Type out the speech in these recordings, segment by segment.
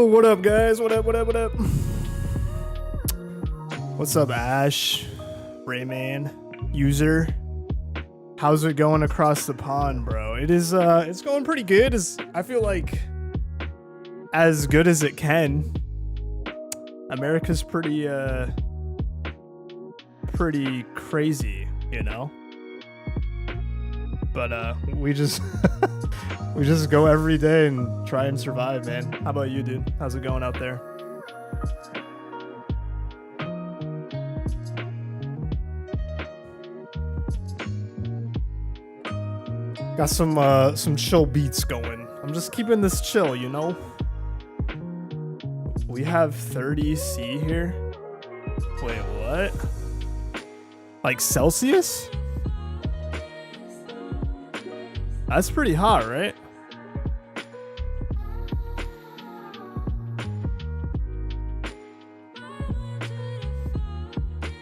Yo, what up, guys? What up, what up, what up? What's up, Ash? Rayman? User? How's it going across the pond, bro? It is, it's going pretty good. I feel like as good as it can. America's pretty crazy, you know? But, we just... we just go every day and try and survive, man. How about you, dude? How's it going out there? Got some chill beats going. I'm just keeping this chill, you know? We have 30 C here. Wait, what? Like Celsius? That's pretty hot, right?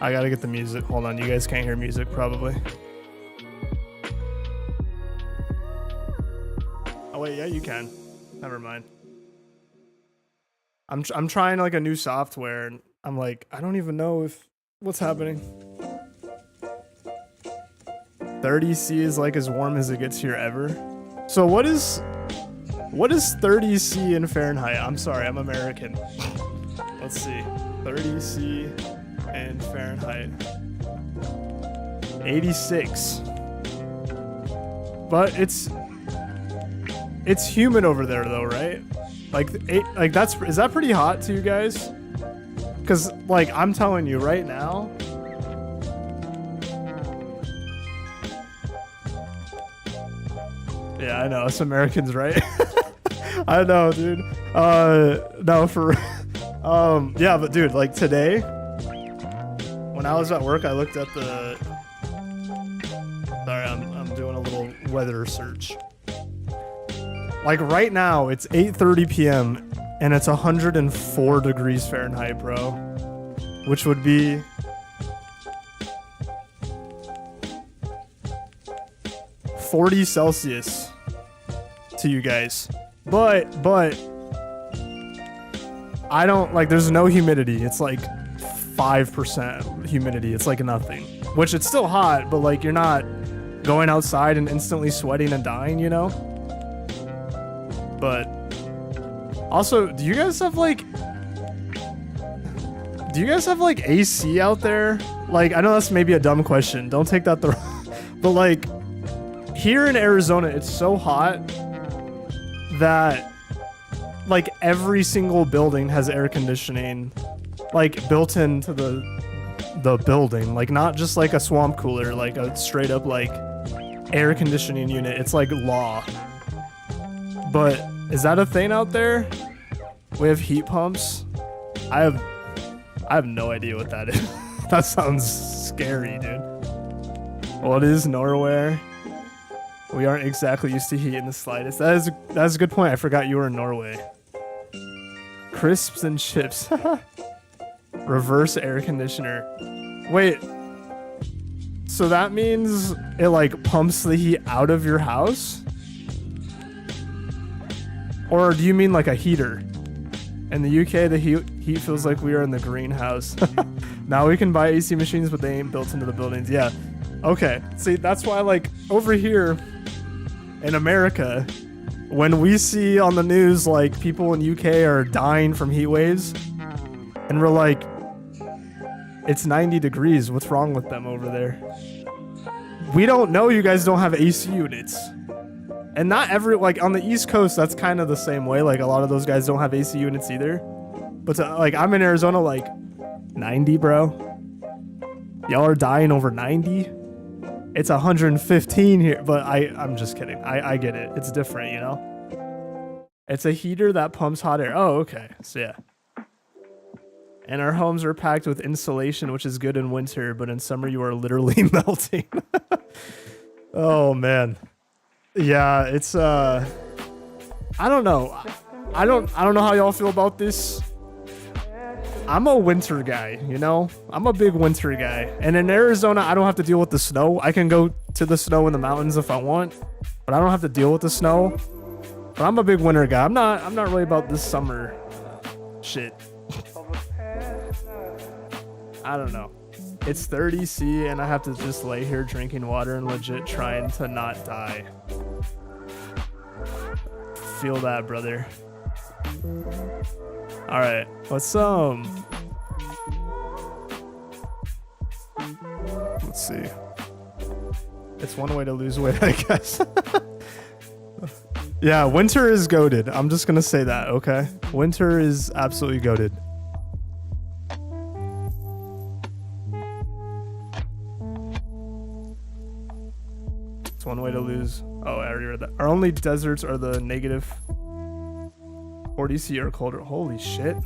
I gotta get the music. Hold on, you guys can't hear music probably. Oh wait, yeah, you can. Never mind. I'm trying like a new software and I'm like, I don't even know what's happening. 30 C is like as warm as it gets here ever. So what is 30 C in Fahrenheit? I'm sorry, I'm American. Let's see. 30 C in Fahrenheit. 86. But it's humid over there though, right? Like that's, is that pretty hot to you guys? Cause like I'm telling you right now, yeah, I know, us Americans, right? I know, dude. No, for yeah, but dude, like today, when I was at work, I looked at the. Sorry, I'm doing a little weather search. Like right now, it's 8:30 p.m. and it's 104 degrees Fahrenheit, bro, which would be 40 Celsius to you guys. But I don't like, there's no humidity. It's like 5% humidity. It's like nothing, which it's still hot, but like you're not going outside and instantly sweating and dying, you know? But also, do you guys have like AC out there? Like, I know that's maybe a dumb question. Don't take that the but like here in Arizona, it's so hot that like every single building has air conditioning like built into the building, like not just like a swamp cooler, like a straight up like air conditioning unit. It's like law. But is that a thing out there? We have heat pumps. I have no idea what that is. That sounds scary, dude. What is Norway? We aren't exactly used to heat in the slightest. That's a good point. I forgot you were in Norway. Crisps and chips. Reverse air conditioner. Wait. So that means it like pumps the heat out of your house? Or do you mean like a heater? In the UK, the heat feels like we are in the greenhouse. Now we can buy AC machines, but they ain't built into the buildings. Yeah. Okay. See, that's why like over here in America, when we see on the news like people in UK are dying from heat waves, and we're like, it's 90 degrees. What's wrong with them over there? We don't know you guys don't have AC units. And not every, like on the East Coast, that's kind of the same way. Like a lot of those guys don't have AC units either. But like I'm in Arizona, like 90, bro. Y'all are dying over 90. It's 115 here, but I'm just kidding. I get it. It's different, you know? It's a heater that pumps hot air. Oh, okay. So yeah. And our homes are packed with insulation, which is good in winter, but in summer you are literally melting. Oh man. Yeah, it's I don't know. I don't know how y'all feel about this. I'm a winter guy, you know? I'm a big winter guy. And in Arizona, I don't have to deal with the snow. I can go to the snow in the mountains if I want, but I don't have to deal with the snow. But I'm a big winter guy. I'm not really about this summer Shit. I don't know. It's 30C and I have to just lay here drinking water and legit trying to not die. Feel that, brother. All right, let's see. It's one way to lose weight, I guess. Yeah, winter is goated. I'm just gonna say that, okay? Winter is absolutely goated. It's one way to lose. Oh, I already read that. Our only deserts are the negative 40C or colder. Holy shit.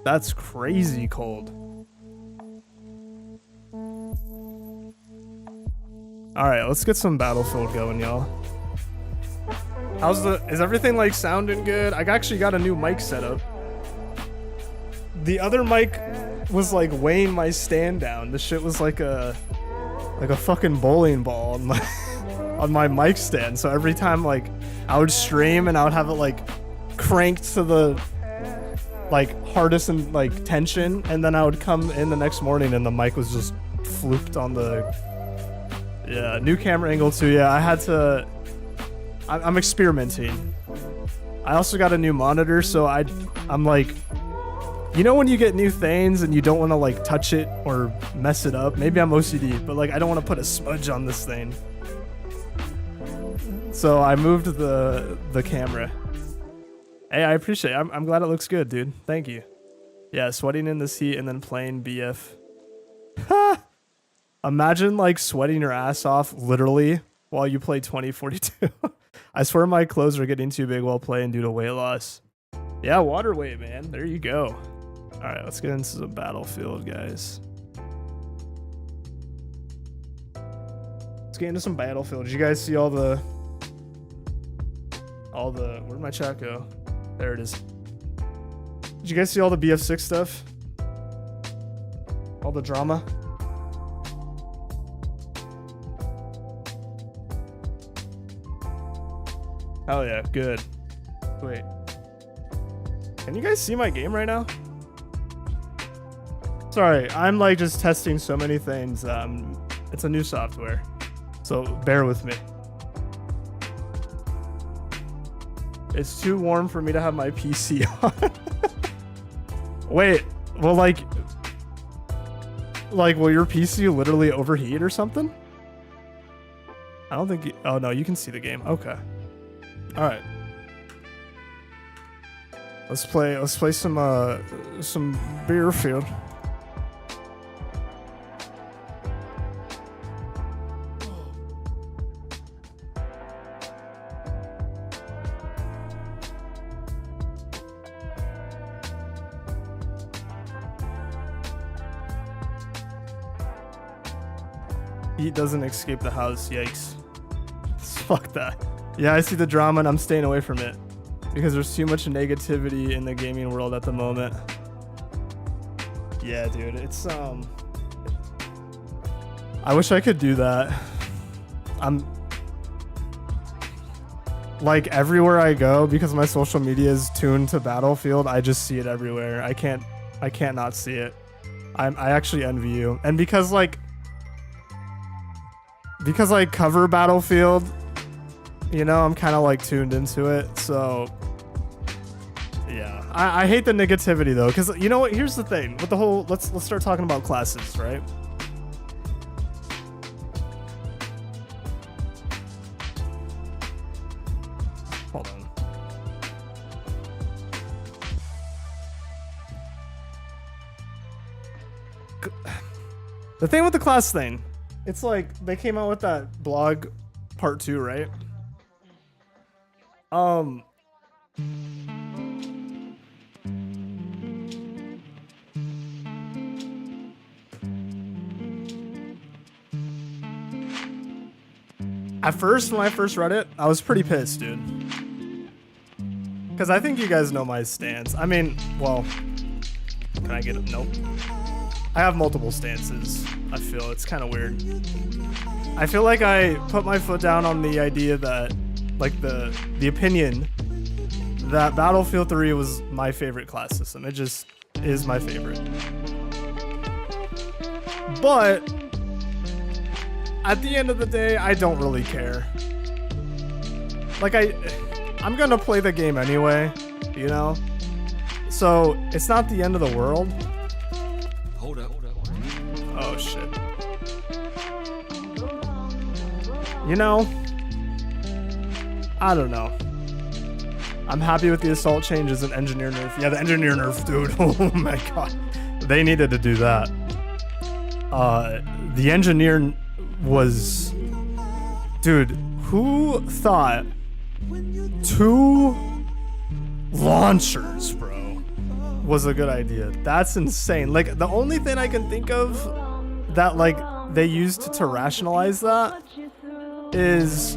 That's crazy cold. All right, let's get some Battlefield going, y'all. Is everything like sounding good? I actually got a new mic setup. The other mic was like weighing my stand down. This shit was like a fucking bowling ball on my on my mic stand. So every time like I would stream and I would have it like cranked to the like hardest and like tension, and then I would come in the next morning and the mic was just flooped on the new camera angle too. Yeah, I had to. I'm experimenting. I also got a new monitor, so I'm like, you know when you get new things and you don't want to like touch it or mess it up? Maybe I'm OCD, but like I don't want to put a smudge on this thing. So I moved the camera. Hey, I appreciate it. I'm glad it looks good, dude. Thank you. Yeah, sweating in this heat and then playing BF. Ha! Imagine like sweating your ass off literally while you play 2042. I swear my clothes are getting too big while playing due to weight loss. Yeah, water weight, man. There you go. All right, let's get into some Battlefield, guys. Let's get into some Battlefield. Did you guys see all the where'd my chat go? There it is. Did you guys see all the BF6 stuff? All the drama? Hell yeah, good. Wait. Can you guys see my game right now? Sorry, I'm like just testing so many things. It's a new software, so bear with me. It's too warm for me to have my PC on. Wait, well like will your PC literally overheat or something? I don't think oh no, you can see the game. Okay. All right. Let's play some Battlefield. Heat doesn't escape the house. Yikes. Fuck that. Yeah, I see the drama and I'm staying away from it because there's too much negativity in the gaming world at the moment. Yeah, dude, it's I wish I could do that. I'm like everywhere I go because my social media is tuned to Battlefield. I just see it everywhere. I can't not see it. I actually envy you. And because I cover Battlefield, you know, I'm kind of like tuned into it. So yeah, I hate the negativity though, because you know what? Here's the thing with the whole. Let's start talking about classes, right? Hold on. The thing with the class thing, it's like they came out with that blog part 2, right? At first, when I first read it, I was pretty pissed, dude. Because I think you guys know my stance. I mean, well, can I get it? Nope. I have multiple stances. I feel it's kind of weird. I feel like I put my foot down on the idea that, like the opinion that Battlefield 3 was my favorite class system. It just is my favorite. But at the end of the day, I don't really care. Like I'm gonna play the game anyway, you know? So it's not the end of the world. Hold up. Oh shit. You know, I don't know. I'm happy with the assault changes and engineer nerf. Yeah, the engineer nerf, dude. Oh my god. They needed to do that. The engineer was... Dude, who thought 2 launchers, bro, was a good idea? That's insane. Like, the only thing I can think of that, like, they used to rationalize that is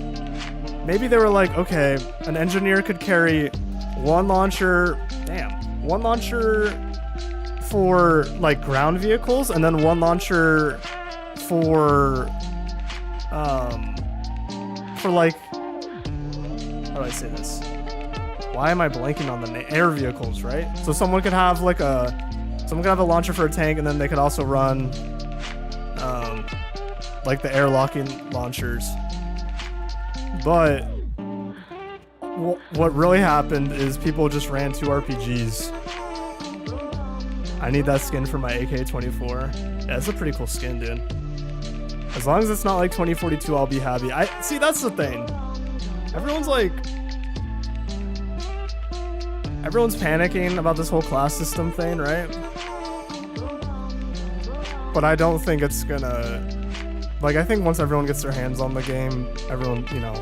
maybe they were like, okay, an engineer could carry 1 launcher, one launcher for, like, ground vehicles, and then 1 launcher for like, how do I say this? Why am I blanking on the name? Air vehicles, right? So someone could have like someone could have a launcher for a tank, and then they could also run like the airlocking launchers. But what really happened is people just ran 2 RPGs. I need that skin for my AK-24. Yeah, it's a pretty cool skin, dude. As long as it's not like 2042, I'll be happy. See, that's the thing. Everyone's panicking about this whole class system thing, right? But I don't think it's gonna... Like, I think once everyone gets their hands on the game, everyone, you know...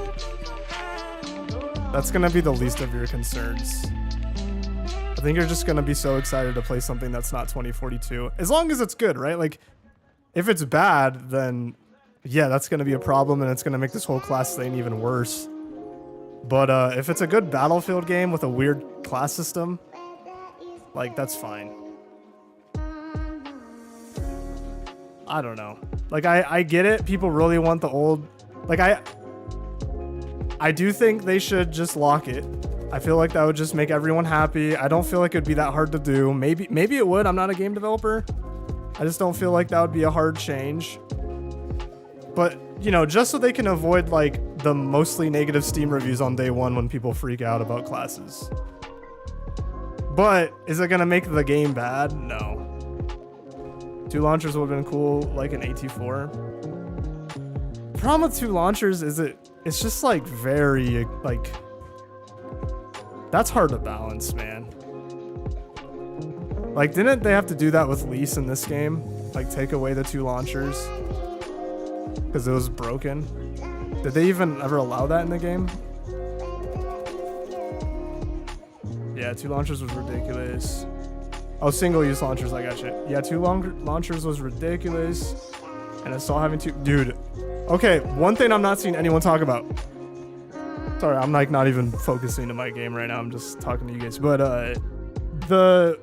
That's gonna be the least of your concerns. I think you're just gonna be so excited to play something that's not 2042. As long as it's good, right? Like, if it's bad, then... Yeah, that's gonna be a problem, and it's gonna make this whole class thing even worse. But if it's a good Battlefield game with a weird class system, like, that's fine. I don't know. Like, I get it. People really want the old... Like, I do think they should just lock it. I feel like that would just make everyone happy. I don't feel like it'd be that hard to do. Maybe it would. I'm not a game developer. I just don't feel like that would be a hard change. But, you know, just so they can avoid, like, the mostly negative Steam reviews on day 1 when people freak out about classes. But, is it gonna make the game bad? No. 2 launchers would have been cool, like an AT4. The problem with 2 launchers is it's just, like, very, like... That's hard to balance, man. Like, didn't they have to do that with Lease in this game? Like, take away the 2 launchers? Because it was broken. Did they even ever allow that in the game? Yeah, 2 launchers was ridiculous. Oh, single-use launchers, I got you. Yeah, 2 launchers was ridiculous. And assault having 2... Dude. Okay, one thing I'm not seeing anyone talk about. Sorry, I'm like not even focusing to my game right now. I'm just talking to you guys. But the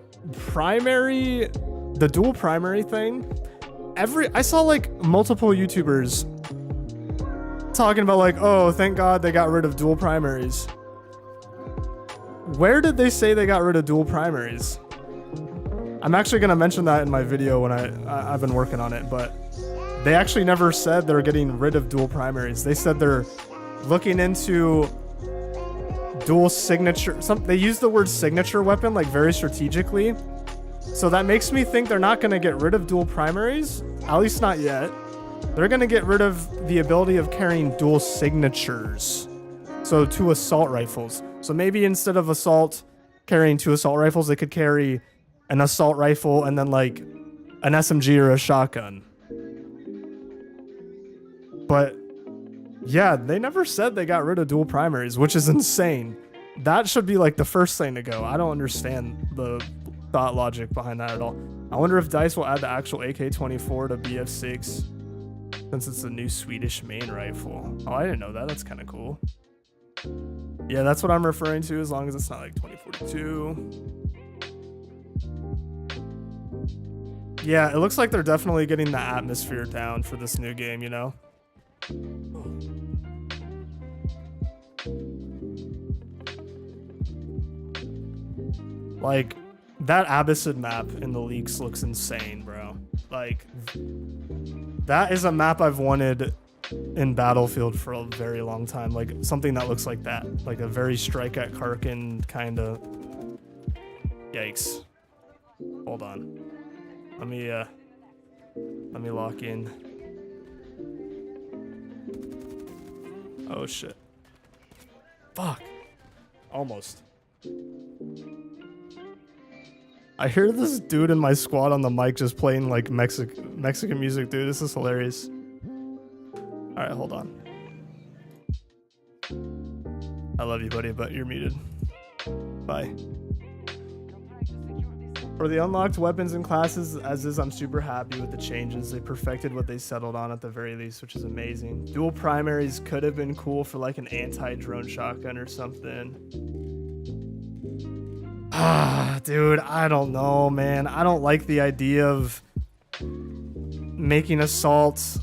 dual primary thing... I saw like multiple YouTubers talking about like, oh, thank God they got rid of dual primaries. Where did they say they got rid of dual primaries? I'm actually gonna mention that in my video when I've been working on it, but they actually never said they're getting rid of dual primaries. They said they're looking into dual signature. They use the word signature weapon like very strategically. So that makes me think they're not going to get rid of dual primaries, at least not yet. They're going to get rid of the ability of carrying dual signatures. So 2 assault rifles. So maybe instead of carrying 2 assault rifles, they could carry an assault rifle and then like an SMG or a shotgun. But yeah, they never said they got rid of dual primaries, which is insane. That should be like the first thing to go. I don't understand the thought logic behind that at all. I wonder if DICE will add the actual AK-24 to BF6 since it's a new Swedish main rifle. Oh, I didn't know that. That's kind of cool. Yeah, that's what I'm referring to, as long as it's not like 2042. Yeah, it looks like they're definitely getting the atmosphere down for this new game, you know? Like, that Abyssid map in the leaks looks insane, bro. Like, that is a map I've wanted in Battlefield for a very long time. Like, something that looks like that. Like a very Strike at Karkin kind of... Yikes. Hold on. Let me lock in. Oh, shit. Fuck. Almost. I hear this dude in my squad on the mic just playing like Mexican music, dude. This is hilarious. Alright, hold on. I love you, buddy, but you're muted. Bye. For the unlocked weapons and classes, as is, I'm super happy with the changes. They perfected what they settled on at the very least, which is amazing. Dual primaries could have been cool for like an anti-drone shotgun or something. Ah, dude, I don't know, man. I don't like the idea of making assault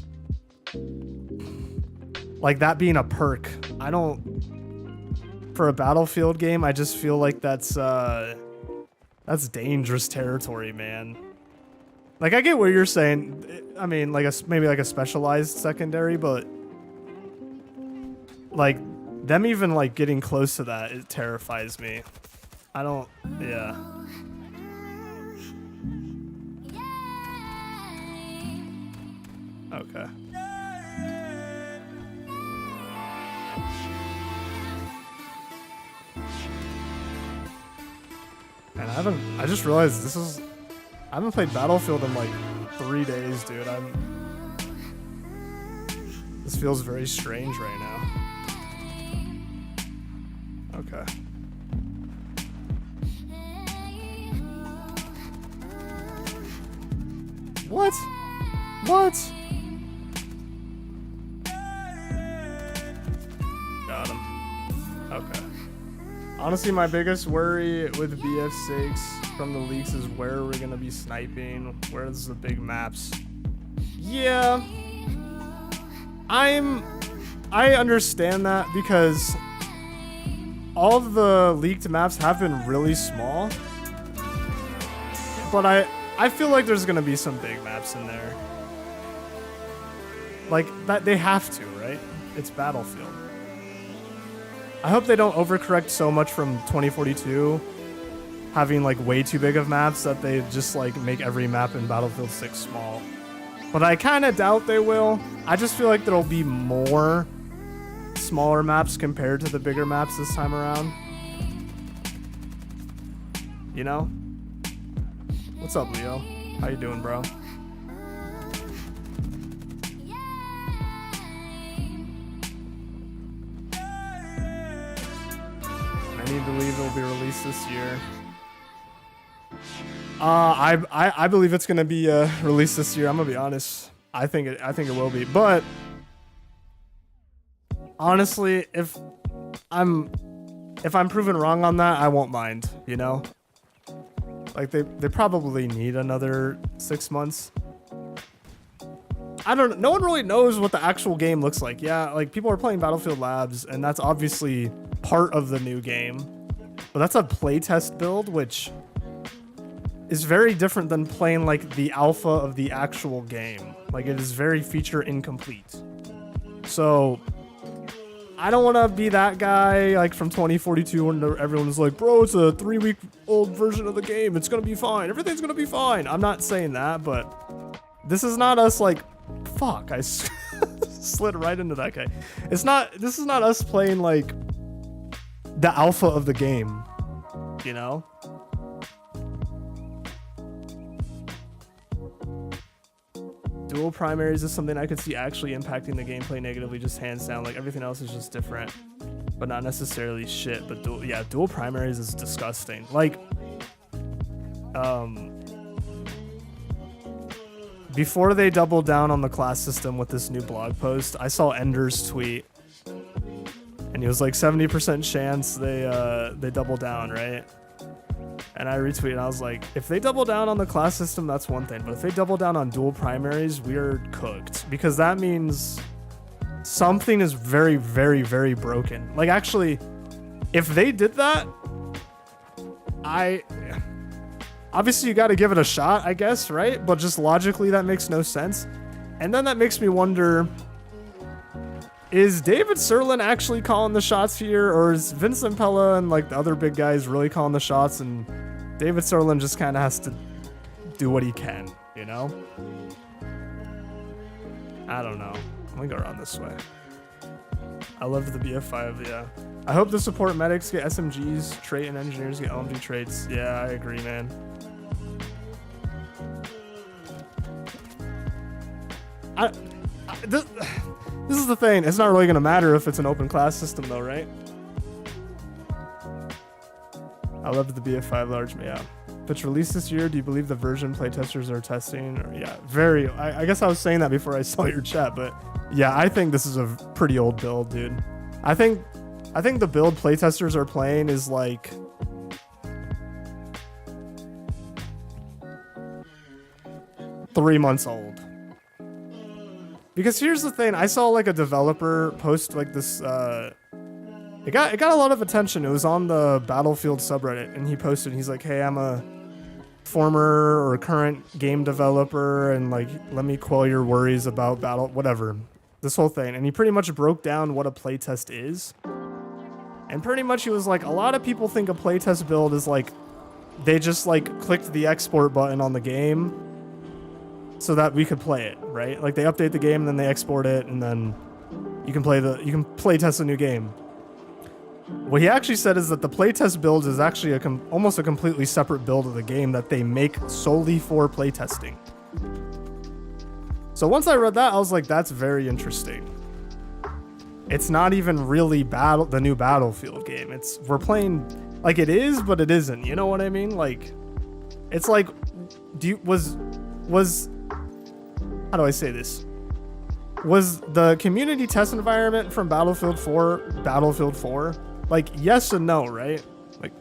like that being a perk. I don't... For a Battlefield game, I just feel like that's dangerous territory, man. Like, I get what you're saying. I mean, like maybe like a specialized secondary, but like them even like getting close to that, it terrifies me. I don't, yeah. Okay. And I just realized I haven't played Battlefield in like 3 days, dude. This feels very strange right now. Okay. What? What? Got him. Okay. Honestly, my biggest worry with BF6 from the leaks is where we're gonna be sniping. Where's the big maps? Yeah. I understand that because all of the leaked maps have been really small. But I feel like there's gonna be some big maps in there. Like, that they have to, right? It's Battlefield. I hope they don't overcorrect so much from 2042 having like way too big of maps that they just like make every map in Battlefield 6 small. But I kind of doubt they will. I just feel like there'll be more smaller maps compared to the bigger maps this time around. You know? What's up, Leo? How you doing, bro? I need to believe it'll be released this year. I believe it's gonna be released this year. I'm gonna be honest. I think it will be. But honestly, if I'm proven wrong on that, I won't mind. You know, like they probably need another 6 months. I don't. No one really knows what the actual game looks like. Yeah, like people are playing Battlefield Labs, and that's obviously part of the new game. But that's a playtest build, which is very different than playing like the alpha of the actual game. Like, it is very feature incomplete. So I don't want to be that guy like from 2042 when everyone's like, bro, it's a 3-week-old version of the game. It's going to be fine. Everything's going to be fine. I'm not saying that, but this is not us like, fuck, I slid right into that guy. This is not us playing like the alpha of the game, you know? Dual primaries is something I could see actually impacting the gameplay negatively, just hands down. Like, everything else is just different, but not necessarily shit. But dual primaries is disgusting. Like, before they doubled down on the class system with this new blog post, I saw Ender's tweet, and he was like 70% chance they double down, right? And I retweeted, and I was like, if they double down on the class system, that's one thing. But if they double down on dual primaries, we're cooked. Because that means something is very, very, very broken. Like, actually, if they did that, obviously you got to give it a shot, I guess, right? But just logically, that makes no sense. And then that makes me wonder, is David Serlin actually calling the shots here, or is Vincent Pella and like the other big guys really calling the shots, and David Serlin just kind of has to do what he can, you know? I don't know. Let me go around this way. I loved the BF5, yeah. I hope the support medics get SMGs, trait, and engineers get LMG traits. Yeah, I agree, man. This is the thing. It's not really going to matter if it's an open class system, though, right? I loved the BF5 large, yeah. If it's released this year, do you believe the version playtesters are testing? Or, yeah, very. I guess I was saying that before I saw your chat, but yeah, I think this is a pretty old build, dude. I think the build playtesters are playing is like 3 months old. Because here's the thing, I saw like a developer post like this. It got a lot of attention. It was on the Battlefield subreddit, and he posted. He's like, "Hey, I'm a former or current game developer, and like, let me quell your worries about whatever, this whole thing." And he pretty much broke down what a playtest is. And pretty much he was like, a lot of people think a playtest build is like, they just like clicked the export button on the game so that we could play it, right? Like they update the game and then they export it, and then you can play test a new game. What he actually said is that the playtest build is actually almost a completely separate build of the game that they make solely for playtesting. So once I read that, I was like, that's very interesting. It's not even really the new Battlefield game. We're playing like it is, but it isn't. You know what I mean? Like, it's like, was how do I say this? Was the community test environment from Battlefield 4? Like, yes and no, right? Like,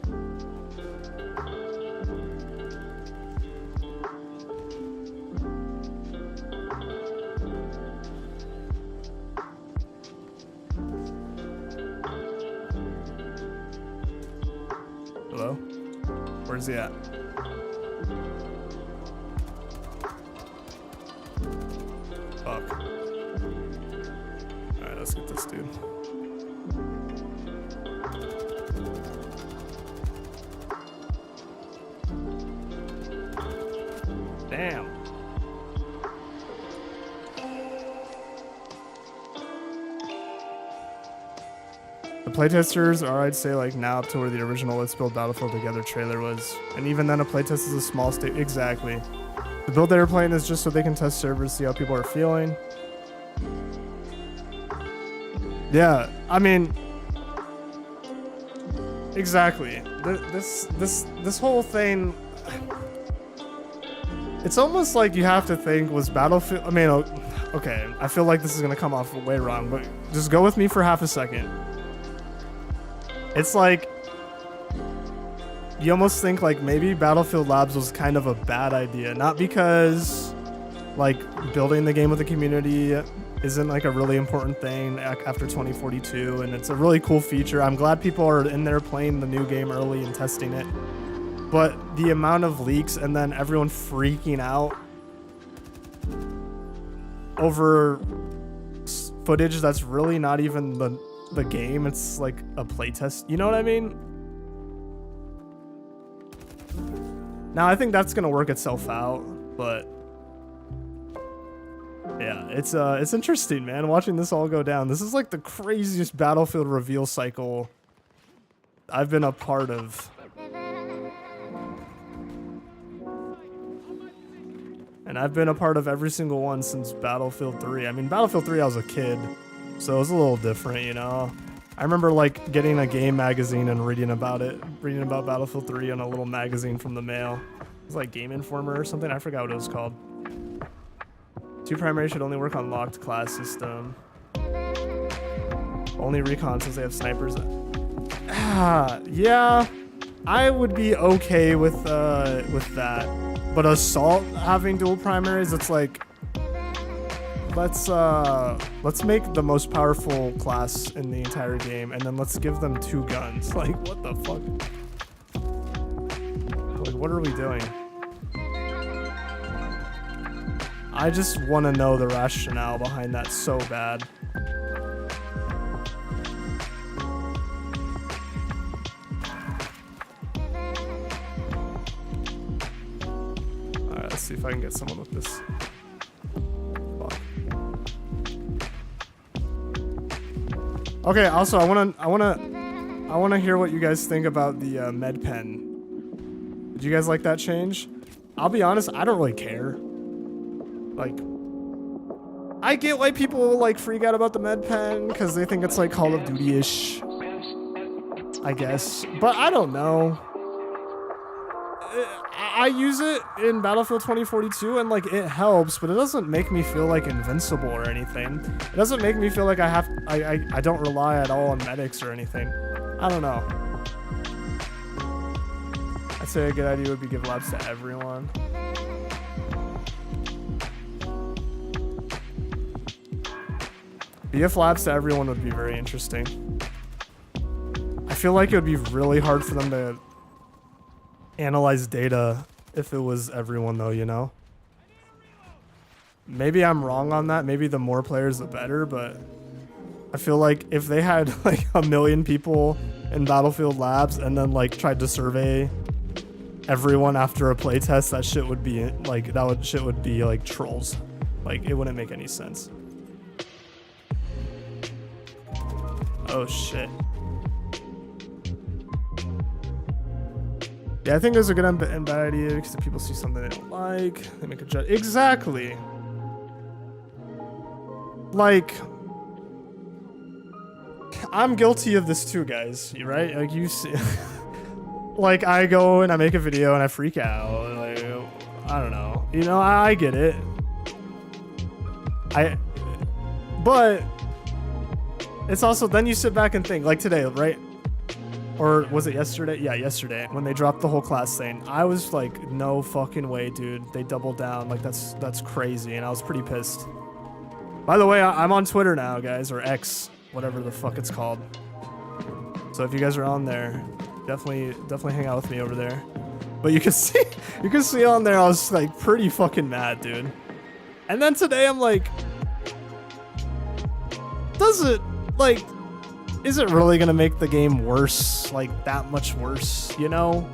hello? Where's he at? Fuck. Alright, let's get this dude. Damn. The playtesters are, I'd say, like now up to where the original Let's Build Battlefield Together trailer was. And even then, a playtest is a small state. Exactly. The build they were playing is just so they can test servers, see how people are feeling. Yeah, I mean, exactly. This whole thing, it's almost like you have to think, was Battlefield, I mean, okay, I feel like this is gonna come off way wrong, but just go with me for half a second. It's like, you almost think like maybe Battlefield Labs was kind of a bad idea. Not because like building the game with the community isn't like a really important thing after 2042, and it's a really cool feature. I'm glad people are in there playing the new game early and testing it. But the amount of leaks and then everyone freaking out over footage that's really not even the game, it's like a playtest. You know what I mean? Now, I think that's gonna work itself out, but yeah, it's interesting, man, watching this all go down. This is like the craziest Battlefield reveal cycle I've been a part of. And I've been a part of every single one since Battlefield 3. I mean, Battlefield 3, I was a kid, so it was a little different, you know? I remember like getting a game magazine and reading about Battlefield 3 in a little magazine from the mail. It was like Game Informer or something. I forgot what it was called. 2 primary should only work on locked class system. Only recon since they have snipers. Yeah, I would be okay with that. But assault having dual primaries, it's like, let's make the most powerful class in the entire game, and then let's give them 2 guns. Like, what the fuck? what are we doing? I just want to know the rationale behind that so bad. Alright, let's see if I can get someone with this. Fuck. Okay, also I wanna hear what you guys think about the med pen. Did you guys like that change? I'll be honest, I don't really care. Like, I get why people like freak out about the med pen because they think it's like Call of Duty-ish, I guess. But I don't know. I use it in Battlefield 2042 and like it helps, but it doesn't make me feel like invincible or anything. It doesn't make me feel like I don't rely at all on medics or anything. I don't know. I'd say a good idea would be give labs to everyone. BF labs to everyone would be very interesting. I feel like it would be really hard for them to analyze data if it was everyone though, you know? Maybe I'm wrong on that. Maybe the more players the better, but I feel like if they had like 1 million people in Battlefield labs and then like tried to survey everyone after a playtest, that shit would be like shit would be like trolls. Like it wouldn't make any sense. Oh shit. Yeah, I think there's a good and bad idea because if people see something they don't like, they make a judge. Exactly. Like, I'm guilty of this too, guys. Right? Like you see, like I go and I make a video and I freak out. Like, I don't know. You know, I get it. But it's also then you sit back and think, like today, right? Or was it yesterday? Yeah, yesterday when they dropped the whole class thing. I was like, no fucking way, dude. They doubled down. Like that's crazy, and I was pretty pissed. By the way, I'm on Twitter now, guys, or X, whatever the fuck it's called. So if you guys are on there, definitely hang out with me over there. But you can see on there I was like pretty fucking mad, dude. And then today I'm like, is it really gonna make the game worse? Like that much worse, you know?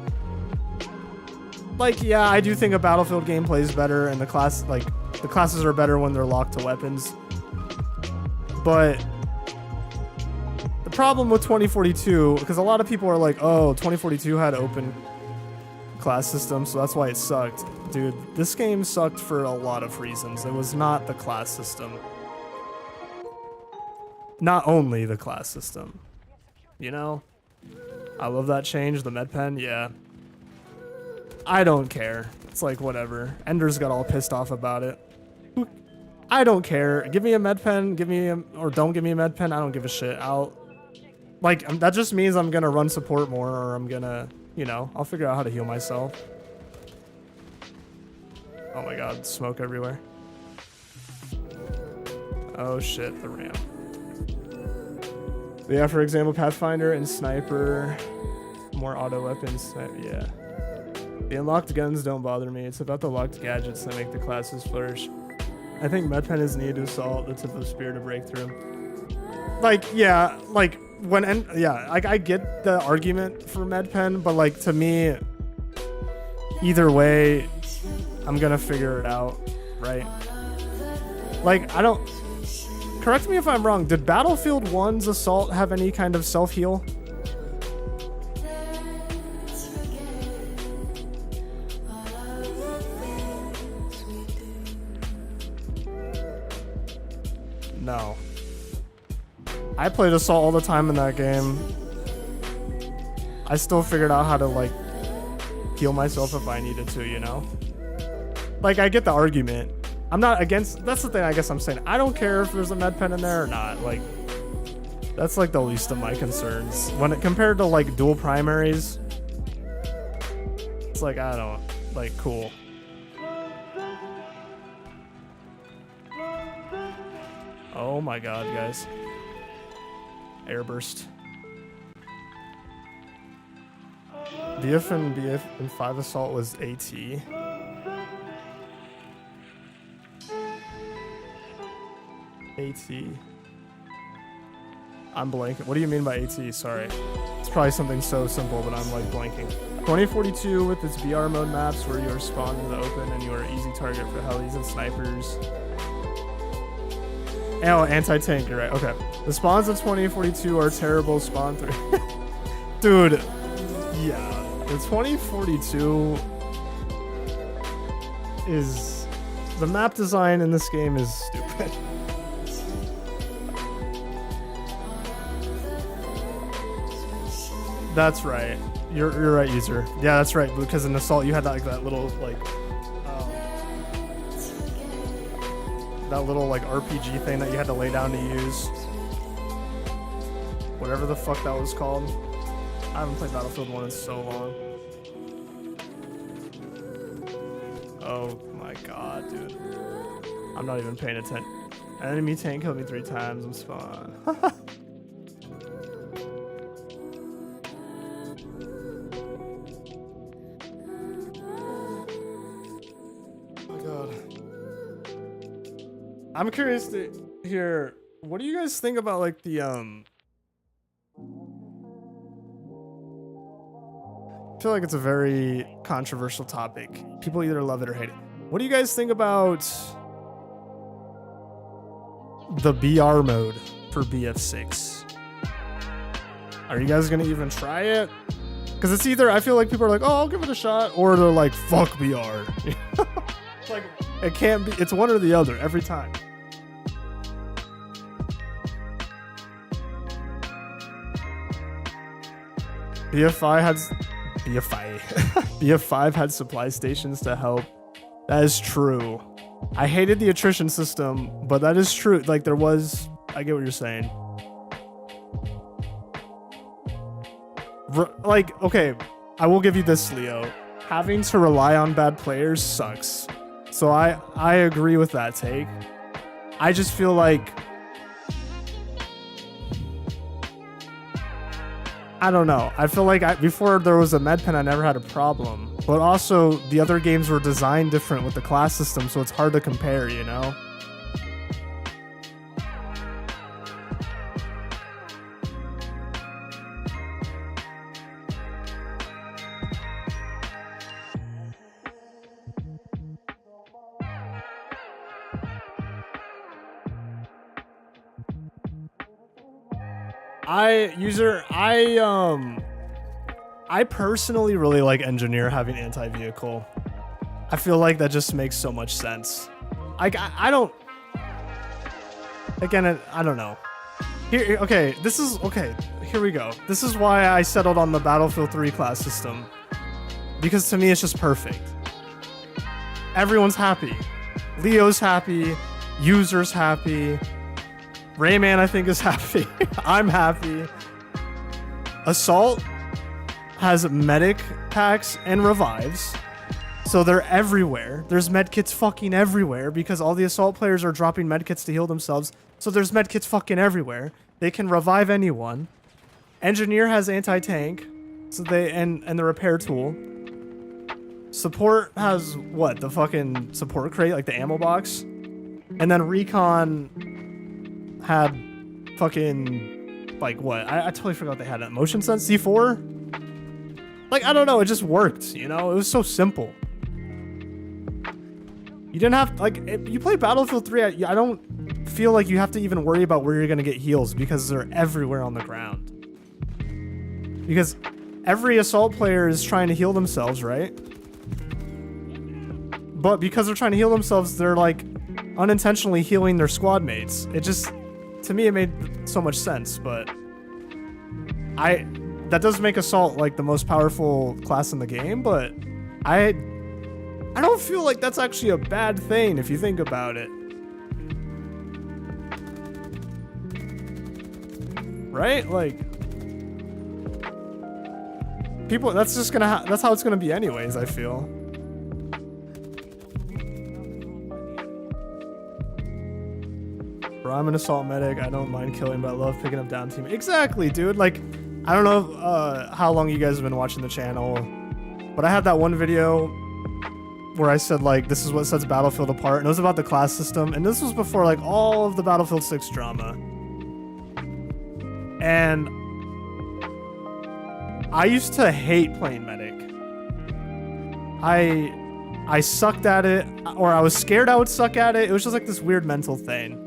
Like, yeah, I do think a Battlefield gameplay is better and the classes are better when they're locked to weapons. But the problem with 2042, because a lot of people are like, oh, 2042 had open class system, so that's why it sucked. Dude, this game sucked for a lot of reasons. It was not the class system. Not only the class system, you know? I love that change, the med pen, yeah. I don't care. It's like, whatever. Ender's got all pissed off about it. I don't care. Give me a med pen, or don't give me a med pen, I don't give a shit. That just means I'm gonna run support more, or I'm gonna, you know, I'll figure out how to heal myself. Oh my god, smoke everywhere. Oh shit, the ramp. Yeah, for example, Pathfinder and Sniper, more auto weapons. Yeah. The unlocked guns don't bother me. It's about the locked gadgets that make the classes flourish. I think medpen is needed to assault the tip of spear to break through. Like, yeah, like I get the argument for medpen, but like to me, either way, I'm gonna figure it out, right? Like, I don't. Correct me if I'm wrong. Did Battlefield 1's assault have any kind of self-heal? No. I played assault all the time in that game. I still figured out how to like heal myself if I needed to, you know? Like, I get the argument. I'm not against, that's the thing I guess I'm saying. I don't care if there's a med pen in there or not. Like, that's like the least of my concerns. When it compared to like dual primaries, it's like, I don't, like, cool. Oh my god, guys. Airburst. BF and 5 assault was AT. AT. I'm blanking. What do you mean by AT? Sorry. It's probably something so simple, but I'm like blanking. 2042 with its VR mode maps where you are spawned in the open and you are an easy target for helis and snipers. Oh, anti-tank, you're right. Okay. The spawns of 2042 are terrible spawn through. Dude, yeah. The 2042 is... The map design in this game is stupid. That's right. You're right, user. Yeah, that's right. Because in Assault you had that little like RPG thing that you had to lay down to use. Whatever the fuck that was called. I haven't played Battlefield 1 in so long. Oh my god, dude. I'm not even paying attention. Enemy tank killed me 3 times. I'm spawned. I'm curious to hear, what do you guys think about like the I feel like it's a very controversial topic. People either love it or hate it. What do you guys think about the BR mode for BF6? Are you guys gonna even try it? Because it's either, I feel like people are like, oh, I'll give it a shot, or they're like, fuck BR. It's like, it can't be, it's one or the other every time. BF5 had supply stations to help. That is true. I hated the attrition system, but that is true. Like there was, I get what you're saying. Like, okay, I will give you this, Leo. Having to rely on bad players sucks. So I agree with that take. I just feel like, I don't know. I feel like before there was a med pen, I never had a problem. But also, the other games were designed different with the class system, so it's hard to compare, you know? I personally really like Engineer having anti-vehicle. I feel like that just makes so much sense. I don't, again, I don't know. Here, okay, here we go. This is why I settled on the Battlefield 3 class system. Because to me, it's just perfect. Everyone's happy. Leo's happy. User's happy. Rayman, I think, is happy. I'm happy. Assault has medic packs and revives. So they're everywhere. There's medkits fucking everywhere because all the Assault players are dropping medkits to heal themselves. So there's medkits fucking everywhere. They can revive anyone. Engineer has anti-tank. So and the repair tool. Support has what? The fucking support crate, like the ammo box. And then Recon had fucking, like what? I totally forgot they had that. Motion sense C4? Like, I don't know, it just worked, you know? It was so simple. You didn't have, like, if you play Battlefield 3, I don't feel like you have to even worry about where you're gonna get heals because they're everywhere on the ground. Because every Assault player is trying to heal themselves, right? But because they're trying to heal themselves, they're like unintentionally healing their squad mates. It just, to me, it made so much sense, but that does make Assault like the most powerful class in the game, but I don't feel like that's actually a bad thing if you think about it. Right? Like, people, that's just gonna, that's how it's gonna be anyways, I feel. Bro, I'm an Assault medic. I don't mind killing, but I love picking up down team. Exactly, dude. Like, I don't know how long you guys have been watching the channel, but I had that one video where I said, like, this is what sets Battlefield apart, and it was about the class system, and this was before, like, all of the Battlefield 6 drama. And I used to hate playing Medic. I sucked at it, or I was scared I would suck at it. It was just like this weird mental thing.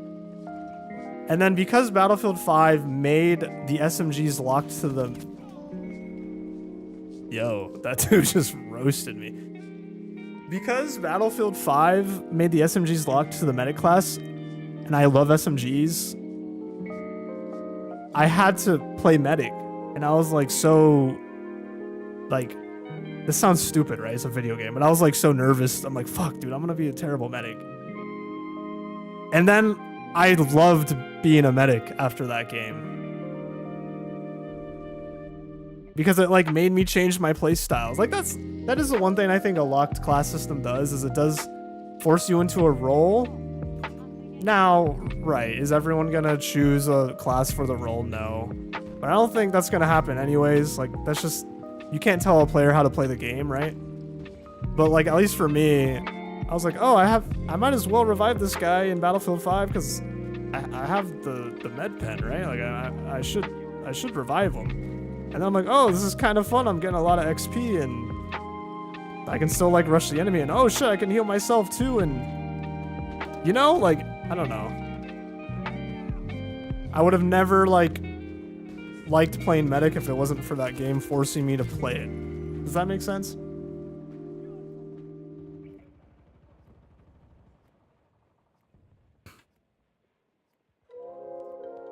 And then because Battlefield 5 made the SMGs locked to the... Yo, that dude just roasted me. Because Battlefield 5 made the SMGs locked to the medic class, and I love SMGs, I had to play medic. And I was like so... Like... This sounds stupid, right? It's a video game. But I was like so nervous. I'm like, fuck, dude, I'm gonna be a terrible medic. And then I loved being a medic after that game. Because it like made me change my play styles. Like that is the one thing I think a locked class system does, is it does force you into a role. Now, right, is everyone gonna choose a class for the role? No. But I don't think that's gonna happen anyways. Like that's just, you can't tell a player how to play the game, right? But like, at least for me, I was like, oh, I might as well revive this guy in Battlefield 5 because I have the med pen, right? Like I should revive him. And then I'm like, oh, this is kind of fun. I'm getting a lot of XP and I can still like rush the enemy, and oh shit, I can heal myself too. And you know, like, I don't know. I would have never like liked playing medic if it wasn't for that game forcing me to play it. Does that make sense?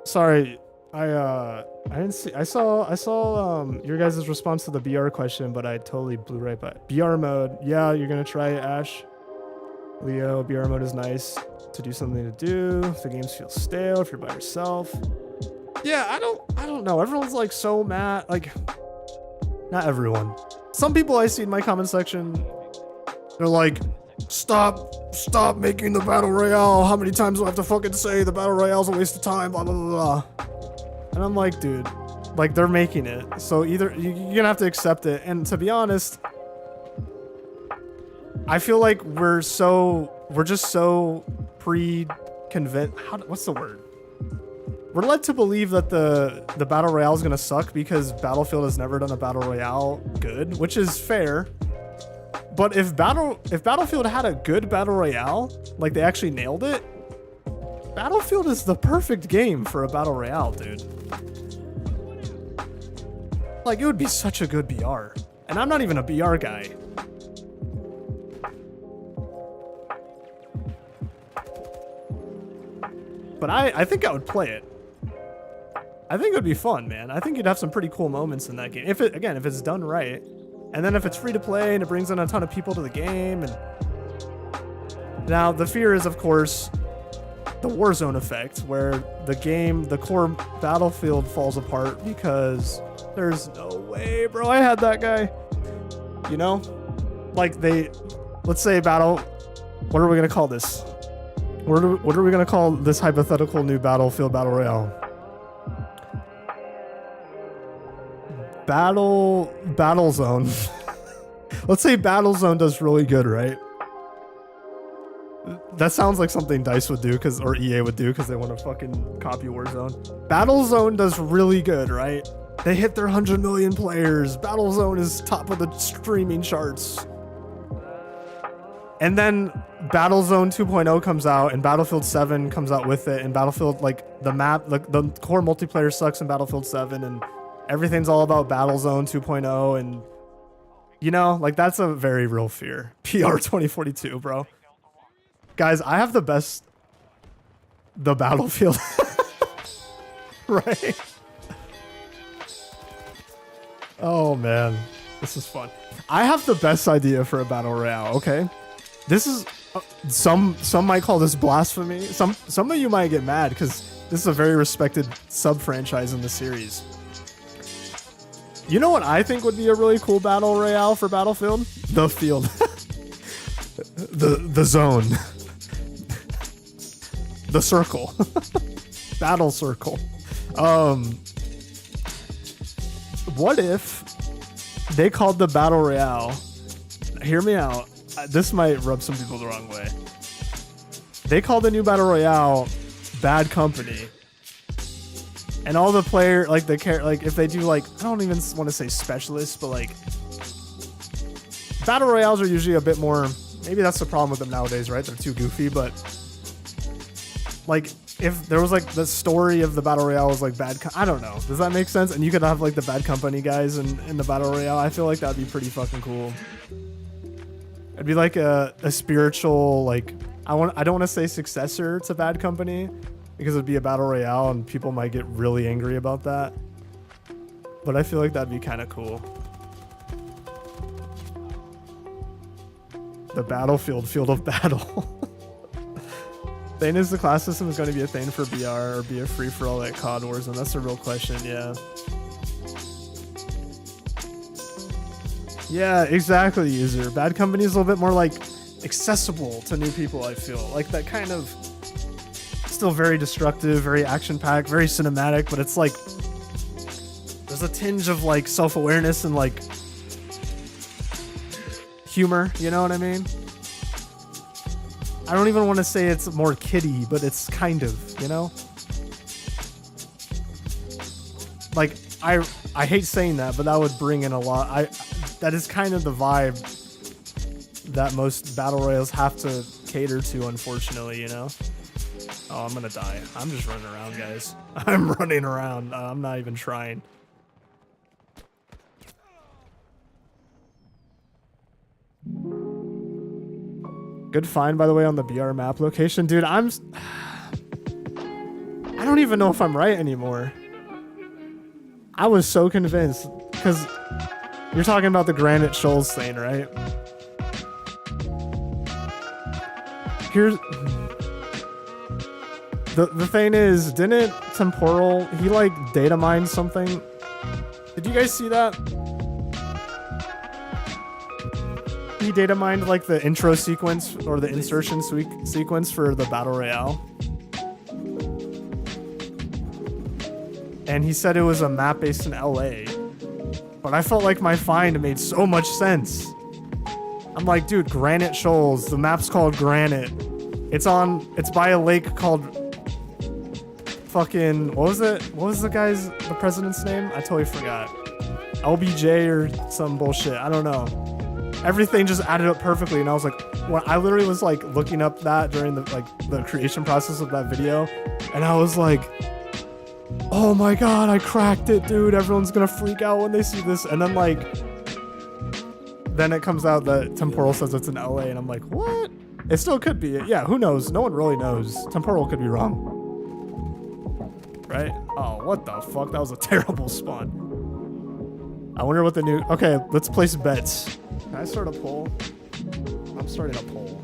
Sorry, I didn't see. I saw your guys' response to the BR question, but I totally blew right by it. BR mode. Yeah, you're gonna try it, Ash. Leo, BR mode is nice to do something to do. If the games feel stale, if you're by yourself. Yeah, I don't know. Everyone's like so mad. Like, not everyone. Some people I see in my comment section, they're like, stop making the battle royale. How many times do I have to fucking say the battle royale's a waste of time? Blah blah blah. And I'm like, dude, like they're making it. So either you're gonna have to accept it. And to be honest, I feel like we're just so pre-convinced. What's the word? We're led to believe that the battle royale is gonna suck because Battlefield has never done a battle royale good, which is fair. But if Battlefield had a good battle royale, like they actually nailed it, Battlefield is the perfect game for a battle royale, dude. Like, it would be such a good BR. And I'm not even a BR guy. But I think I would play it. I think it would be fun, man. I think you'd have some pretty cool moments in that game. If it's done right. And then if it's free to play and it brings in a ton of people to the game. And now the fear is, of course, the Warzone effect, where the core Battlefield falls apart because there's no way, bro. I had that guy. You know? Like let's say what are we going to call this? What are we going to call this hypothetical new Battlefield Battle Royale? Battle Zone. Let's say Battle Zone does really good, right? That sounds like something DICE would do, or EA would do, because they want to fucking copy Warzone. Battle Zone does really good, right? They hit their 100 million players. Battle Zone is top of the streaming charts. And then Battle Zone 2.0 comes out, and Battlefield 7 comes out with it, and Battlefield, like, the map, like, the core multiplayer sucks in Battlefield 7, and everything's all about Battlezone 2.0, and you know, like, that's a very real fear. PR 2042, bro. Guys, I have the Battlefield. Right? Oh man, this is fun. I have the best idea for a battle royale. Okay, this is some might call this blasphemy. Some of you might get mad because this is a very respected sub franchise in the series. You know what I think would be a really cool battle royale for Battlefield? The field. the zone. The circle. Battle circle. what if they called the battle royale? Hear me out. This might rub some people the wrong way. They call the new battle royale Bad Company, and all the player like if they do like, I don't even want to say specialists, but like battle royales are usually a bit more. Maybe that's the problem with them nowadays, right? They're too goofy, but like if there was like the story of the battle royale was like I don't know. Does that make sense? And you could have like the Bad Company guys in the battle royale. I feel like that'd be pretty fucking cool. It'd be like a spiritual, like, I don't want to say successor to Bad Company because it'd be a battle royale and people might get really angry about that. But I feel like that'd be kind of cool. The battlefield, field of battle. Thing is, the class system is going to be a thing for BR or be a free for all at COD Wars, and that's a real question. Yeah. Yeah, exactly, user. Bad Company is a little bit more like accessible to new people, I feel. Like that kind of still very destructive, very action-packed, very cinematic, but it's like there's a tinge of like self-awareness and like humor, you know what I mean? I don't even want to say it's more kiddie, but it's kind of, you know? Like I hate saying that, but that would bring in a lot. That is kind of the vibe that most battle royals have to cater to, unfortunately, you know? Oh, I'm gonna die. I'm just running around, guys. I'm running around. I'm not even trying. Good find, by the way, on the BR map location. Dude, I don't even know if I'm right anymore. I was so convinced, because you're talking about the Granite Shoals thing, right? Here's the thing is, didn't Temporal, he like data mined something? Did you guys see that? He data mined like the intro sequence or the insertion sequence for the battle royale. And he said it was a map based in LA. But I felt like my find made so much sense. I'm like, dude, Granite Shoals. The map's called Granite. It's by a lake called fucking, what was it? What was the president's name? I totally forgot. LBJ or some bullshit. I don't know. Everything just added up perfectly, and I was like, I literally was like looking up that during the creation process of that video, and I was like, oh my god, I cracked it, dude. Everyone's gonna freak out when they see this. And then then it comes out that Temporal says it's in LA, and I'm like, what? It still could be. Yeah, who knows? No one really knows. Temporal could be wrong. Right? Oh, what the fuck? That was a terrible spawn. I wonder what the new... Okay, let's place bets. Can I start a poll? I'm starting a poll.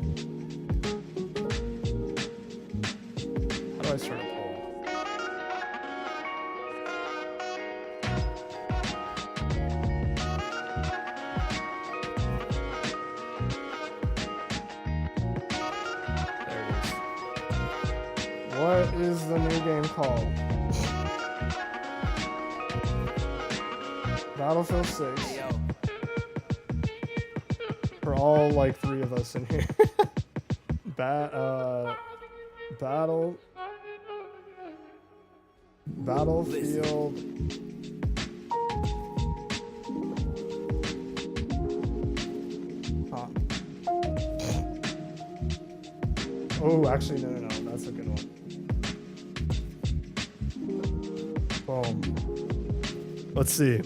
How do I start a poll? There it is. What is the new game called? Battlefield 6. Hey, yo. For all like 3 of us in here. Battlefield. Huh. Oh, actually, no. That's a good one. Boom. Let's see.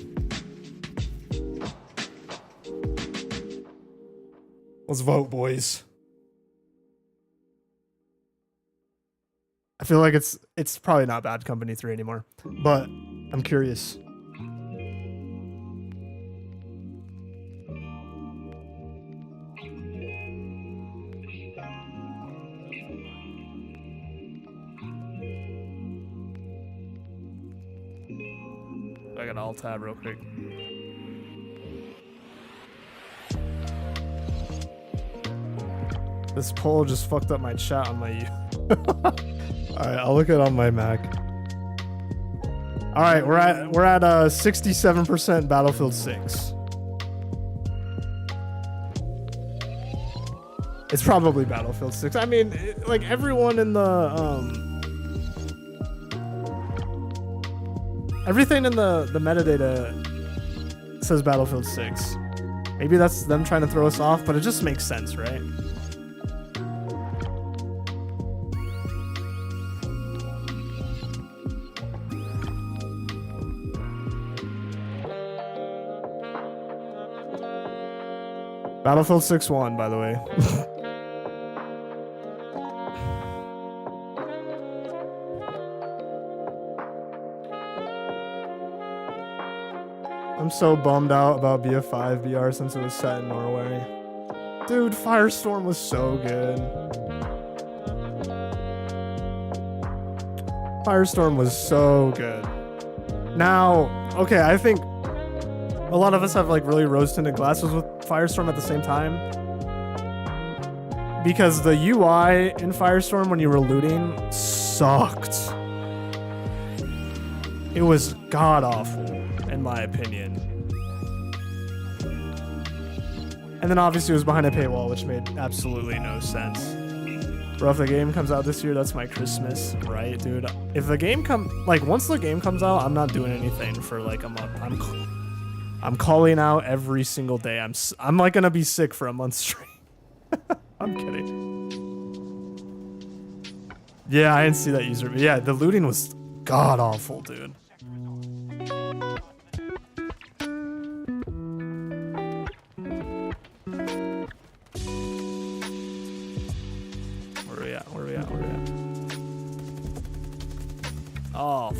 Let's vote, boys. I feel like it's probably not Bad Company 3 anymore, but I'm curious. I got alt tab real quick. This poll just fucked up my chat on my Alright, I'll look at it on my Mac. All right, we're at 67% Battlefield 6. It's probably Battlefield 6. I mean, like everyone in the everything in the metadata says Battlefield 6. Maybe that's them trying to throw us off, but it just makes sense, right? Battlefield 6 won, by the way. I'm so bummed out about BF5 BR since it was set in Norway. Dude, Firestorm was so good. Firestorm was so good. Now, okay, I think a lot of us have like really rose-tinted glasses with Firestorm at the same time. Because the UI in Firestorm when you were looting sucked. It was god-awful, in my opinion. And then obviously it was behind a paywall, which made absolutely no sense. Bro, if the game comes out this year, that's my Christmas, right, dude? If the game once the game comes out, I'm not doing anything for like a month. I'm calling out every single day. I'm like gonna be sick for a month straight. I'm kidding. Yeah, I didn't see that user. But yeah, the looting was god awful, dude. Where are we at? Where are we at? Where are we at? Oh.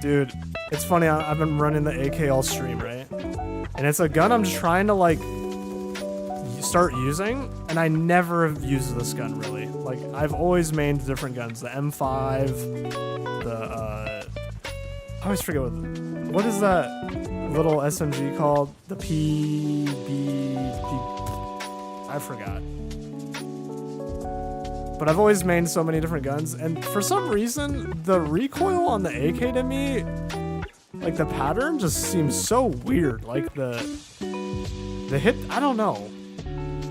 Dude, it's funny. I've been running the AK all stream, right? And it's a gun I'm trying to like start using, and I never have used this gun really. Like I've always mained different guns. The M5, I always forget what is that little SMG called? The I forgot. But I've always mained so many different guns, and for some reason, the recoil on the AK to me, like the pattern just seems so weird. Like the hit, I don't know.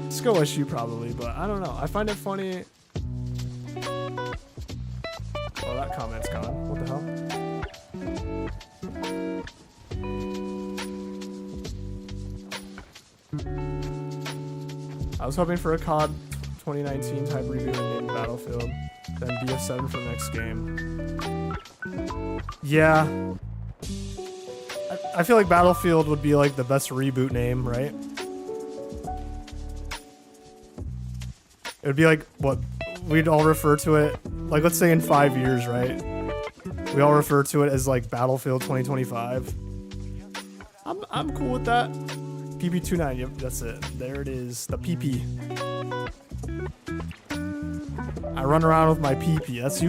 Skill issue probably, but I don't know. I find it funny. Oh, that comment's gone. What the hell? I was hoping for a COD 2019 type reboot in Battlefield, then BF7 for next game. Yeah. I feel like Battlefield would be like the best reboot name, right? It would be like what we'd all refer to it, like let's say in 5 years, right? We all refer to it as like Battlefield 2025. I'm cool with that. PP29, yep, that's it. There it is, the PP. I run around with my PP. That's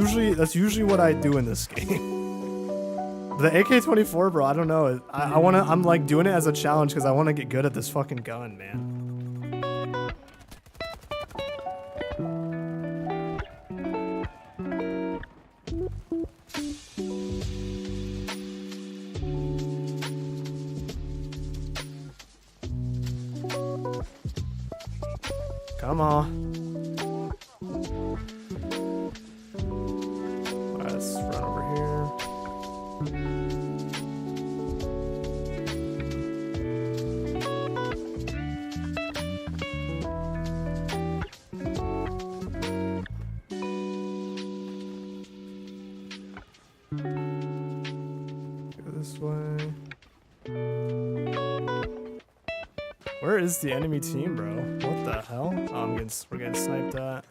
usually what I do in this game. The AK-24, bro, I don't know. I'm like doing it as a challenge because I want to get good at this fucking gun, man. Come on. Alright, let's run over here. Go this way. Where is the enemy team, bro? What the hell? Oh, we're getting sniped at.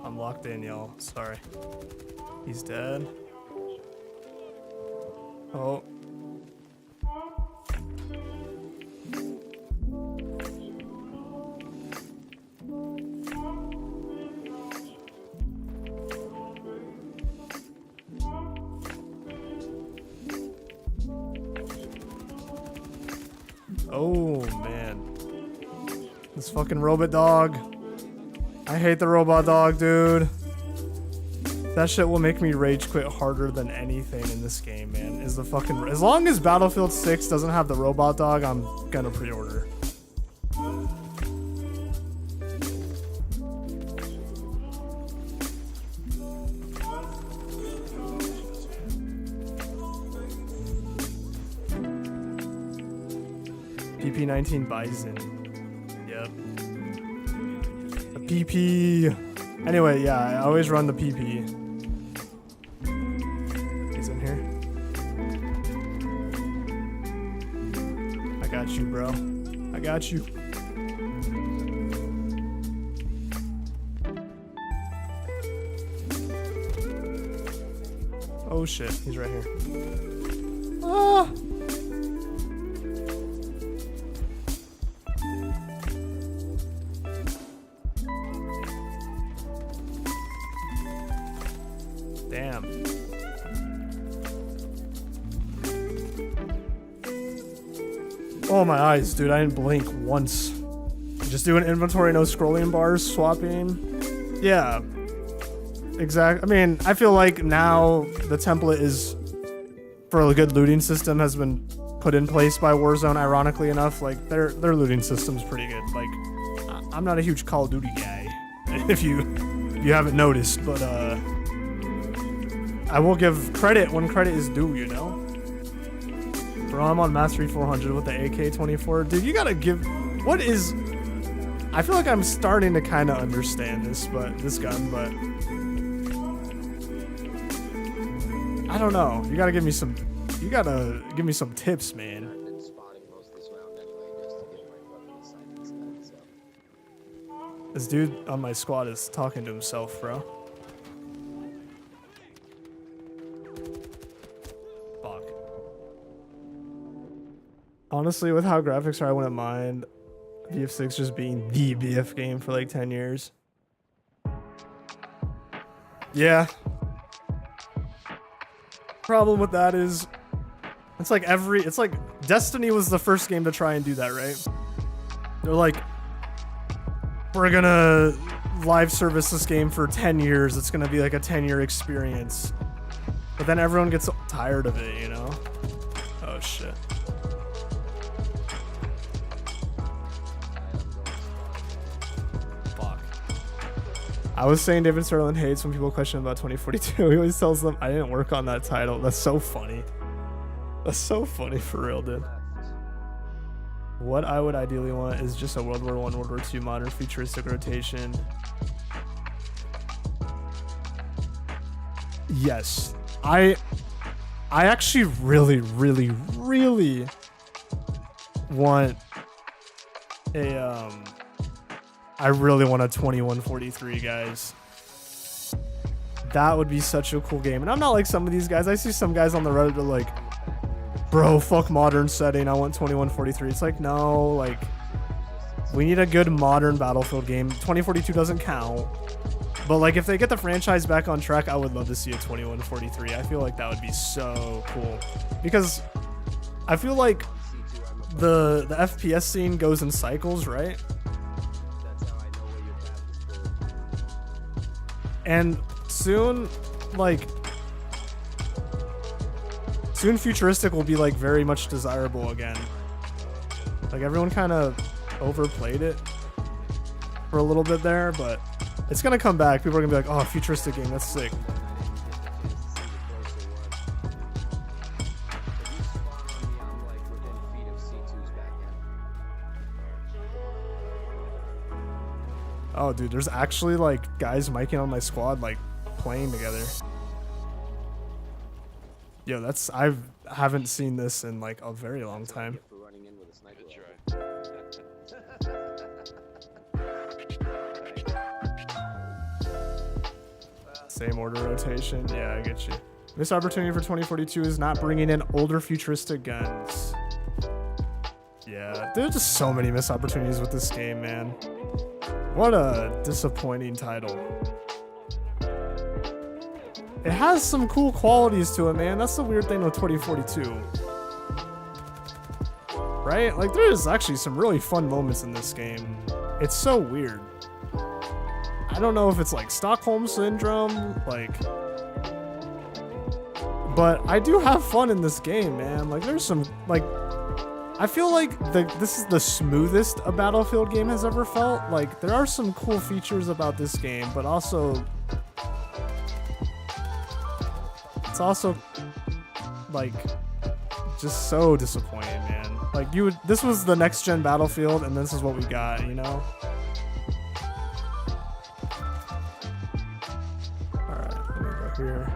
I'm locked in, y'all. Sorry. He's dead. Oh. Oh, man. This fucking robot dog. I hate the robot dog, dude. That shit will make me rage quit harder than anything in this game, man. Is the fucking... As long as Battlefield 6 doesn't have the robot dog, I'm gonna pre-order. PP19 Bison. Yep. The PP. Anyway, yeah, I always run the PP. He's in here. I got you, bro. I got you. Oh shit, he's right here. Ah! Damn. Oh my eyes, dude, I didn't blink once. Just doing inventory, no scrolling bars, swapping. Yeah. Exactly. I mean, I feel like now the template is for a good looting system has been put in place by Warzone, ironically enough. Like their looting system's pretty good. Like I'm not a huge Call of Duty guy, if you haven't noticed, but I will give credit when credit is due, you know? Bro, I'm on Mastery 400 with the AK-24. Dude, you gotta give... What is... I feel like I'm starting to kind of understand this gun, but... I don't know. You gotta give me some... You gotta give me some tips, man. This dude on my squad is talking to himself, bro. Honestly, with how graphics are, I wouldn't mind BF6 just being the BF game for like 10 years. Yeah. Problem with that is, it's like Destiny was the first game to try and do that, right? They're like, we're gonna live service this game for 10 years. It's gonna be like a 10-year experience. But then everyone gets tired of it, you know? Oh shit. I was saying David Sterling hates when people question about 2042. He always tells them, I didn't work on that title. That's so funny. That's so funny for real, dude. What I would ideally want is just a World War I, World War II modern futuristic rotation. Yes. I actually really want a I really want a 2143, guys. That would be such a cool game. And I'm not like some of these guys. I see some guys on the Reddit that are like, bro, fuck modern setting. I want 2143. It's like, no, like, we need a good modern Battlefield game. 2042 doesn't count. But like, if they get the franchise back on track, I would love to see a 2143. I feel like that would be so cool. Because I feel like the FPS scene goes in cycles, right? And soon, like, soon futuristic will be like very much desirable again. Like everyone kind of overplayed it for a little bit there, but it's gonna come back. People are gonna be like, oh, futuristic game, that's sick. Oh, dude, there's actually like guys miking on my squad, like playing together. Yo, that's I haven't seen this in like a very long time. Same order rotation. Yeah, I get you. Missed opportunity for 2042 is not bringing in older futuristic guns. Yeah, there's just so many missed opportunities with this game, man. What a disappointing title. It has some cool qualities to it, man. That's the weird thing with 2042. right? Like, there's actually some really fun moments in this game. It's so weird. I don't know if it's like Stockholm Syndrome, like... But I do have fun in this game, man. Like, there's some, like... I feel like this is the smoothest a Battlefield game has ever felt. Like, there are some cool features about this game, but also... It's also, like, just so disappointing, man. Like, this was the next-gen Battlefield, and this is what we got, you know? Alright, let me go here.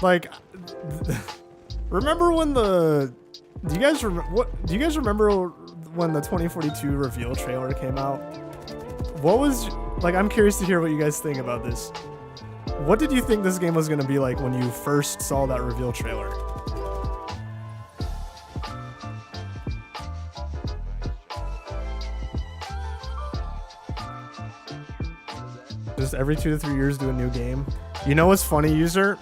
Like, remember when do you guys remember when the 2042 reveal trailer came out? What was, like, I'm curious to hear what you guys think about this. What did you think this game was going to be like when you first saw that reveal trailer? Just every 2 to 3 years do a new game. You know what's funny, user?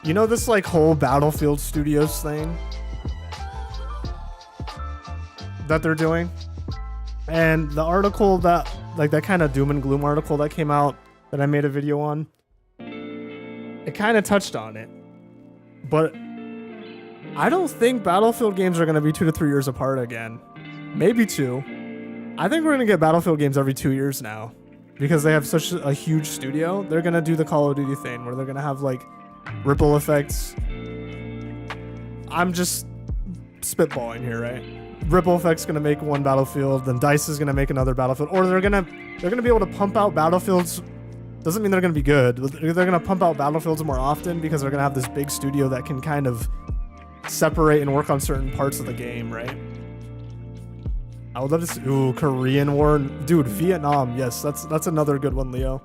You know this like whole Battlefield Studios thing that they're doing? And the article that, like that kind of doom and gloom article that came out that I made a video on, it kind of touched on it. But I don't think Battlefield games are going to be 2 to 3 years apart again. Maybe 2. I think we're going to get Battlefield games every 2 years now. Because they have such a huge studio. They're going to do the Call of Duty thing where they're going to have like ripple effects. I'm just spitballing here, right? Ripple effects gonna make one Battlefield, then DICE is gonna make another Battlefield, or they're gonna be able to pump out Battlefields. Doesn't mean they're gonna be good. They're gonna pump out Battlefields more often because they're gonna have this big studio that can kind of separate and work on certain parts of the game, right? I would love to see, ooh, Korean War, dude, Vietnam. Yes, that's another good one, Leo.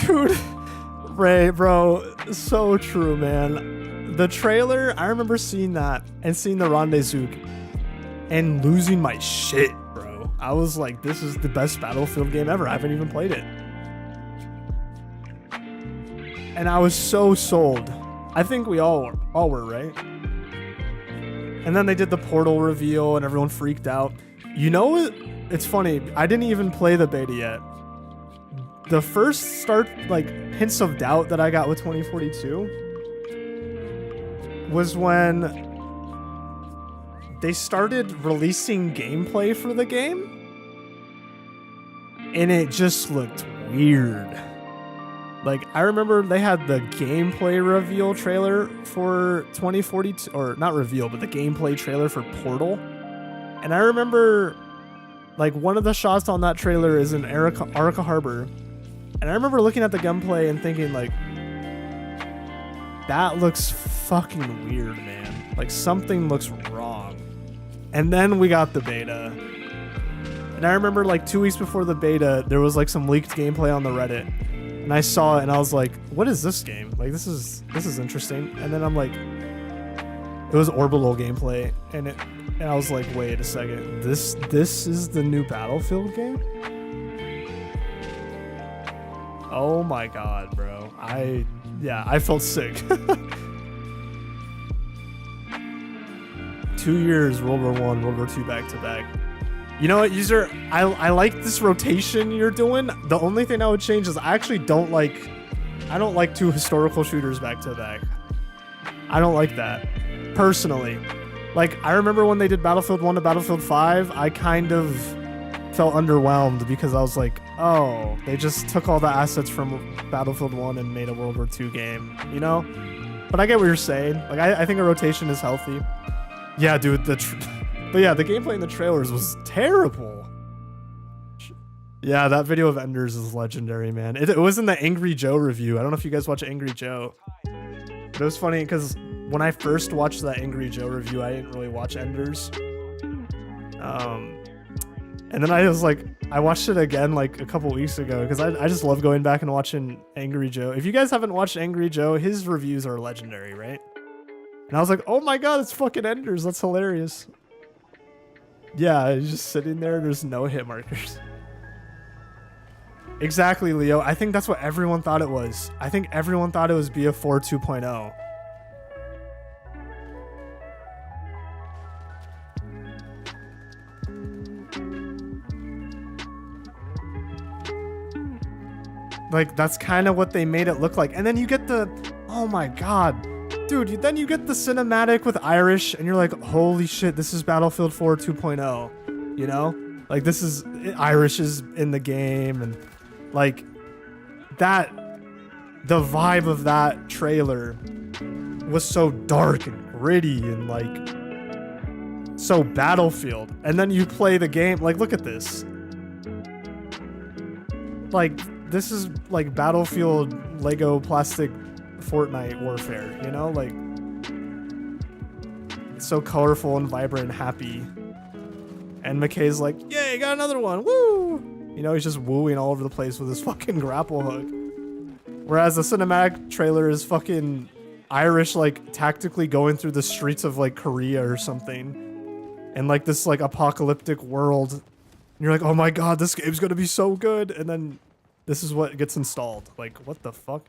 Dude, Ray, bro, so true, man. The trailer, I remember seeing that and seeing the Rendezvous and losing my shit, bro. I was like, this is the best Battlefield game ever. I haven't even played it. And I was so sold. I think we all were, right? And then they did the Portal reveal and everyone freaked out. You know what? It's funny. I didn't even play the beta yet. The first like hints of doubt that I got with 2042 was when they started releasing gameplay for the game and it just looked weird. Like, I remember they had the gameplay reveal trailer for 2042, or not reveal, but the gameplay trailer for Portal. And I remember, like, one of the shots on that trailer is in Arica Harbor. And I remember looking at the gunplay and thinking, like, that looks fucking weird, man. Like, something looks wrong. And then we got the beta. And I remember, like, 2 weeks before the beta, there was, like, some leaked gameplay on the Reddit. And I saw it and I was like, what is this game? Like, this is interesting. And then I'm like, it was orbital gameplay. And I was like, wait a second. This is the new Battlefield game? Oh my god, bro. I felt sick. 2 years, World War I, World War II back to back. You know what, user? I like this rotation you're doing. The only thing I would change is I actually don't like 2 historical shooters back to back. I don't like that, personally. Like, I remember when they did Battlefield 1 to Battlefield 5, I kind of felt underwhelmed because I was like, oh, they just took all the assets from Battlefield 1 and made a World War II game, you know? But I get what you're saying. Like, I think a rotation is healthy. Yeah, dude, but yeah, the gameplay in the trailers was terrible. Yeah, that video of Enders is legendary, man. It was in the Angry Joe review. I don't know if you guys watch Angry Joe. But it was funny because when I first watched that Angry Joe review, I didn't really watch Enders. And then I was like, I watched it again like a couple weeks ago because I just love going back and watching Angry Joe. If you guys haven't watched Angry Joe, his reviews are legendary, right? And I was like, oh my god, it's fucking Enders. That's hilarious. Yeah, he's just sitting there. There's no hit markers. Exactly, Leo. I think that's what everyone thought it was. I think everyone thought it was BF4 2.0. Like, that's kind of what they made it look like. And then you get the... Oh my god. Dude, then you get the cinematic with Irish, and you're like, holy shit, this is Battlefield 4 2.0. You know? Like, this is... Irish is in the game, and... Like, that... The vibe of that trailer was so dark and gritty and, like... So Battlefield. And then you play the game... Like, look at this. Like... This is like Battlefield Lego plastic Fortnite warfare, you know? Like, it's so colorful and vibrant and happy. And McKay's like, yay, got another one, woo! You know, he's just wooing all over the place with his fucking grapple hook. Whereas the cinematic trailer is fucking Irish, like, tactically going through the streets of, like, Korea or something. And, like, this, like, apocalyptic world. And you're like, oh my god, this game's gonna be so good! And then... This is what gets installed. Like, what the fuck?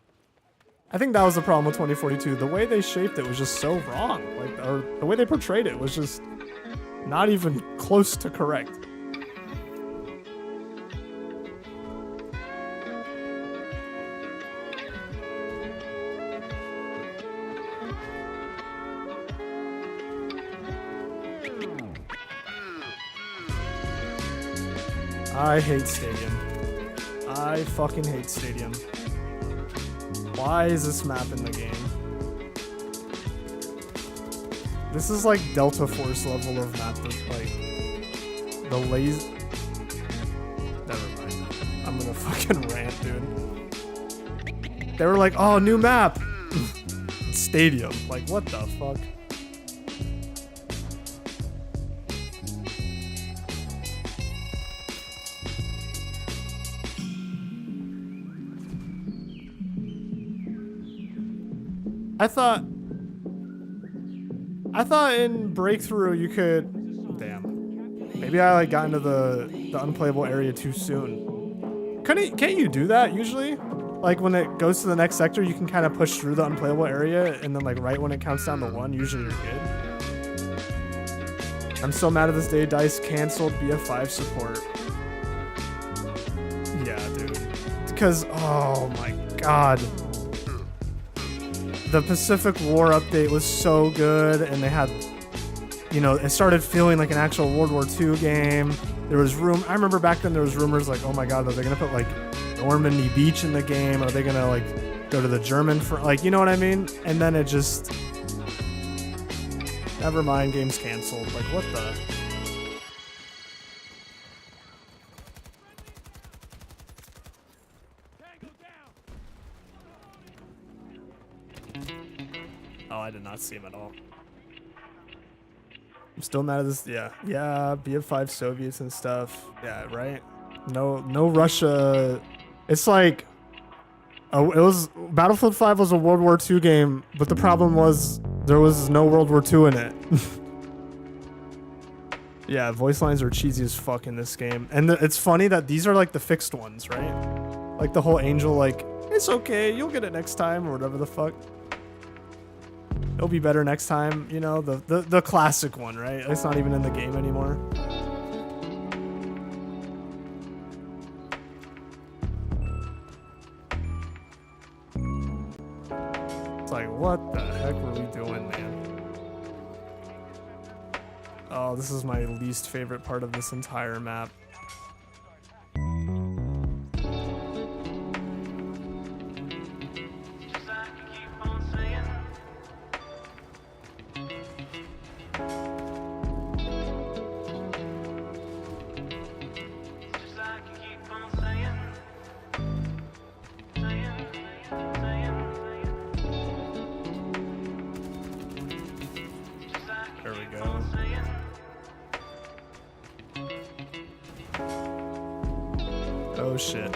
I think that was the problem with 2042. The way they shaped it was just so wrong. Like, or the way they portrayed it was just not even close to correct. I hate Stadium. I fucking hate Stadium. Why is this map in the game? This is like Delta Force level of map. Like, the lazy... Never mind. I'm gonna fucking rant, dude. They were like, oh, new map! Stadium. Like, what the fuck? I thought in Breakthrough you could... Damn. Maybe I like got into the unplayable area too soon. Can't you do that usually? Like when it goes to the next sector, you can kind of push through the unplayable area, and then like right when it counts down to 1, usually you're good. I'm so mad at this day. DICE canceled BF5 support. Yeah, dude. Because, oh my god. The Pacific War update was so good, and they had, you know, it started feeling like an actual World War II game. There was I remember back then there was rumors like, oh my god, are they gonna put like Normandy Beach in the game? Are they gonna like go to the German front? Like, you know what I mean? And then it just, never mind, game's canceled. Like, what the? Oh, I did not see him at all. I'm still mad at this. Yeah, BF5 Soviets and stuff. Yeah, right. No Russia. It's like, oh, it was Battlefield 5 was a World War II game, but the problem was there was no World War II in it. Yeah, voice lines are cheesy as fuck in this game, and it's funny that these are like the fixed ones, right? Like the whole Angel, like, it's okay, you'll get it next time, or whatever the fuck. It'll be better next time, you know, the classic one, right? It's not even in the game anymore. It's like, what the heck were we doing, man? Oh, this is my least favorite part of this entire map. There we go. Oh shit.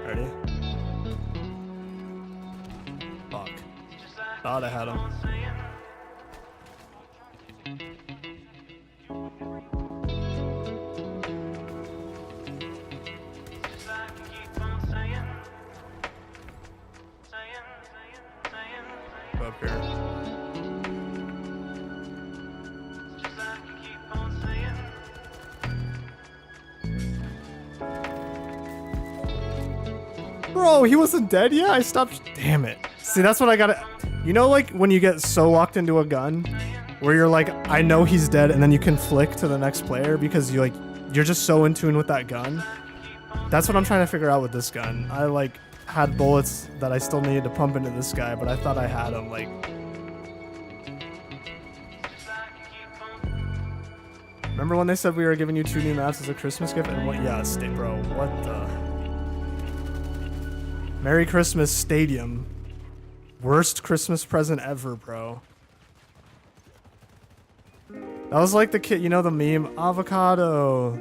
Ready? Fuck. Thought I had him. up here. Bro, he wasn't dead yet? I stopped. Damn it. See, that's what I gotta. You know, like when you get so locked into a gun where you're like, I know he's dead, and then you can flick to the next player because you like, you're just so in tune with that gun. That's what I'm trying to figure out with this gun. I like had bullets that I still needed to pump into this guy, but I thought I had him. Like, remember when they said we were giving you 2 new maps as a Christmas gift? And what? Yeah, bro. What the? Merry Christmas Stadium. Worst Christmas present ever, bro. That was like the kid, you know the meme? Avocado.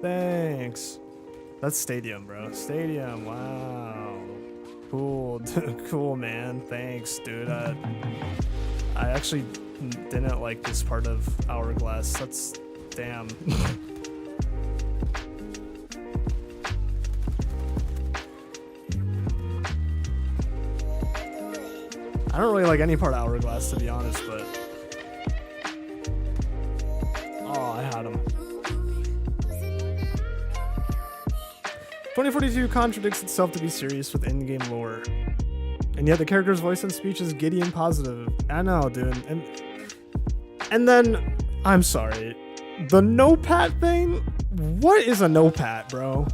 Thanks. That's Stadium, bro. Stadium. Wow. Cool. Cool, man. Thanks, dude. I actually didn't like this part of Hourglass. That's... damn. I don't really like any part of Hourglass, to be honest, but... oh, I had him. 2042 contradicts itself to be serious with in-game lore. And yet the character's voice and speech is giddy and positive. I know, dude. And then, I'm sorry. The no-pat thing? What is a no-pat, bro?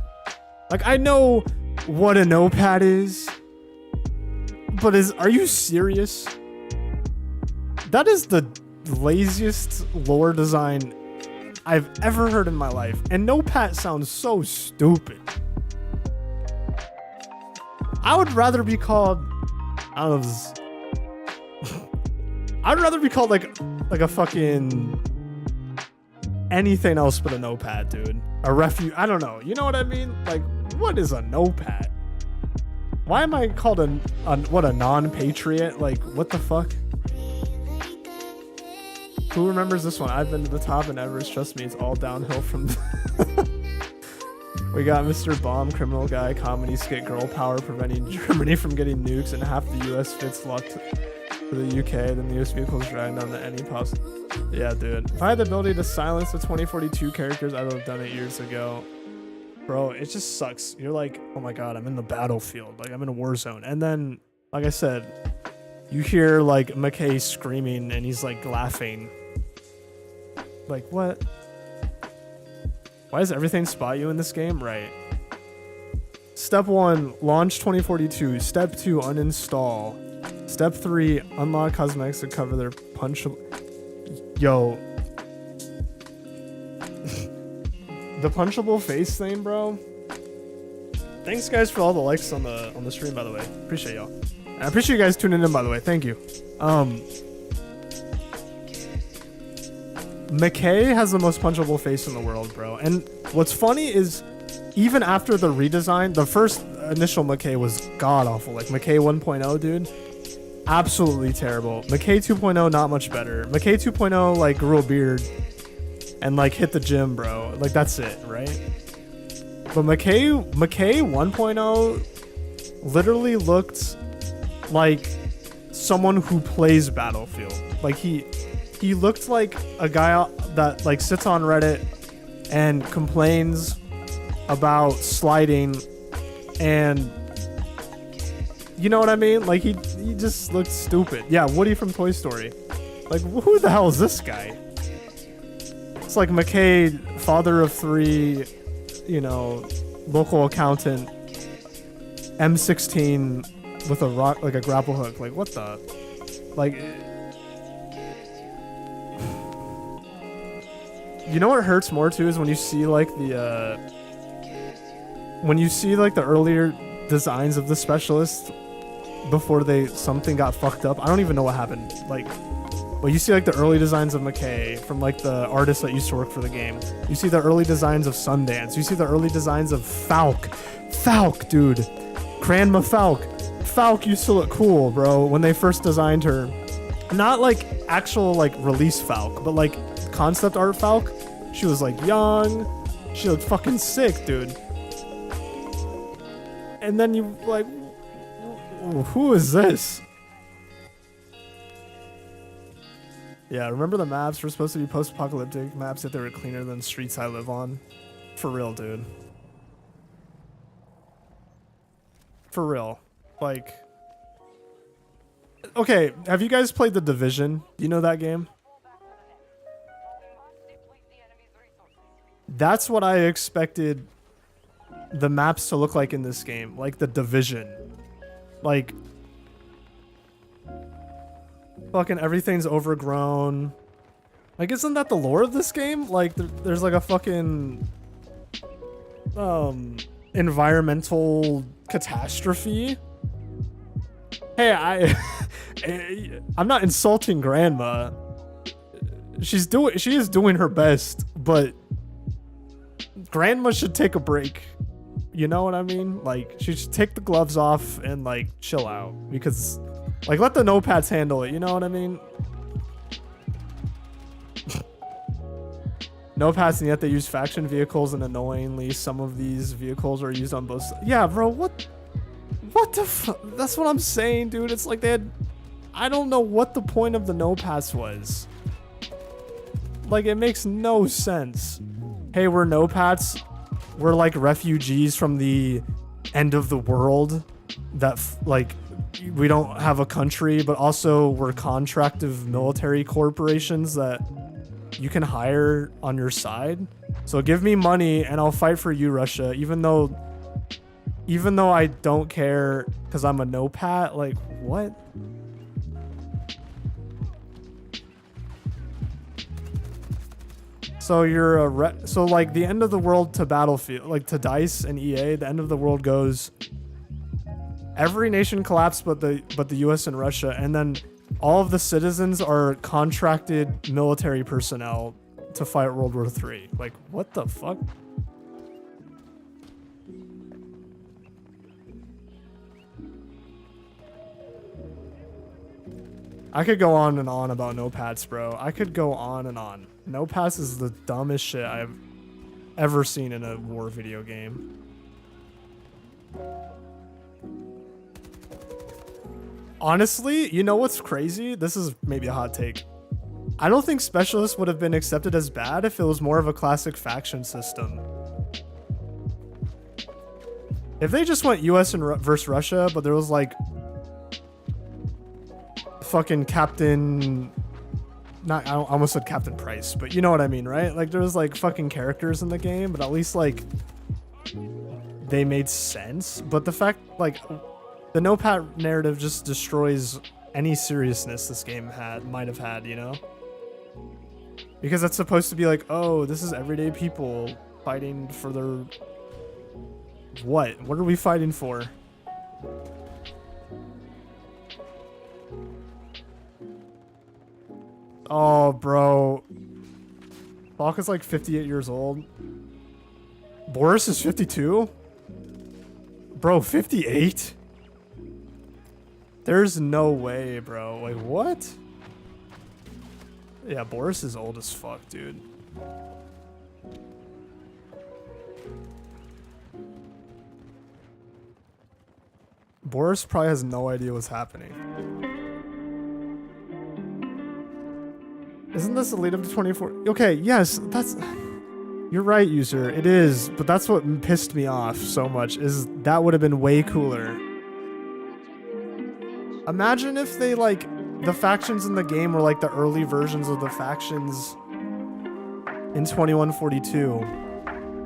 Like, I know what a no-pat is. But are you serious? That is the laziest lore design I've ever heard in my life. And no-pat sounds so stupid. I would rather be called... I don't know. I'd rather be called like a fucking... anything else but a no-pat, dude. A refuge. I don't know. You know what I mean? Like, what is a no-pat? Why am I called a non-patriot? Like, what the fuck? Who remembers this one? I've been to the top in Everest. Trust me, it's all downhill from... We got Mr. Bomb, criminal guy, comedy skit, girl power, preventing Germany from getting nukes, and half the US fits locked to the UK, then the US vehicles dragged on to any possible... Yeah, dude. If I had the ability to silence the 2042 characters, I would have done it years ago. Bro, it just sucks. You're like, oh my god, I'm in the battlefield. Like, I'm in a war zone. And then, like I said, you hear, like, McKay screaming, and he's, like, laughing. Like, what? Why does everything spot you in this game? Right. Step 1, launch 2042. Step 2, uninstall. Step 3, unlock cosmetics to cover their punchable... Yo. The punchable face thing, bro. Thanks, guys, for all the likes on the stream, by the way. Appreciate y'all. I appreciate you guys tuning in, by the way. Thank you. McKay has the most punchable face in the world, bro. And what's funny is, even after the redesign, the first initial McKay was god-awful. Like, McKay 1.0, dude. Absolutely terrible. McKay 2.0, not much better. McKay 2.0, like, grew a beard and, like, hit the gym, bro. Like, that's it, right? But McKay 1.0 literally looked like someone who plays Battlefield. Like, he looked like a guy that, like, sits on Reddit and complains about sliding, and you know what I mean? Like, he just looked stupid. Yeah, Woody from Toy Story. Like, who the hell is this guy? It's like McKay, father of 3, you know, local accountant, M16 with a rock, like a grapple hook. Like, what the? Like, you know what hurts more too is when you see like the earlier designs of the specialist before something got fucked up. I don't even know what happened. Like, but you see like the early designs of McKay from like the artists that used to work for the game. You see the early designs of Sundance. You see the early designs of Falk, dude. Cranma Falk. Falk used to look cool, bro, when they first designed her. Not like actual like release Falk, but like concept art Falk. She was like young. She looked fucking sick, dude. And then you like, who is this? Yeah, remember the maps were supposed to be post-apocalyptic maps, yet they were cleaner than streets I live on. For real, dude. For real. Like... Okay, have you guys played The Division? Do you know that game? That's what I expected the maps to look like in this game. Like The Division. Like... Fucking everything's overgrown. Like, isn't that the lore of this game? Like, there's like a fucking... environmental catastrophe. Hey, I'm not insulting Grandma. She is doing her best, but Grandma should take a break. You know what I mean? Like, she should take the gloves off and like chill out, because like, let the notepads handle it. You know what I mean? Notepads, and yet they use faction vehicles, and annoyingly, some of these vehicles are used on both sides. Yeah, bro, what the fuck? That's what I'm saying, dude. It's like they had... I don't know what the point of the notepads was. Like, it makes no sense. Hey, we're notepads. We're like refugees from the end of the world. That, like, we don't have a country, but also we're contractive military corporations that you can hire on your side. So give me money and I'll fight for you, Russia, even though I don't care because I'm a nopat. Like, what? So you're so like the end of the world to Battlefield, like to DICE and EA, the end of the world goes, every nation collapsed but the US and Russia, and then all of the citizens are contracted military personnel to fight World War III. Like, what the fuck? I could go on and on about notepads, bro. I could go on and on. Notepads is the dumbest shit I've ever seen in a war video game. Honestly, you know what's crazy? This is maybe a hot take. I don't think Specialists would have been accepted as bad if it was more of a classic faction system. If they just went US versus Russia, but there was like fucking Captain... I almost said Captain Price, but you know what I mean, right? Like, there was like fucking characters in the game, but at least like they made sense. But the fact, like, the notepat narrative just destroys any seriousness this game might have had, you know? Because it's supposed to be like, oh, this is everyday people fighting for their... What? What are we fighting for? Oh, bro. Falk is like 58 years old. Boris is 52? Bro, 58? There's no way, bro. Like, what? Yeah, Boris is old as fuck, dude. Boris probably has no idea what's happening. Isn't this the lead up to 24? Okay, yes, that's... You're right, user. It is, but that's what pissed me off so much, is that would have been way cooler. Imagine if they, like, the factions in the game were like the early versions of the factions in 2142.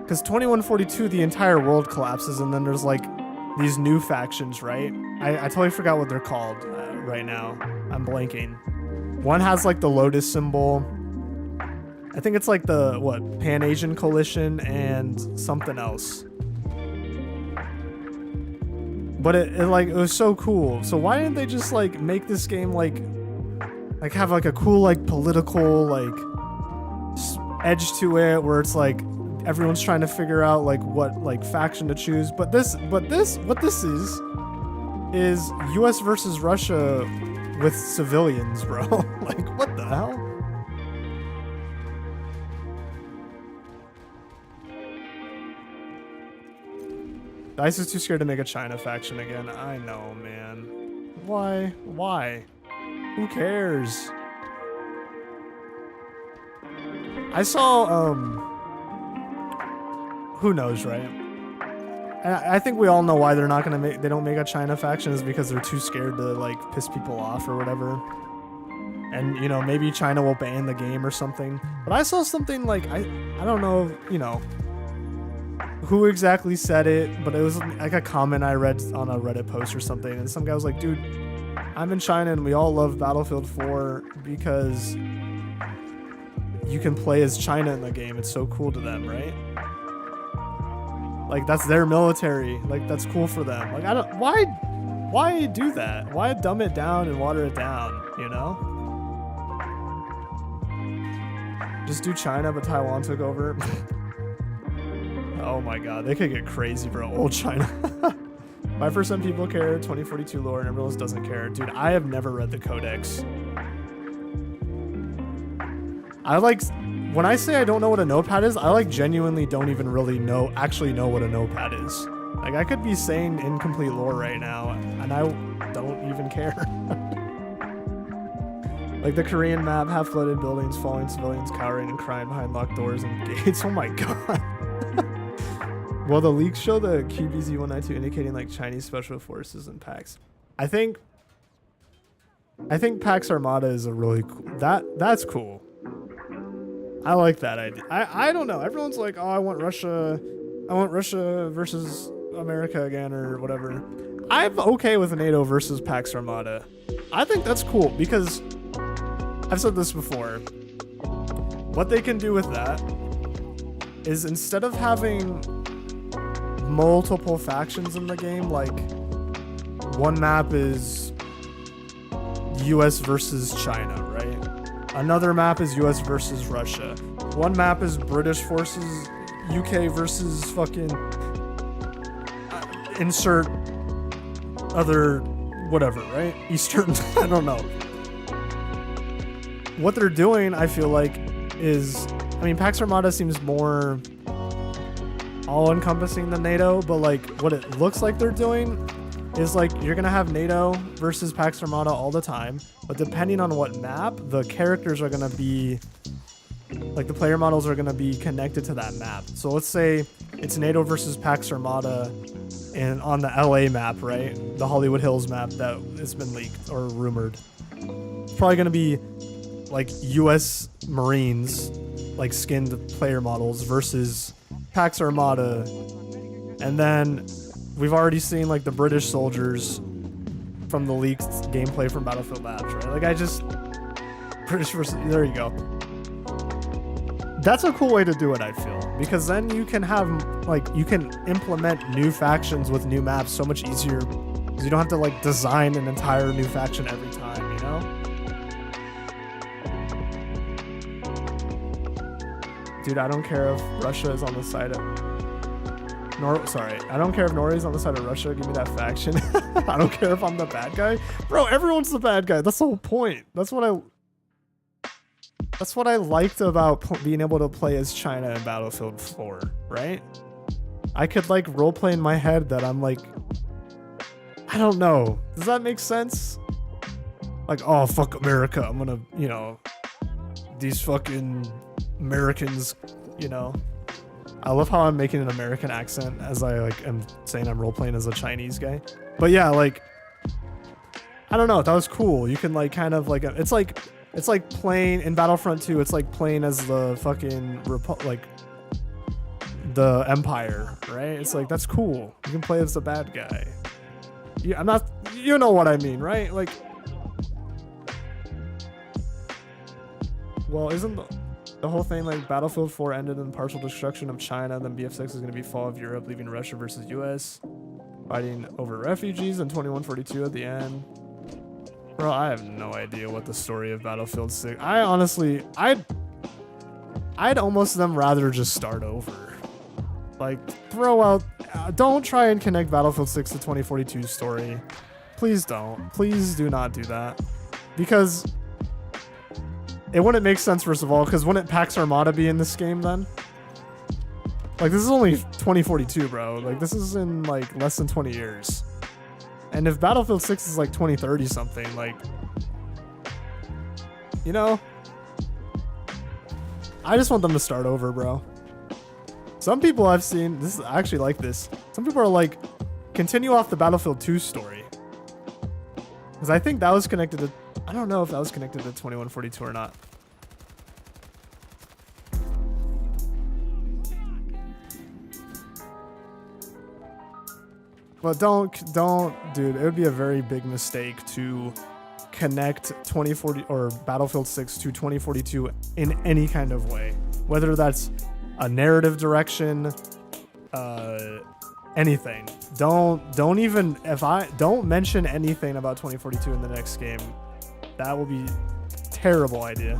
Because 2142, the entire world collapses, and then there's, like, these new factions, right? I totally forgot what they're called right now. I'm blanking. One has like the lotus symbol. I think it's like the, what, Pan-Asian Coalition and something else. But it was so cool. So why didn't they just like make this game like have like a cool like political like edge to it, where it's like everyone's trying to figure out like what like faction to choose. But what this is US versus Russia with civilians, bro. Like, what the hell? DICE is too scared to make a China faction again. I know, man. Why? Why? Who cares? I saw, who knows, right? And I think we all know why they're not gonna make, they don't make a China faction is because they're too scared to like piss people off or whatever. And you know, maybe China will ban the game or something. But I saw something like, I don't know, you know, who exactly said it, but it was like a comment I read on a Reddit post or something, and some guy was like, dude, I'm in China and we all love Battlefield 4 because you can play as China in the game. It's so cool to them, right? Like, that's their military. Like, that's cool for them. Like, I don't, why do that? Why dumb it down and water it down, you know? Just do China, but Taiwan took over. Oh my god, they could get crazy, bro. Old China. 5% people care, 2042 lore, and everyone else doesn't care. Dude, I have never read the Codex. I like, when I say I don't know what a notepad is, I like genuinely don't even really actually know what a notepad is. Like, I could be saying incomplete lore right now, and I don't even care. Like the Korean map, half-flooded buildings, falling civilians cowering and crying behind locked doors and gates. Oh my god. Well, the leaks show the QBZ-192 indicating like Chinese special forces and PAX. I think PAX Armada is a really cool, that's cool. I like that idea. I don't know. Everyone's like, oh, I want Russia versus America again or whatever. I'm okay with NATO versus PAX Armada. I think that's cool because I've said this before. What they can do with that is instead of having multiple factions in the game, like one map is US versus China, right? Another map is US versus Russia. One map is British forces, UK versus fucking insert other whatever, right? Eastern, I don't know. What they're doing, I feel like, is, I mean, Pax Armada seems more all-encompassing than NATO, but like what it looks like they're doing is like you're gonna have NATO versus Pax Armada all the time, but depending on what map, the characters are gonna be, like the player models are gonna be connected to that map. So let's say it's NATO versus Pax Armada and on the LA map, right? The Hollywood Hills map that has been leaked or rumored. It's probably gonna be like US Marines, like skinned player models versus Pax Armada. And then we've already seen like the British soldiers from the leaked gameplay from Battlefield Labs, right? Like British versus, there you go. That's a cool way to do it, I feel, because then you can have like, you can implement new factions with new maps so much easier because you don't have to like design an entire new faction every time, you know? Dude, I don't care if Russia is on the side of I don't care if Norway's on the side of Russia. Give me that faction. I don't care if I'm the bad guy. Bro, everyone's the bad guy. That's the whole point. That's what I liked about being able to play as China in Battlefield 4, right? I could like roleplay in my head that I'm like, I don't know. Does that make sense? Like, oh, fuck America. I'm gonna, you know, these fucking Americans, you know. I love how I'm making an American accent as I like am saying I'm role-playing as a Chinese guy. But yeah, like, I don't know, that was cool. You can like kind of like, it's like playing in Battlefront 2, it's like playing as the fucking like the Empire, right? It's like, that's cool. You can play as the bad guy. Yeah, I'm not, you know what I mean, right? Like, well, isn't the whole thing like Battlefield 4 ended in partial destruction of China, then BF6 is going to be fall of Europe, leaving Russia versus US, fighting over refugees, and 2142 at the end. Bro, I have no idea what the story of Battlefield 6. I honestly, I'd almost them rather just start over. Like, throw out, don't try and connect Battlefield 6 to 2042's story. Please don't. Please do not do that. Because it wouldn't make sense, first of all, because wouldn't Pax Armada be in this game then? Like, this is only 2042, bro. Like, this is in, like, less than 20 years. And if Battlefield 6 is, like, 2030 something, like, you know? I just want them to start over, bro. Some people I've seen, I actually like this. Some people are like, continue off the Battlefield 2 story. Because I think that was connected to, I don't know if that was connected to 2142 or not. But don't, dude, it would be a very big mistake to connect 2040 or Battlefield 6 to 2042 in any kind of way. Whether that's a narrative direction, anything. Don't mention anything about 2042 in the next game. That will be a terrible idea.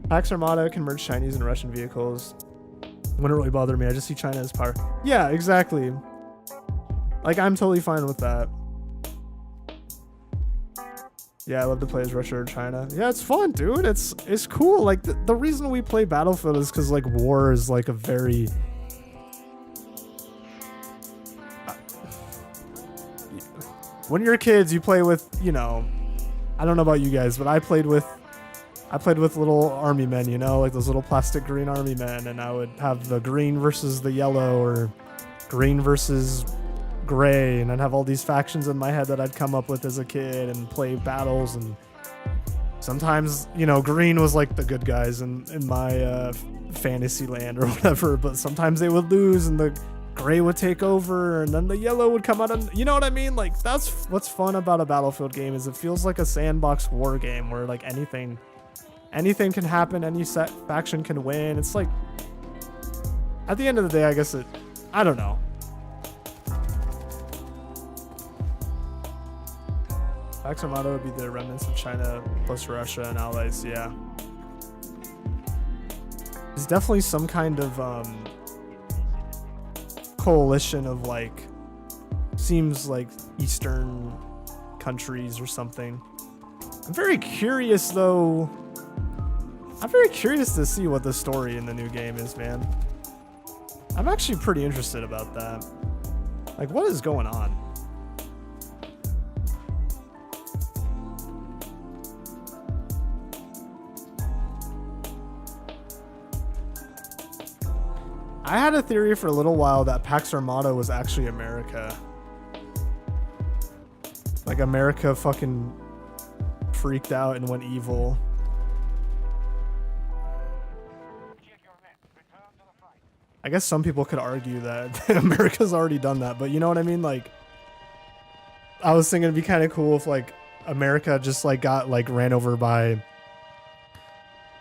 Pax Armada can merge Chinese and Russian vehicles. Wouldn't really bother me. I just see China as power. Yeah, exactly. Like, I'm totally fine with that. Yeah, I love to play as Russia or China. Yeah, it's fun, dude. It's cool. Like, the reason we play Battlefield is because, like, war is, like, a very... when you're kids, you play with, you know... I don't know about you guys, but I played with little army men, you know? Like, those little plastic green army men, and I would have the green versus the yellow, or green versus... gray, and I'd have all these factions in my head that I'd come up with as a kid and play battles, and sometimes, you know, green was like the good guys in my fantasy land or whatever, but sometimes they would lose and the gray would take over and then the yellow would come out, and you know what I mean? Like, that's what's fun about a Battlefield game, is it feels like a sandbox war game where like anything can happen, any faction can win. It's like, at the end of the day, I guess I don't know. Pax Armada would be the remnants of China plus Russia and allies, yeah. There's definitely some kind of coalition of, like, seems like Eastern countries or something. I'm very curious, though. I'm very curious to see what the story in the new game is, man. I'm actually pretty interested about that. Like, what is going on? I had a theory for a little while that Pax Armada was actually America. Like, America fucking freaked out and went evil. I guess some people could argue that America's already done that, but you know what I mean? Like, I was thinking it'd be kind of cool if, like, America just, like, got, like, ran over by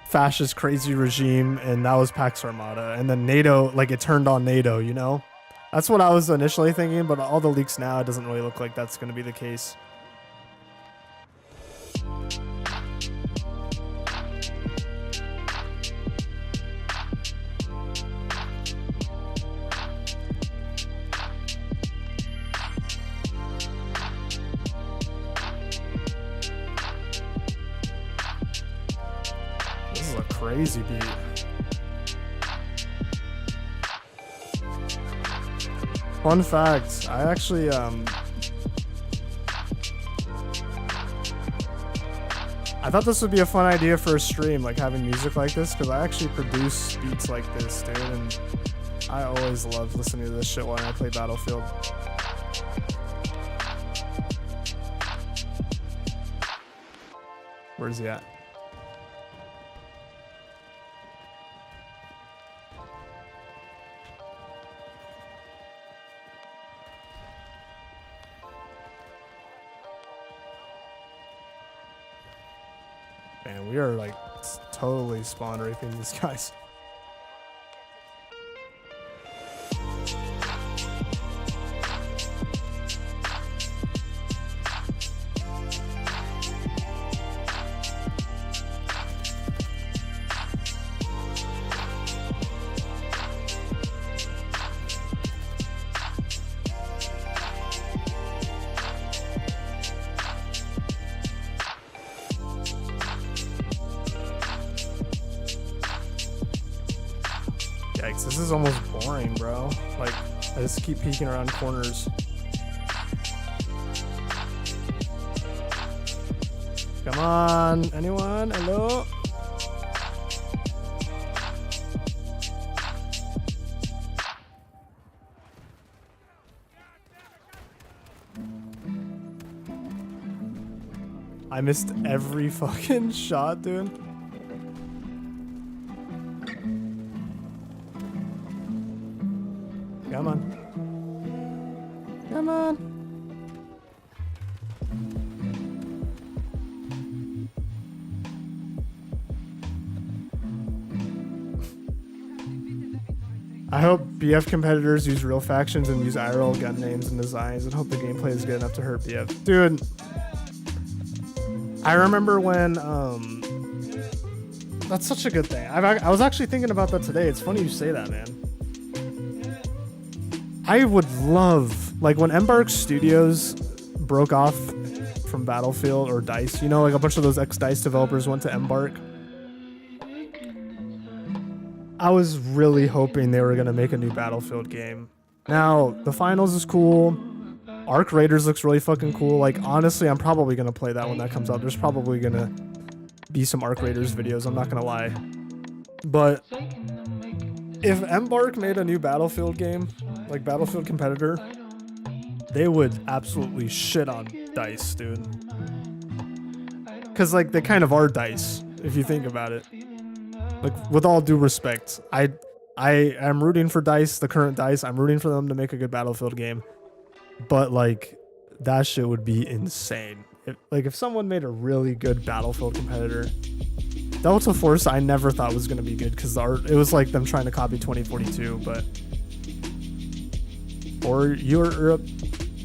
fascist crazy regime, and that was Pax Armada, and then NATO, like, it turned on NATO, you know? That's what I was initially thinking, but all the leaks now, it doesn't really look like that's going to be the case. Crazy beat. Fun fact, I actually I thought this would be a fun idea for a stream, like having music like this, because I actually produce beats like this, dude, and I always love listening to this shit while I play Battlefield. Where's he at? Man, we are like totally spawn raping these guys. Yikes, this is almost boring, bro. Like, I just keep peeking around corners. Come on, anyone? Hello? missed every fucking shot, dude. Come on. Come on. I hope BF competitors use real factions and use IRL gun names and designs, and hope the gameplay is good enough to hurt BF. Dude, I remember when, that's such a good thing. I was actually thinking about that today. It's funny you say that, man. I would love, like when Embark Studios broke off from Battlefield or DICE, you know, like a bunch of those ex-DICE developers went to Embark. I was really hoping they were going to make a new Battlefield game. Now, the finals is cool. Arc Raiders looks really fucking cool. Like, honestly, I'm probably going to play that when that comes out. There's probably going to be some Arc Raiders videos, I'm not going to lie. But if Embark made a new Battlefield game, like Battlefield Competitor, they would absolutely shit on DICE, dude. Because, like, they kind of are DICE, if you think about it. Like, with all due respect, I am rooting for DICE, the current DICE. I'm rooting for them to make a good Battlefield game. But, like, that shit would be insane. If someone made a really good Battlefield competitor, Delta Force I never thought was going to be good because it was like them trying to copy 2042, but... Or Europe...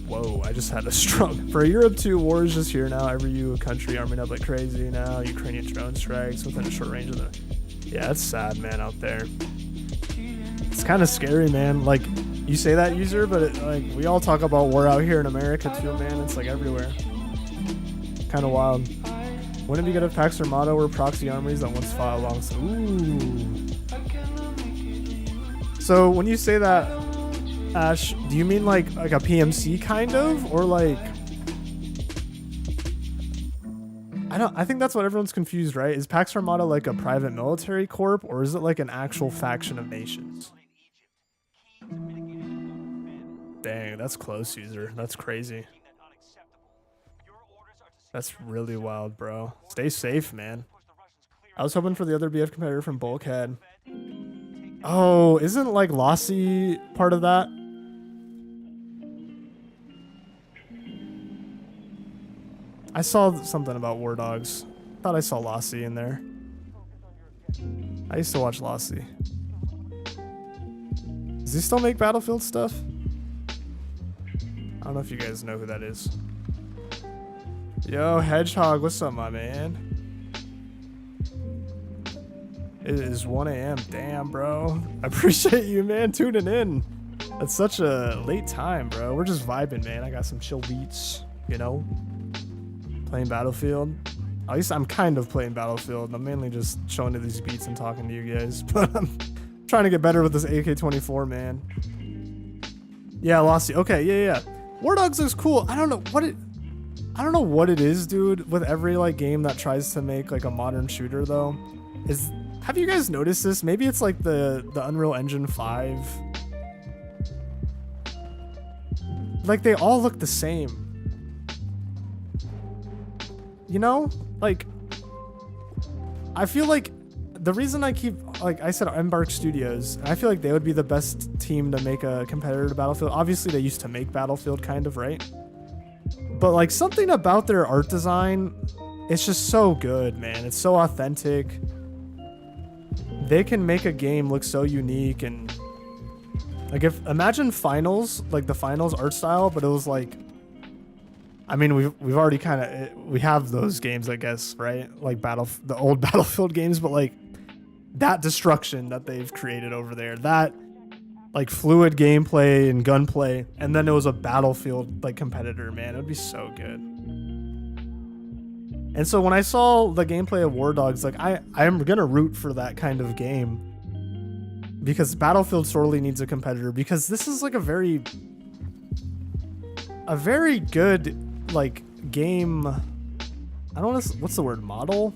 Whoa, I just had a stroke. For Europe 2, war is just here now. Every EU country arming up like crazy now. Ukrainian drone strikes within a short range of the... Yeah, it's sad, man, out there. It's kind of scary, man. Like, you say that, user, but like we all talk about war out here in America too, man. It's like everywhere. Kind of wild. Wouldn't it be good if Pax Armada were proxy armies that once fought alongside? Ooh. So when you say that, Ash, do you mean like a PMC kind of, or like? I think that's what everyone's confused, right? Is Pax Armada like a private military corp, or is it like an actual faction of nations? Dang, that's close, user. That's crazy. That's really wild, bro. Stay safe, man. I was hoping for the other BF competitor from Bulkhead. Oh, isn't like Lossy part of that? I saw something about War Dogs. Thought I saw Lossy in there. I used to watch Lossy. Does he still make Battlefield stuff? I don't know if you guys know who that is. Yo, Hedgehog, what's up, my man? It is 1 a.m. Damn, bro. I appreciate you, man, tuning in. It's such a late time, bro. We're just vibing, man. I got some chill beats, you know? Playing Battlefield. At least I'm kind of playing Battlefield. I'm mainly just showing you these beats and talking to you guys. But I'm trying to get better with this AK-24, man. Yeah, Lossy. Okay, yeah. War Dogs looks cool. I don't know what it is, dude, with every like game that tries to make like a modern shooter though. Have you guys noticed this? Maybe it's like the Unreal Engine 5. Like they all look the same. You know? Like I feel like the reason I keep, like I said, Embark Studios, I feel like they would be the best team to make a competitor to Battlefield. Obviously they used to make Battlefield kind of, right? But like something about their art design, it's just so good, man. It's so authentic. They can make a game look so unique, and like imagine Finals, like the Finals art style, but it was like, I mean, we've already we have those games, I guess, right? Like the old Battlefield games, but like that destruction that they've created over there, that like fluid gameplay and gunplay, and then it was a Battlefield like competitor, man, it would be so good. And so when I saw the gameplay of War Dogs, like I'm gonna root for that kind of game, because Battlefield sorely needs a competitor, because this is like a very good like game. I don't know, what's the word, model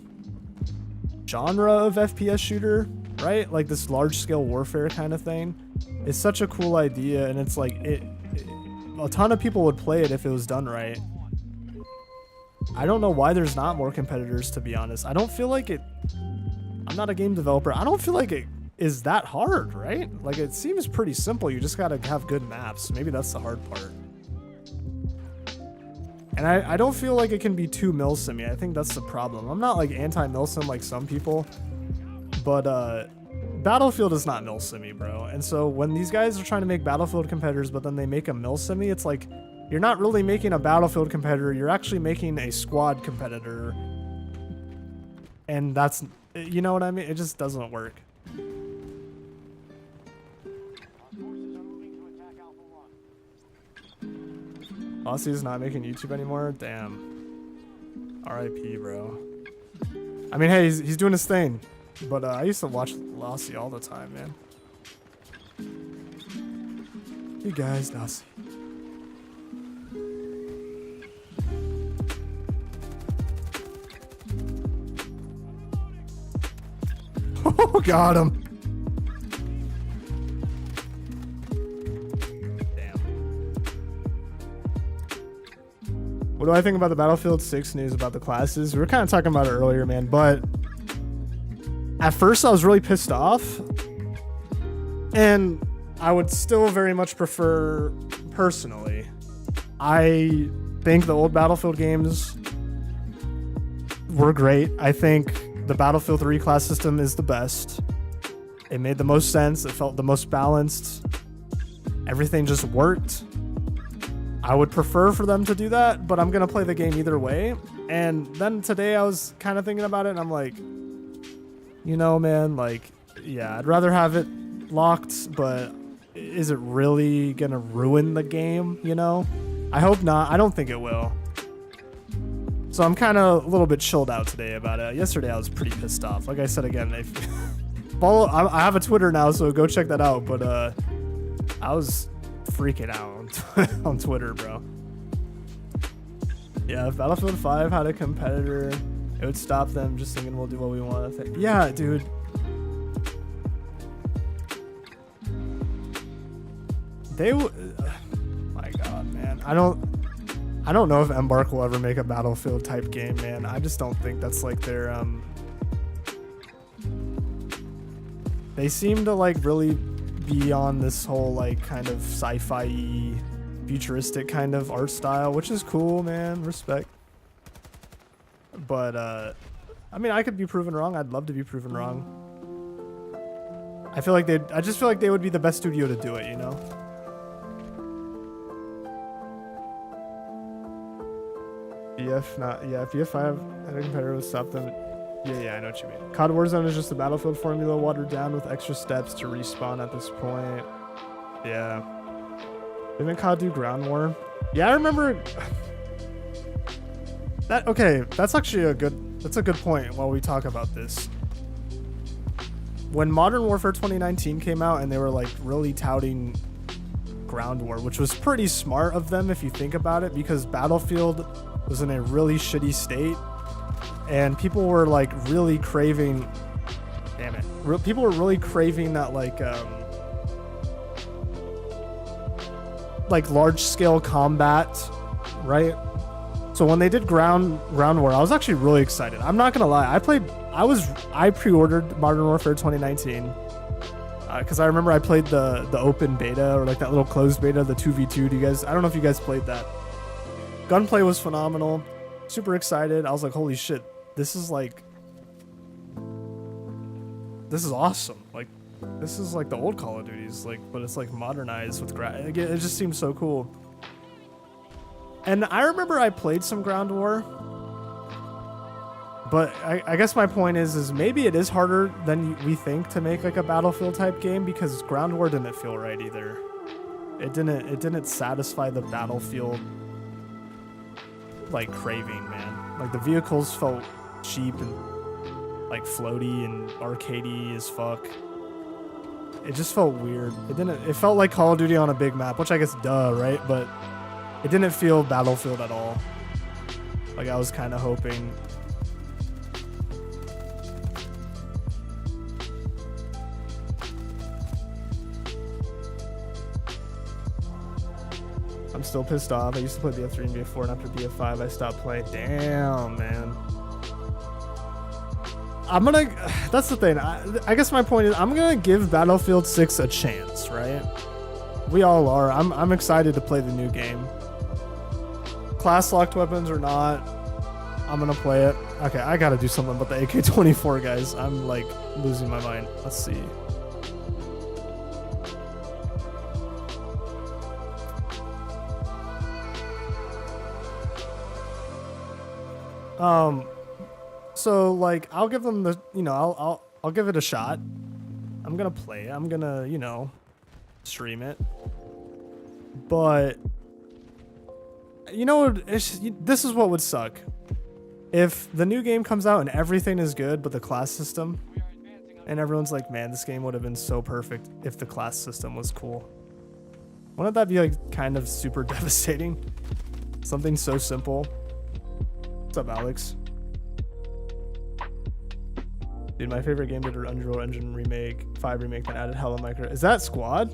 genre of FPS shooter, right? Like this large scale warfare kind of thing. It's such a cool idea, and it's like a ton of people would play it if it was done right. I don't know why there's not more competitors, to be honest. I don't feel like it... I'm not a game developer. I don't feel like it is that hard, right? Like, it seems pretty simple. You just gotta have good maps. Maybe that's the hard part. And I don't feel like it can be too milsim-y. I think that's the problem. I'm not like anti-milsim like some people, but Battlefield is not milsim-y, bro. And so when these guys are trying to make Battlefield competitors, but then they make a milsim-y, it's like you're not really making a Battlefield competitor. You're actually making a squad competitor. And that's, you know what I mean? It just doesn't work. Aussie is not making YouTube anymore? Damn. RIP, bro. I mean, hey, he's doing his thing. But I used to watch Lassie all the time, man. You guys, Lassie. Oh, got him. Damn. What do I think about the Battlefield 6 news about the classes? We were kind of talking about it earlier, man, but at first I was really pissed off, and I would still very much prefer, personally, I think the old Battlefield games were great. I think the Battlefield 3 class system is the best. It made the most sense. It felt the most balanced. Everything just worked. I would prefer for them to do that, but I'm going to play the game either way. And then today I was kind of thinking about it, and I'm like, you know, man, like, yeah, I'd rather have it locked, but is it really going to ruin the game, you know? I hope not. I don't think it will. So I'm kind of a little bit chilled out today about it. Yesterday I was pretty pissed off. Like I said again, I have a Twitter now, so go check that out. But I was freaking out on Twitter, bro. Yeah, if Battlefield 5 had a competitor, it would stop them just thinking we'll do what we want. Yeah, dude. They would. My God, man. I don't know if Embark will ever make a Battlefield type game, man. I just don't think that's like their they seem to like really be on this whole like kind of sci-fi futuristic kind of art style, which is cool, man. Respect. But I mean, I could be proven wrong. I'd love to be proven wrong. I just feel like they would be the best studio to do it, you know? BF5 and a competitor would stop them. Yeah, I know what you mean. COD Warzone is just a Battlefield formula watered down with extra steps to respawn at this point. Yeah. Didn't COD do ground war? Yeah, I remember that. Okay, that's actually a good point while we talk about this. When Modern Warfare 2019 came out and they were like really touting ground war, which was pretty smart of them if you think about it, because Battlefield was in a really shitty state and people were like really craving, damn it, people were really craving that like large scale combat, right? So when they did ground war, I was actually really excited. I'm not gonna lie, I pre-ordered Modern Warfare 2019 because I remember I played the open beta, or like that little closed beta, the 2v2. I don't know if you guys played that. Gunplay was phenomenal. Super excited. I was like, holy shit, this is awesome. Like, this is like the old Call of Duties, like, but it's like modernized with it just seems so cool. And I remember I played some ground war, but I guess my point is maybe it is harder than we think to make like a Battlefield type game, because ground war didn't feel right either. It didn't satisfy the Battlefield like craving, man. Like the vehicles felt cheap and like floaty and arcadey as fuck. It just felt weird. It felt like Call of Duty on a big map, which I guess duh, right? But it didn't feel Battlefield at all. Like I was kind of hoping. I'm still pissed off. I used to play BF3 and BF4, and after BF5, I stopped playing. Damn, man. That's the thing. I guess my point is, I'm gonna give Battlefield 6 a chance, right? We all are. I'm excited to play the new game. Class locked weapons or not, I'm gonna play it. Okay, I gotta do something about the AK-24, guys. I'm like losing my mind. Let's see. So like I'll give them the, you know, I'll give it a shot. I'm gonna play it. I'm gonna, you know, stream it. But you know, this is what would suck. If the new game comes out and everything is good, but the class system, and everyone's like, man, this game would have been so perfect if the class system was cool. Wouldn't that be like kind of super devastating? Something so simple. What's up, Alex? Dude, my favorite game did an Unreal Engine remake, 5 remake that added hella micro. Is that Squad?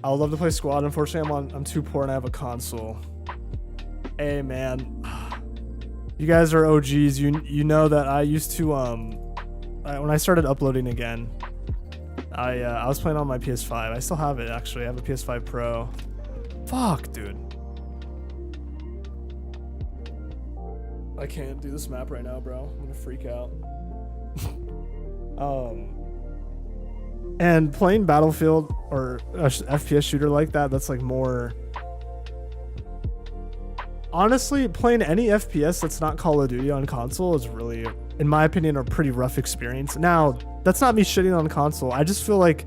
I would love to play Squad. Unfortunately, I'm too poor and I have a console. Hey, man. You guys are OGs. You know that I used to when I started uploading again, I was playing on my PS5. I still have it, actually. I have a PS5 Pro. Fuck, dude. I can't do this map right now, bro. I'm gonna freak out. And playing Battlefield or a FPS shooter like that, that's like more... Honestly, playing any FPS that's not Call of Duty on console is really, in my opinion, a pretty rough experience. Now, that's not me shitting on console. I just feel like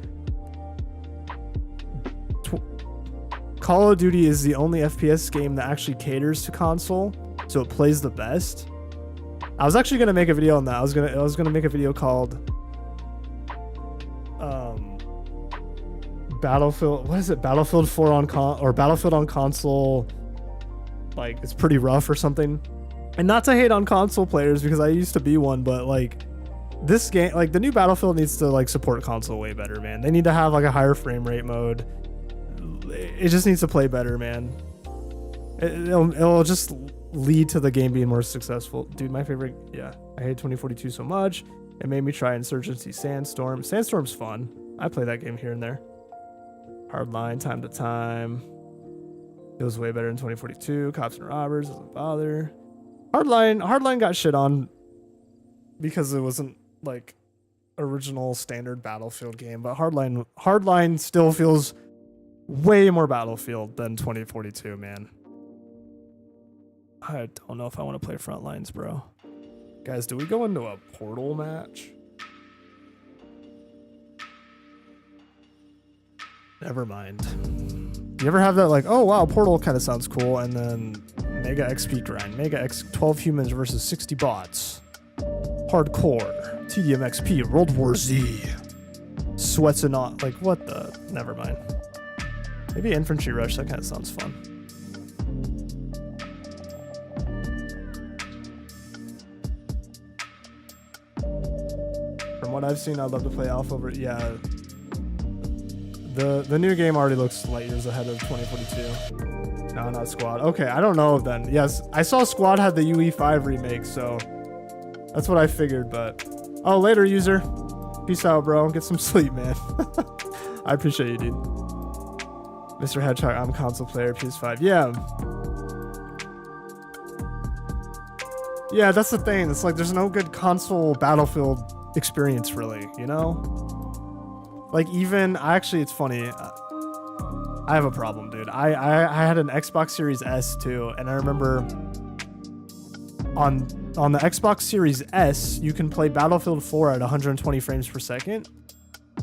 Call of Duty is the only FPS game that actually caters to console, so it plays the best. I was actually gonna make a video on that. I was gonna make a video called Battlefield. What is it? Battlefield 4 or Battlefield on console. Like, it's pretty rough or something. And not to hate on console players, because I used to be one, but like this game, like the new Battlefield needs to like support console way better, man. They need to have like a higher frame rate mode. It just needs to play better, man. It'll just lead to the game being more successful. Dude, my favorite, yeah. I hate 2042 so much. It made me try Insurgency Sandstorm. Sandstorm's fun. I play that game here and there. Hardline, time to time. It was way better in 2042. Cops and Robbers, doesn't bother. Hardline got shit on because it wasn't like original standard Battlefield game, but Hardline still feels way more Battlefield than 2042, man. I don't know if I want to play Frontlines, bro. Guys, do we go into a Portal match? Never mind. You ever have that like, oh wow, Portal kind of sounds cool, and then Mega XP grind. Mega X 12 humans versus 60 bots. Hardcore. TDM XP. World War Z. Sweats and not like what the? Never mind. Maybe Infantry Rush. That kind of sounds fun. From what I've seen, I'd love to play Alpha over. Yeah. The new game already looks light years ahead of 2042. No, not Squad. Okay, I don't know then. Yes, I saw Squad had the UE5 remake, so that's what I figured, but... Oh, later, user. Peace out, bro. Get some sleep, man. I appreciate you, dude. Mr. Hedgehog, I'm a console player, PS5. Yeah. Yeah, that's the thing. It's like there's no good console Battlefield experience, really, you know? Like even, actually, it's funny. I have a problem, dude. I had an Xbox Series S too, and I remember on the Xbox Series S, you can play Battlefield 4 at 120 frames per second,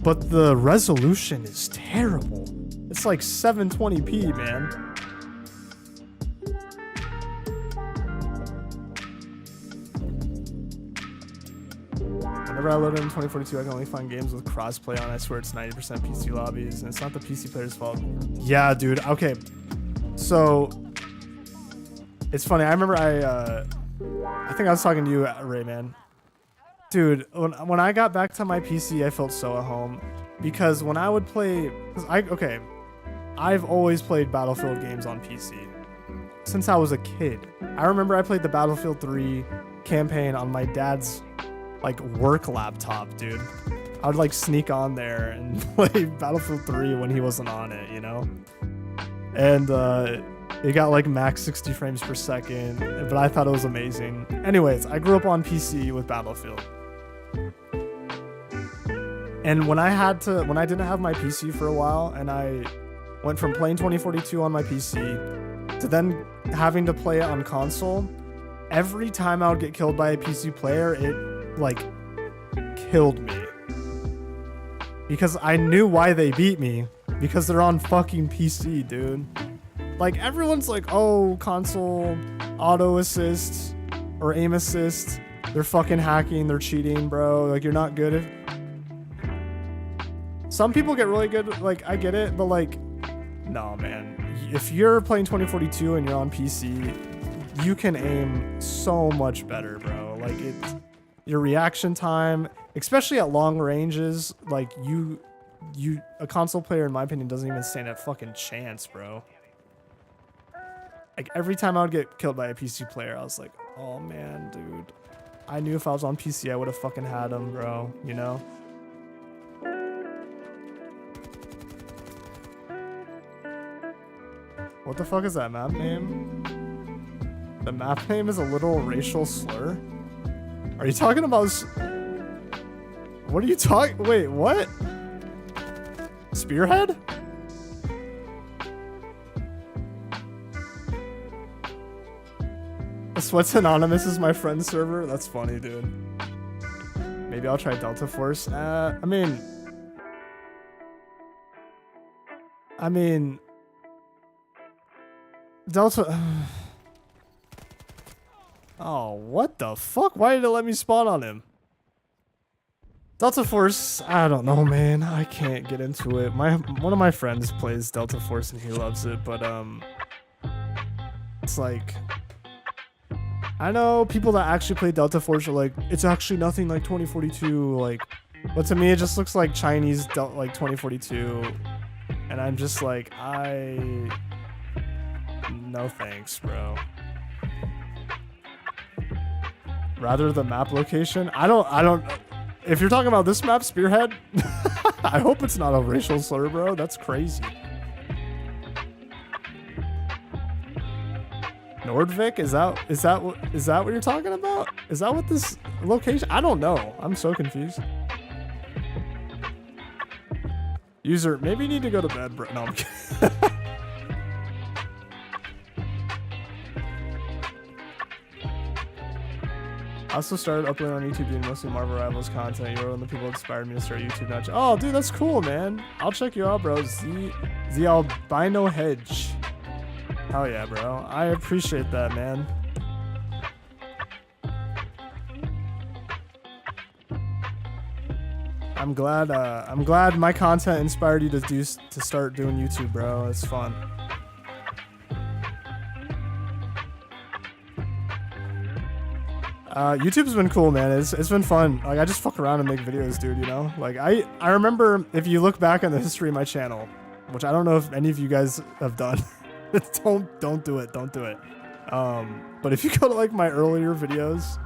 but the resolution is terrible. It's like 720p, man. Whenever I load it in 2042, I can only find games with crossplay on. I swear it's 90% PC lobbies, and it's not the PC player's fault. Yeah, dude. Okay, so it's funny. I remember I think I was talking to you, Rayman. Dude, when I got back to my PC, I felt so at home because when I would play, I've always played Battlefield games on PC since I was a kid. I remember I played the Battlefield 3 campaign on my dad's like work laptop, dude. I would like sneak on there and play Battlefield 3 when he wasn't on it, you know? And it got like max 60 frames per second, but I thought it was amazing. Anyways, I grew up on PC with Battlefield. And when I didn't have my PC for a while, and I went from playing 2042 on my PC to then having to play it on console, every time I would get killed by a PC player, it like killed me. Because I knew why they beat me. Because they're on fucking PC, dude. Like everyone's like, oh, console, auto assist, or aim assist. They're fucking hacking, they're cheating, bro. Like you're not good at... Some people get really good, like I get it, but like, no, man. If you're playing 2042 and you're on PC, you can aim so much better, bro. Like your reaction time, especially at long ranges, like a console player, in my opinion, doesn't even stand a fucking chance, bro. Like every time I would get killed by a PC player, I was like, oh man, dude. I knew if I was on PC, I would have fucking had him, bro, you know? What the fuck is that map name? The map name is a little racial slur? Are you talking about... What are you talking... Wait, what? Spearhead? Sweats Anonymous is my friend's server? That's funny, dude. Maybe I'll try Delta Force. I mean... Delta... Oh, what the fuck? Why did it let me spawn on him? Delta Force, I don't know, man. I can't get into it. One of my friends plays Delta Force and he loves it, but it's like, I know people that actually play Delta Force are like, it's actually nothing like 2042, like, but to me it just looks like Chinese like 2042, and I'm just like, no thanks, bro. Rather the map location, I don't. If you're talking about this map, Spearhead, I hope it's not a racial slur, bro. That's crazy. Nordvik, is that what you're talking about? Is that what this location? I don't know. I'm so confused. User, maybe you need to go to bed, bro. No, I'm kidding. I also started uploading on YouTube doing mostly Marvel Rivals content. You were one of the people who inspired me to start YouTube now. Oh, dude, that's cool, man. I'll check you out, bro. The Albino Hedge. Hell yeah, bro. I appreciate that, man. I'm glad my content inspired you to start doing YouTube, bro. It's fun. YouTube's been cool, man. It's been fun. Like, I just fuck around and make videos, dude, you know? Like, I remember, if you look back on the history of my channel, which I don't know if any of you guys have done, don't do it. Don't do it. But if you go to, like, my earlier videos,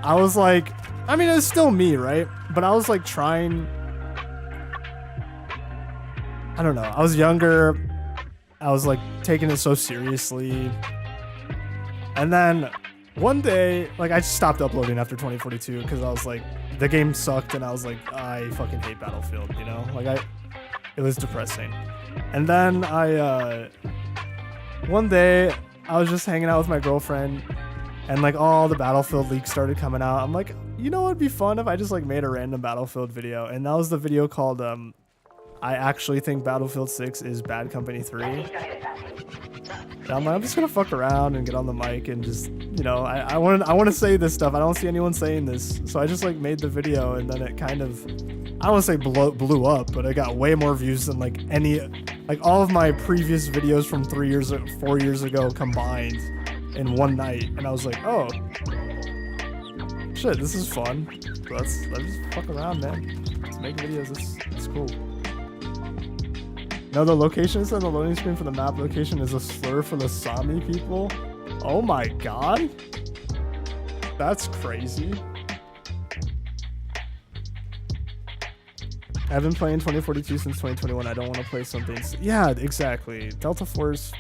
I was like, I mean, it's still me, right? But I was, like, trying... I don't know. I was younger. I was, like, taking it so seriously. And then... one day, like, I just stopped uploading after 2042 because I was like, the game sucked and I was like, I fucking hate Battlefield, you know? Like, it was depressing. And then one day, I was just hanging out with my girlfriend and, like, all the Battlefield leaks started coming out. I'm like, you know what would be fun if I just, like, made a random Battlefield video? And that was the video called, I actually think Battlefield 6 is Bad Company 3. And I'm like, I'm just gonna fuck around and get on the mic and just, you know, I want to say this stuff. I don't see anyone saying this, so I just like made the video, and then it kind of, I don't want to say blew up, but it got way more views than like all of my previous videos from 4 years ago combined in one night. And I was like, oh shit, this is fun. Let's just fuck around, man. Let's make videos. It's cool. No, the location is on the loading screen for the map location is a slur for the Sami people. Oh my god. That's crazy. I've been playing 2042 since 2021. I don't want to play something. Yeah, exactly. Delta Force.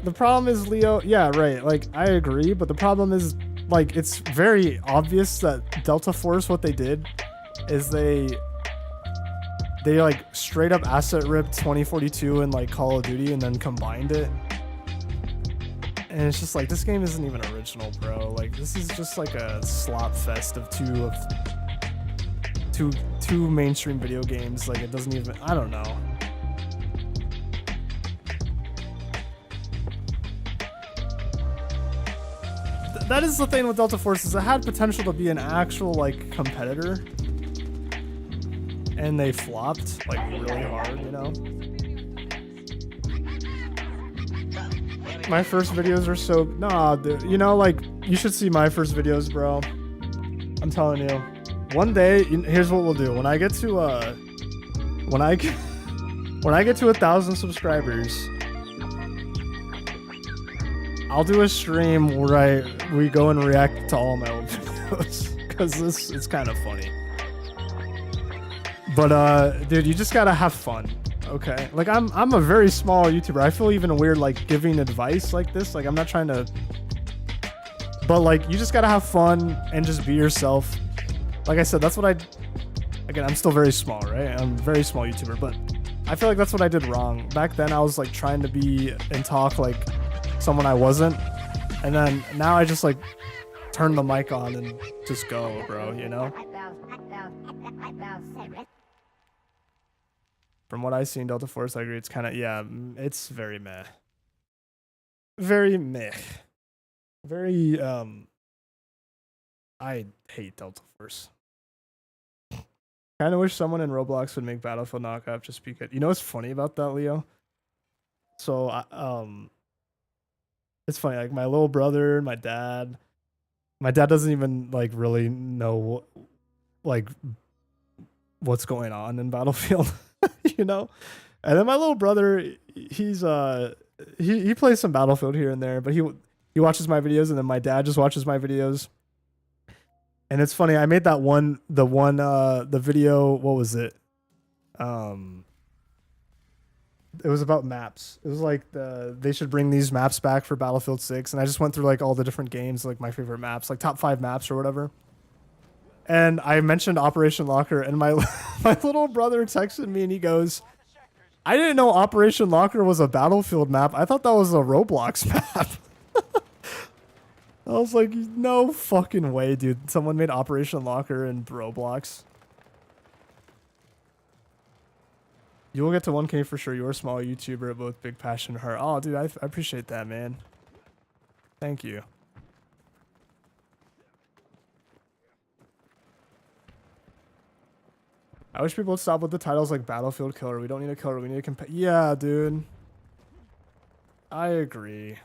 The problem is, Leo. Yeah, right. Like, I agree. But the problem is, like, it's very obvious that Delta Force, what they did is they like straight up asset ripped 2042 and like Call of Duty and then combined it. And it's just like, this game isn't even original, bro. Like, this is just like a slop fest of two mainstream video games. Like, it doesn't even, I don't know. That is the thing with Delta Force, is it had potential to be an actual like competitor. And they flopped like really hard, you know? My first videos are so, nah, dude, you know, like, you should see my first videos, bro. I'm telling you. One day, here's what we'll do. When I get to, when I get to 1,000 subscribers, I'll do a stream where we go and react to all my old videos. Because it's kind of funny. But, dude, you just gotta have fun. Okay, like I'm a very small YouTuber. I feel even weird like giving advice like this. Like, I'm not trying to, but like, you just gotta have fun and just be yourself. Like I said, that's what again, I'm still very small, right? I'm a very small YouTuber, but I feel like that's what I did wrong. Back then I was like trying to be and talk like someone I wasn't. And then now I just like turn the mic on and just go, bro, you know? From what I see in Delta Force, I agree. It's kind of, yeah, it's very meh. Very meh. Very, I hate Delta Force. Kind of wish someone in Roblox would make Battlefield knockoff just because, you know what's funny about that, Leo? So, it's funny, like my little brother, my dad doesn't even like really know like what's going on in Battlefield. You know, and then my little brother, he's he plays some Battlefield here and there, but he watches my videos, and then my dad just watches my videos. And it's funny, I made that the video, what was it? It was about maps. It was like they should bring these maps back for Battlefield 6, and I just went through like all the different games, like my favorite maps, like top 5 maps or whatever. And I mentioned Operation Locker, and my little brother texted me and he goes, I didn't know Operation Locker was a Battlefield map. I thought that was a Roblox map. I was like, no fucking way, dude. Someone made Operation Locker in Roblox. You will get to 1K for sure. You're a small YouTuber, but with big passion and heart. Oh, dude, I appreciate that, man. Thank you. I wish people would stop with the titles like Battlefield Killer. We don't need a killer. We need a yeah, dude. I agree.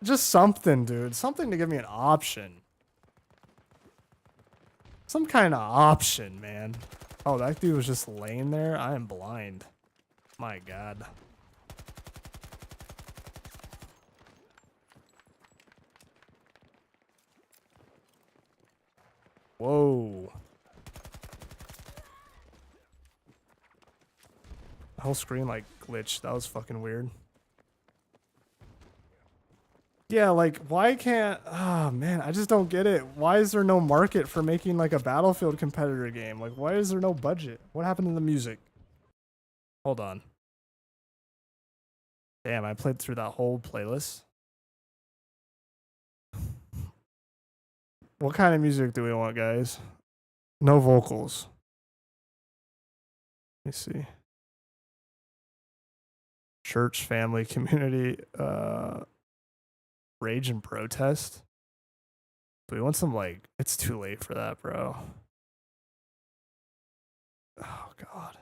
Just something, dude. Something to give me an option. Some kind of option, man. Oh, that dude was just laying there? I am blind. My God. Whoa. The whole screen like glitched. That was fucking weird. Yeah, like, why can't... Oh, man, I just don't get it. Why is there no market for making, like, a Battlefield competitor game? Like, why is there no budget? What happened to the music? Hold on. Damn, I played through that whole playlist. What kind of music do we want, guys? No vocals. Let me see. Church, family, community, rage and protest. Do we want some, like, it's too late for that, bro. Oh, God.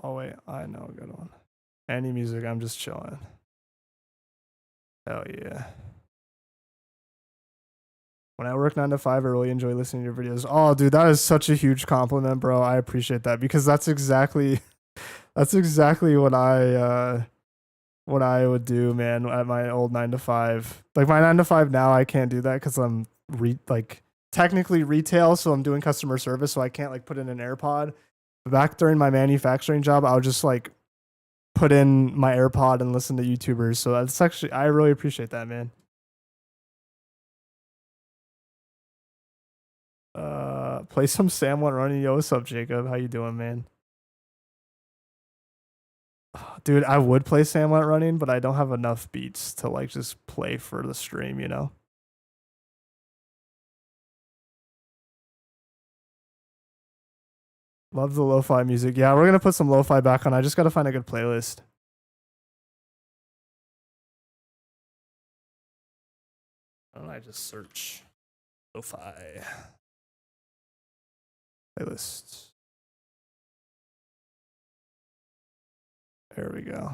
Oh wait, I know a good one. Any music, I'm just chilling. Hell yeah. When I work 9 to 5, I really enjoy listening to your videos. Oh, dude, that is such a huge compliment, bro. I appreciate that because that's exactly what I would do, man, at my old 9 to 5. Like my 9 to 5 now, I can't do that because I'm technically retail, so I'm doing customer service, so I can't like put in an AirPod. But back during my manufacturing job, I would just like put in my AirPod and listen to YouTubers. So that's actually, I really appreciate that, man. Play some Sam Went Running. Yo, what's up, Jacob? How you doing, man? Dude, I would play Sam Went Running, but I don't have enough beats to like just play for the stream, you know? Love the lo-fi music. Yeah, we're gonna put some lo-fi back on. I just gotta find a good playlist. Why don't I just search lo-fi playlists? There we go.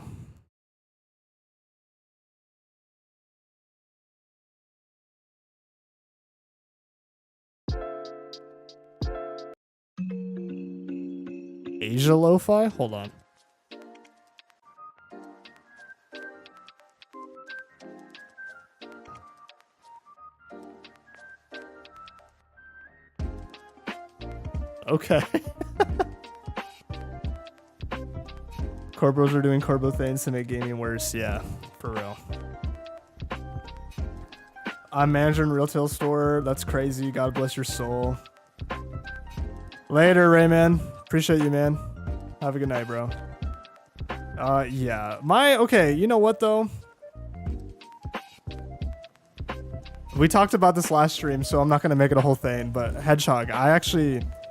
Asia lo-fi? Hold on. Okay. Corpos are doing corpo things to make gaming worse. Yeah, for real. I'm managing retail store. That's crazy. God bless your soul. Later, Rayman. Appreciate you, man. Have a good night, bro. Yeah. Okay, you know what, though? We talked about this last stream, so I'm not going to make it a whole thing, but Hedgehog,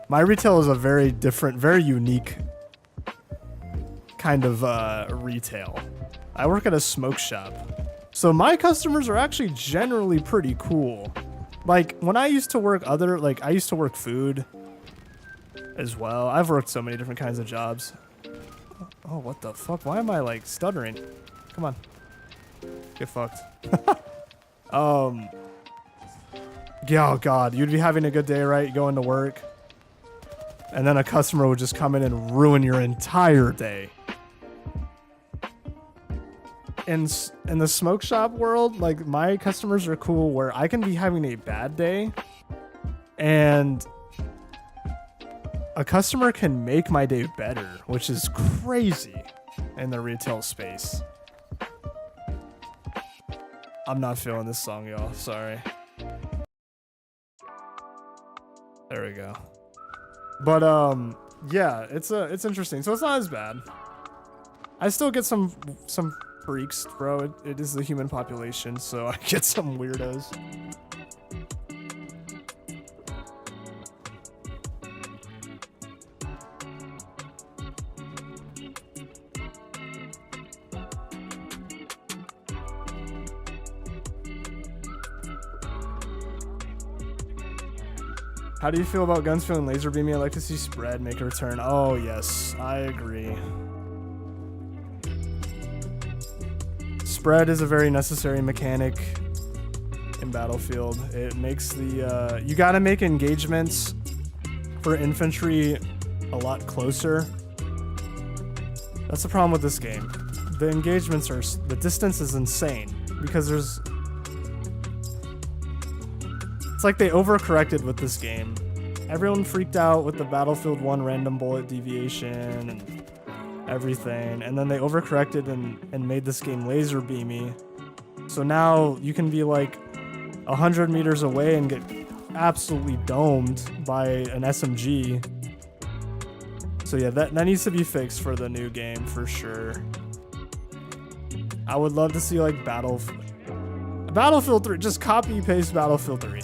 my retail is a very different, very unique kind of retail. I work at a smoke shop. So my customers are actually generally pretty cool. Like when I used to work I used to work food as well. I've worked so many different kinds of jobs. Oh, what the fuck? Why am I like stuttering? Come on. Get fucked. Yeah, oh god, you'd be having a good day, right? Going to work. And then a customer would just come in and ruin your entire day. In the smoke shop world, like my customers are cool where I can be having a bad day and a customer can make my day better, which is crazy in the retail space. I'm not feeling this song, y'all. Sorry. There we go. But yeah, it's interesting. So it's not as bad. I still get some freaks, bro. It is the human population, so I get some weirdos. How do you feel about guns feeling laser beamy? I like to see spread make a return. Oh yes, I agree. Spread is a very necessary mechanic in Battlefield. It makes the you gotta make engagements for infantry a lot closer. That's the problem with this game. The engagements the distance is insane because it's like they overcorrected with this game. Everyone freaked out with the Battlefield 1 random bullet deviation and everything, and then they overcorrected and made this game laser beamy. So now you can be like 100 meters away and get absolutely domed by an SMG. So yeah, that needs to be fixed for the new game for sure. I would love to see like Battlefield 3, just copy paste Battlefield 3.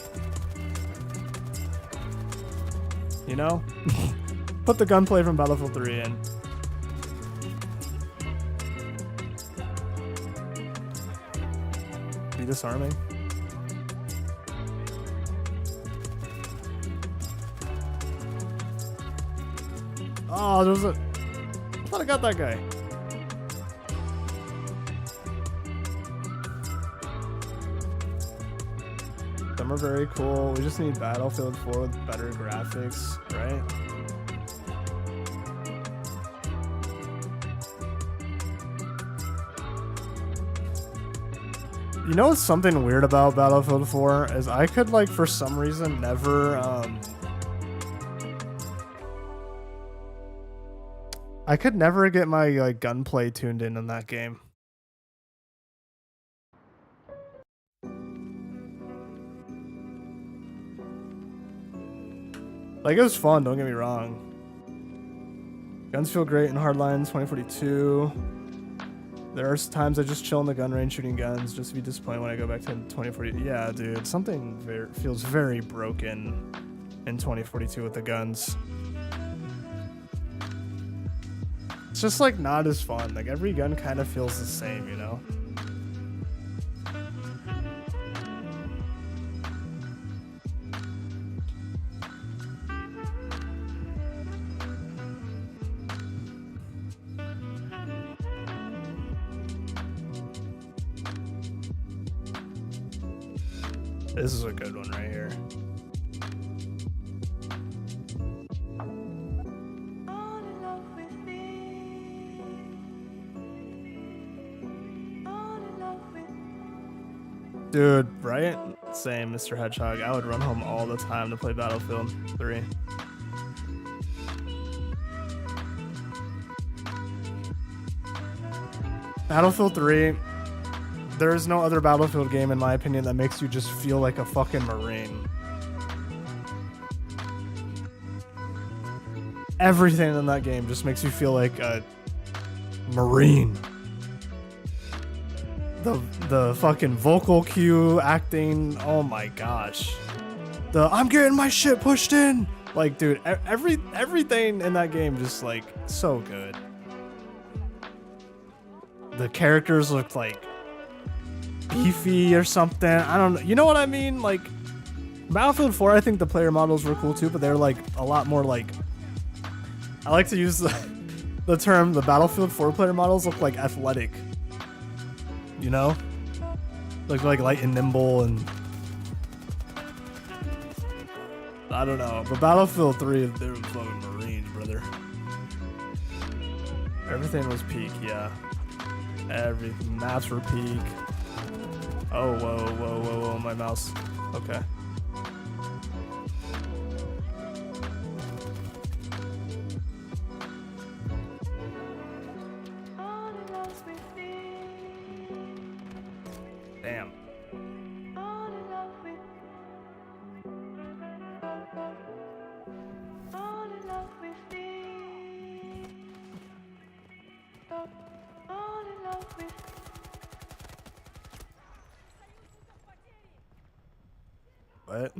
You know? Put the gunplay from Battlefield 3 in. Be disarming. Oh, there was a... I thought I got that guy. Some are very cool. We just need Battlefield 4 with better graphics, right? You know what's something weird about Battlefield 4 is I could, like, for some reason never I could never get my like gunplay tuned in that game. Like, it was fun, don't get me wrong. Guns feel great in Hardlines 2042. There are times I just chill in the gun range shooting guns, just to be disappointed when I go back to 2040. Yeah, dude, something feels very broken in 2042 with the guns. It's just like not as fun. Like every gun kind of feels the same, you know? This is a good one right here. Dude, right? Same, Mr. Hedgehog. I would run home all the time to play Battlefield 3. Battlefield 3, there is no other Battlefield game, in my opinion, that makes you just feel like a fucking Marine. Everything in that game just makes you feel like a Marine. The fucking vocal cue, acting, oh my gosh. The I'm getting my shit pushed in. Like, dude, everything in that game just like so good. The characters looked like beefy or something. I don't know. You know what I mean? Like Battlefield 4, I think the player models were cool too, but they're like a lot more like, I like to use the term, the Battlefield 4 player models look like athletic. You know? Look like light and nimble and I don't know. But Battlefield 3, they were fucking Marines, brother. Everything was peak, yeah. Every maps were peak. Oh, whoa, my mouse. Okay. Damn. What?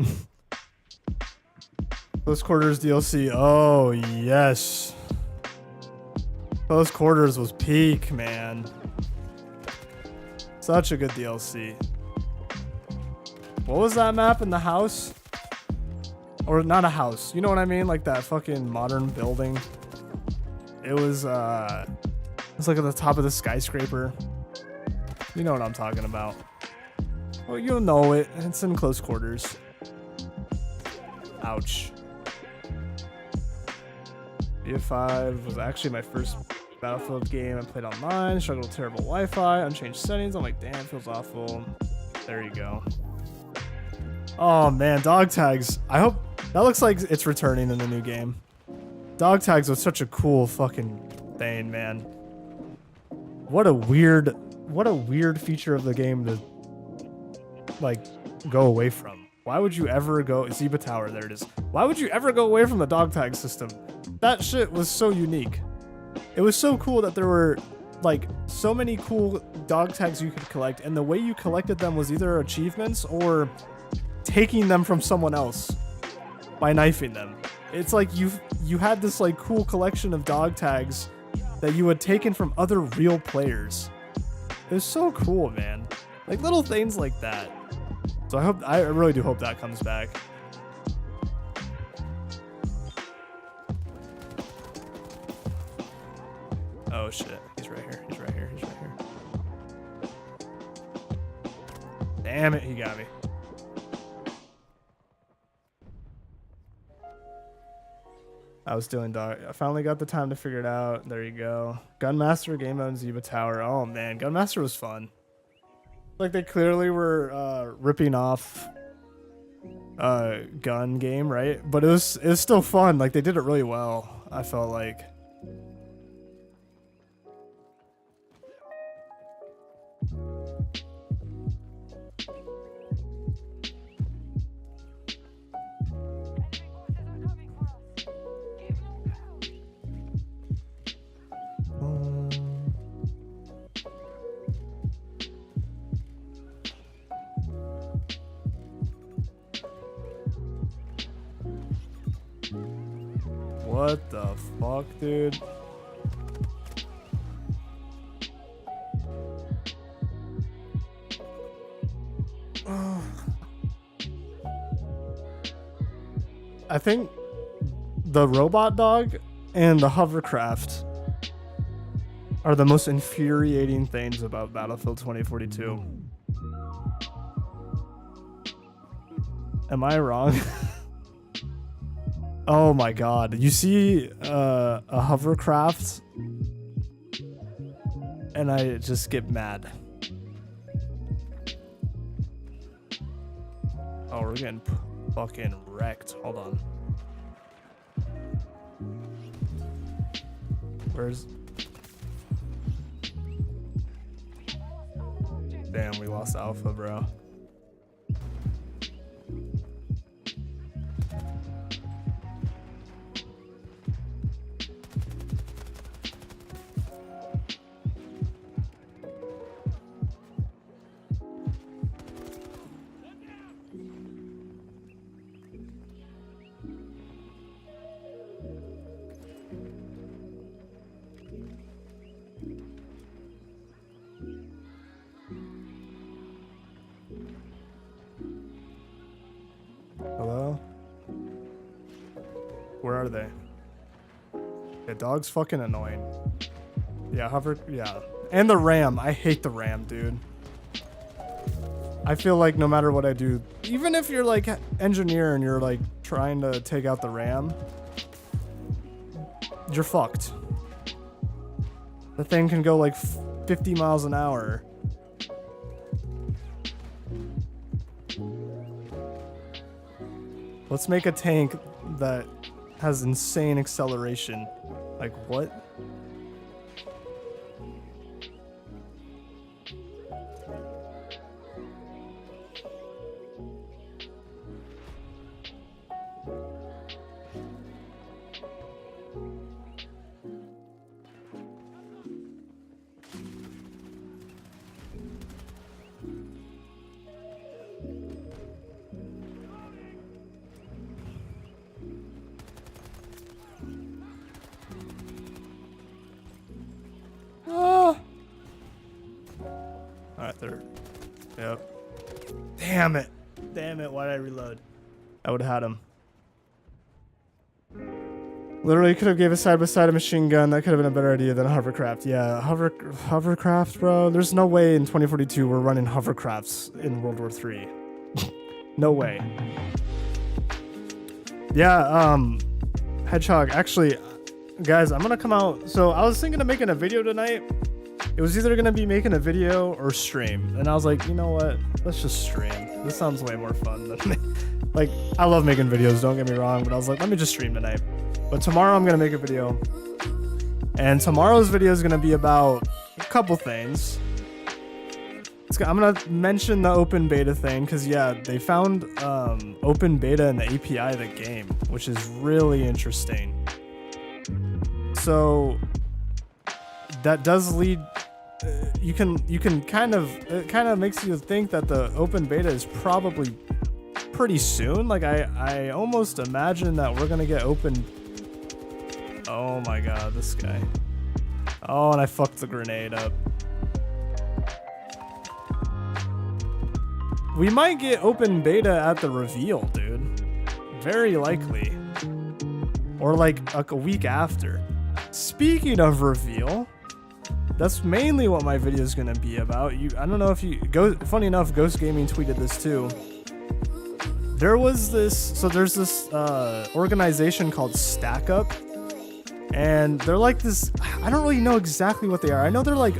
Close Quarters DLC. Oh, yes. Close Quarters was peak, man. Such a good DLC. What was that map in the house? Or not a house. You know what I mean? Like that fucking modern building. It was like at the top of the skyscraper. You know what I'm talking about. Well, you'll know it. It's in Close Quarters. Ouch. BF6 was actually my first Battlefield game I played online. Struggled with terrible Wi-Fi, unchanged settings. I'm like, damn, it feels awful. There you go. Oh man, dog tags. I hope that looks like it's returning in the new game. Dog tags was such a cool fucking thing, man. What a weird feature of the game to like go away from. Why would you ever go Zeba Tower? There it is. Why would you ever go away from the dog tag system? That shit was so unique. It was so cool that there were like so many cool dog tags you could collect, and the way you collected them was either achievements or taking them from someone else by knifing them. It's like you had this like cool collection of dog tags that you had taken from other real players. It was so cool, man. Like little things like that. So I really do hope that comes back. Oh shit, he's right here. He's right here. He's right here. Damn it, he got me. I was doing dog. I finally got the time to figure it out. There you go. Gunmaster, Game Mode, and Zeba Tower. Oh man, Gunmaster was fun. Like they clearly were ripping off gun game, right? But it was still fun. Like they did it really well, I felt like. What the fuck, dude? I think the robot dog and the hovercraft are the most infuriating things about Battlefield 2042. Am I wrong? Oh my god. You see a hovercraft and I just get mad. Oh, we're getting fucking wrecked. Hold on. Where's... Damn, we lost Alpha, bro. Hello? Where are they? Yeah, dog's fucking annoying. Yeah, hover, yeah. And the RAM. I hate the RAM, dude. I feel like no matter what I do, even if you're like engineer and you're like trying to take out the RAM, you're fucked. The thing can go like 50 miles an hour. Let's make a tank that has insane acceleration. Like what? Alright, third. Yep. Damn it. Damn it, why did I reload? I would have had him. Literally could have gave a side-by-side a machine gun. That could have been a better idea than a hovercraft. Yeah, hovercraft, bro. There's no way in 2042 we're running hovercrafts in World War III. No way. Yeah, Hedgehog, actually, guys, I'm gonna come out. So I was thinking of making a video tonight. It was either gonna be making a video or stream, and I was like, you know what? Let's just stream. This sounds way more fun than like, I love making videos, don't get me wrong, but I was like, let me just stream tonight. But tomorrow I'm gonna make a video, and tomorrow's video is gonna be about a couple things. I'm gonna mention the open beta thing, because yeah, they found open beta in the API of the game, which is really interesting. So that does lead, you can kind of, it kind of makes you think that the open beta is probably pretty soon. Like I almost imagine that we're gonna get open. Oh my god, this guy. Oh, and I fucked the grenade up. We might get open beta at the reveal, dude. Very likely. Or like a week after. Speaking of reveal, that's mainly what my video is gonna be about. I don't know if you go. Funny enough, Ghost Gaming tweeted this too. There's this organization called Stack Up, and they're like this. I don't really know exactly what they are. I know they're like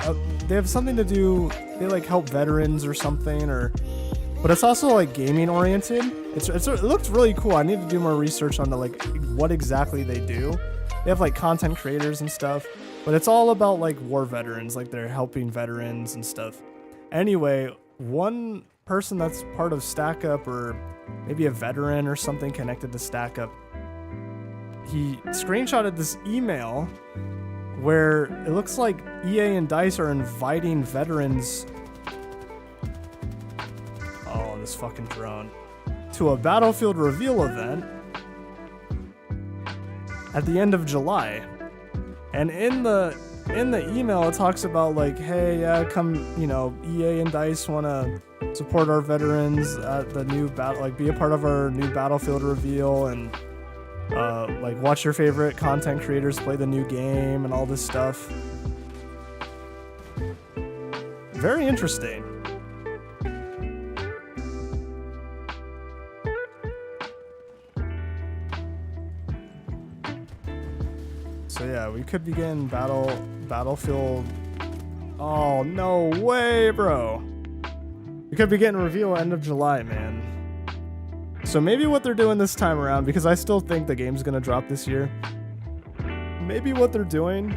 they have something to do. They like help veterans or something, but it's also like gaming oriented. It looks really cool. I need to do more research on like what exactly they do. They have like content creators and stuff, but it's all about like war veterans. Like they're helping veterans and stuff. Anyway, one person that's part of Stack Up, or maybe a veteran or something connected to Stack Up, he screenshotted this email where it looks like EA and DICE are inviting veterans. Oh, this fucking drone. To a Battlefield reveal event at the end of July. And in the email it talks about like, hey, yeah, come, EA and DICE want to support our veterans at the new be a part of our new Battlefield reveal, and like watch your favorite content creators play the new game and all this stuff. Very interesting. So yeah, we could be getting Battlefield. Oh, no way, bro. We could be getting a reveal end of July, man. So maybe what they're doing this time around, because I still think the game's gonna drop this year. Maybe what they're doing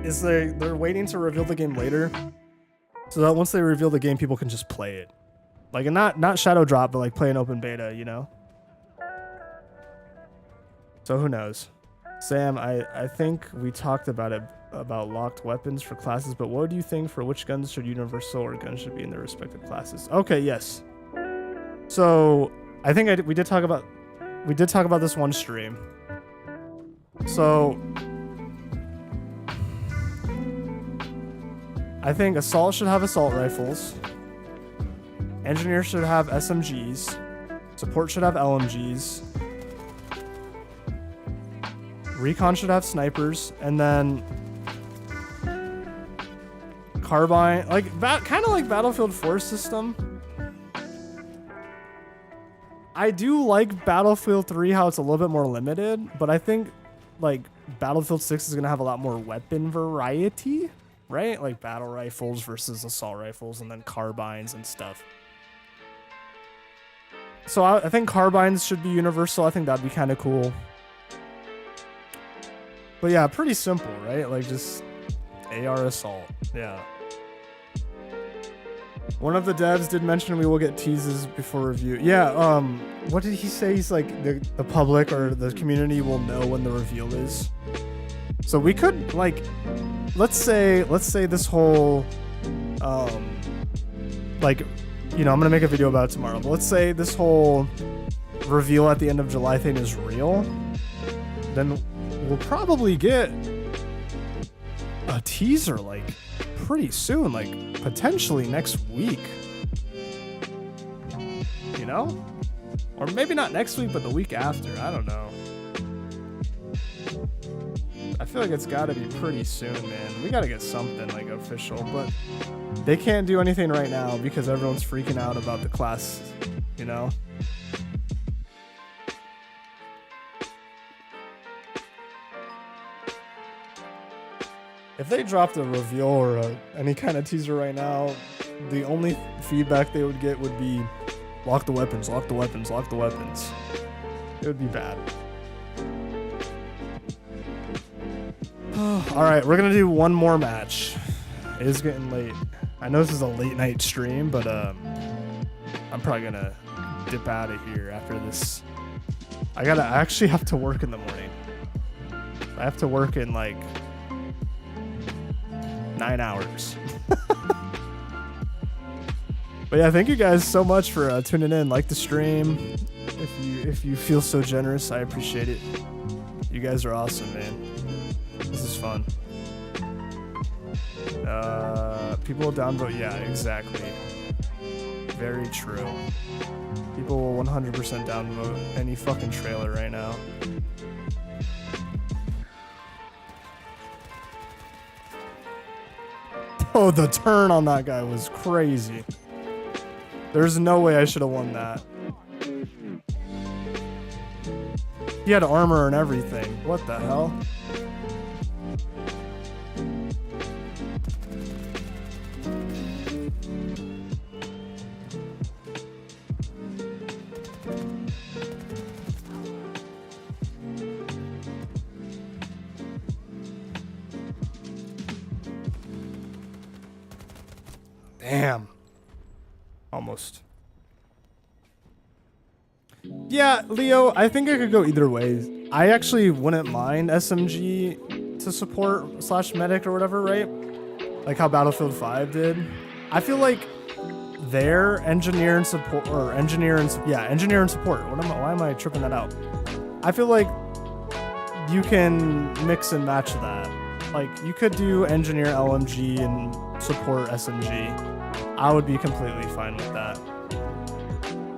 is they're waiting to reveal the game later, so that once they reveal the game, people can just play it. Like, and not shadow drop, but like play an open beta, So who knows? Sam, I think we talked about locked weapons for classes, but what do you think for which guns should universal or guns should be in their respective classes? Okay, yes. So I think we did talk about this one stream. So I think assault should have assault rifles. Engineer should have SMGs. Support should have LMGs. Recon should have snipers, and then carbine, like kind of like Battlefield 4 system. I do like Battlefield 3 how it's a little bit more limited, but I think like Battlefield 6 is gonna have a lot more weapon variety, right? Like battle rifles versus assault rifles, and then carbines and stuff. So I think carbines should be universal. I think that'd be kind of cool. But yeah, pretty simple, right? Like just AR assault. Yeah. One of the devs did mention we will get teases before review. Yeah, what did he say? He's like the public or the community will know when the reveal is. So we could like, let's say this whole like, I'm gonna make a video about it tomorrow, but let's say this whole reveal at the end of July thing is real, then we'll probably get a teaser like pretty soon, like potentially next week, or maybe not next week, but the week after. I don't know. I feel like it's got to be pretty soon, man. We got to get something like official, but they can't do anything right now because everyone's freaking out about the class, If they dropped a reveal or any kind of teaser right now, the only feedback they would get would be lock the weapons, lock the weapons, lock the weapons. It would be bad. All right, we're going to do one more match. It is getting late. I know this is a late night stream, but I'm probably going to dip out of here after this. I actually have to work in the morning. I have to work in like 9 hours. But yeah, thank you guys so much for tuning in. Like the stream. If you feel so generous, I appreciate it. You guys are awesome, man. This is fun. People will downvote. Yeah, exactly. Very true. People will 100% downvote any fucking trailer right now. Yo, the turn on that guy was crazy. There's no way I should have won that. He had armor and everything. What the hell? Damn. Almost. Yeah, Leo, I think I could go either way. I actually wouldn't mind SMG to support slash medic or whatever, right? Like how Battlefield 5 did. I feel like their engineer and support, or engineer and support. Why am I tripping that out? I feel like you can mix and match that. Like you could do engineer LMG and support SMG. I would be completely fine with that.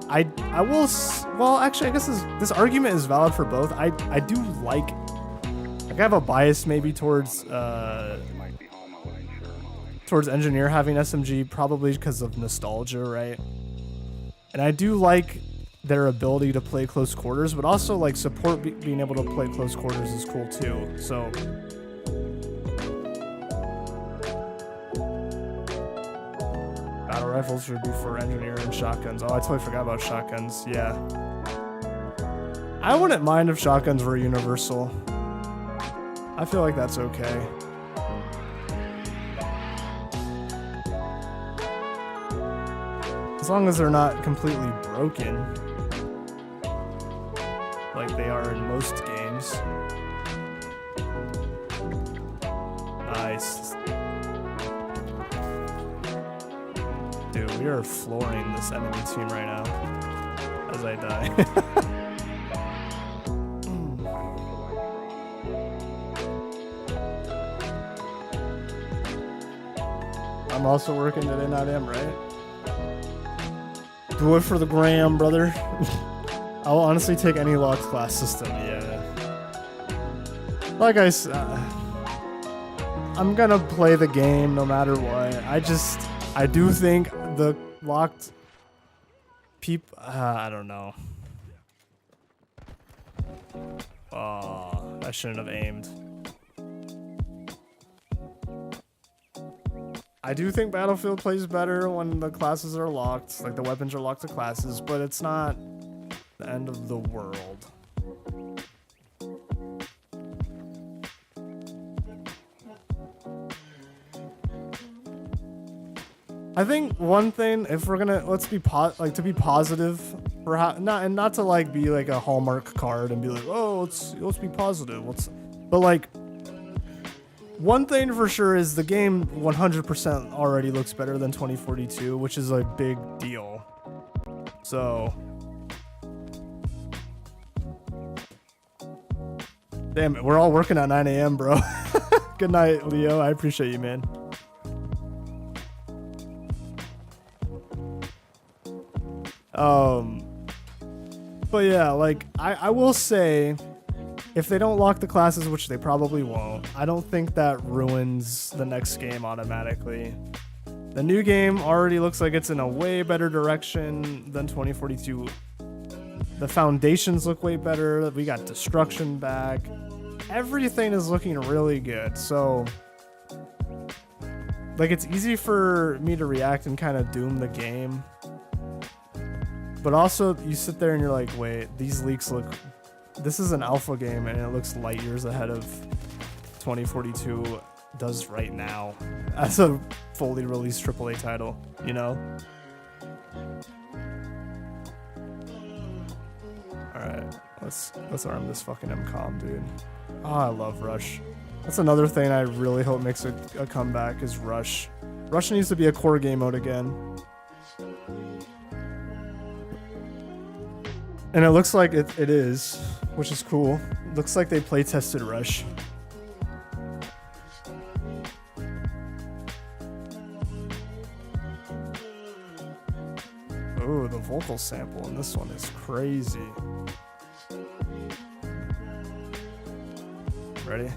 I will, well, actually, I guess this argument is valid for both. I do like I have a bias maybe towards engineer having SMG, probably because of nostalgia, right? And I do like their ability to play close quarters, but also like support being able to play close quarters is cool too. So battle rifles would be for engineer and shotguns. Oh, I totally forgot about shotguns. Yeah. I wouldn't mind if shotguns were universal. I feel like that's okay. As long as they're not completely broken. Like they are in most games. Nice. Dude, we are flooring this enemy team right now. As I die. I'm also working today, not him, right? Do it for the gram, brother. I'll honestly take any locked class system, yeah. Like I said, I'm gonna play the game no matter what. I do think the locked I don't know. Oh, I shouldn't have aimed. I do think Battlefield plays better when the classes are locked, like the weapons are locked to classes, but it's not the end of the world. I think one thing, if we're gonna to be positive, for not to like be like a Hallmark card and be like, oh, let's be positive. But like, one thing for sure is the game 100% already looks better than 2042, which is a big deal. So, damn it, we're all working at 9 a.m., bro. Good night, Leo. I appreciate you, man. But yeah, like I will say, if they don't lock the classes, which they probably won't, I don't think that ruins the next game automatically. The new game already looks like it's in a way better direction than 2042. The foundations look way better. We got destruction back. Everything is looking really good. So, like, it's easy for me to react and kind of doom the game. But also, you sit there and you're like, wait, these leaks look... This is an alpha game, and it looks light years ahead of 2042 does right now as a fully released AAA title, you know? Alright, let's arm this fucking MCOM, dude. Oh, I love Rush. That's another thing I really hope makes a comeback is Rush. Rush needs to be a core game mode again. And it looks like it is, which is cool. Looks like they play tested Rush. Ooh, the vocal sample in this one is crazy. Ready?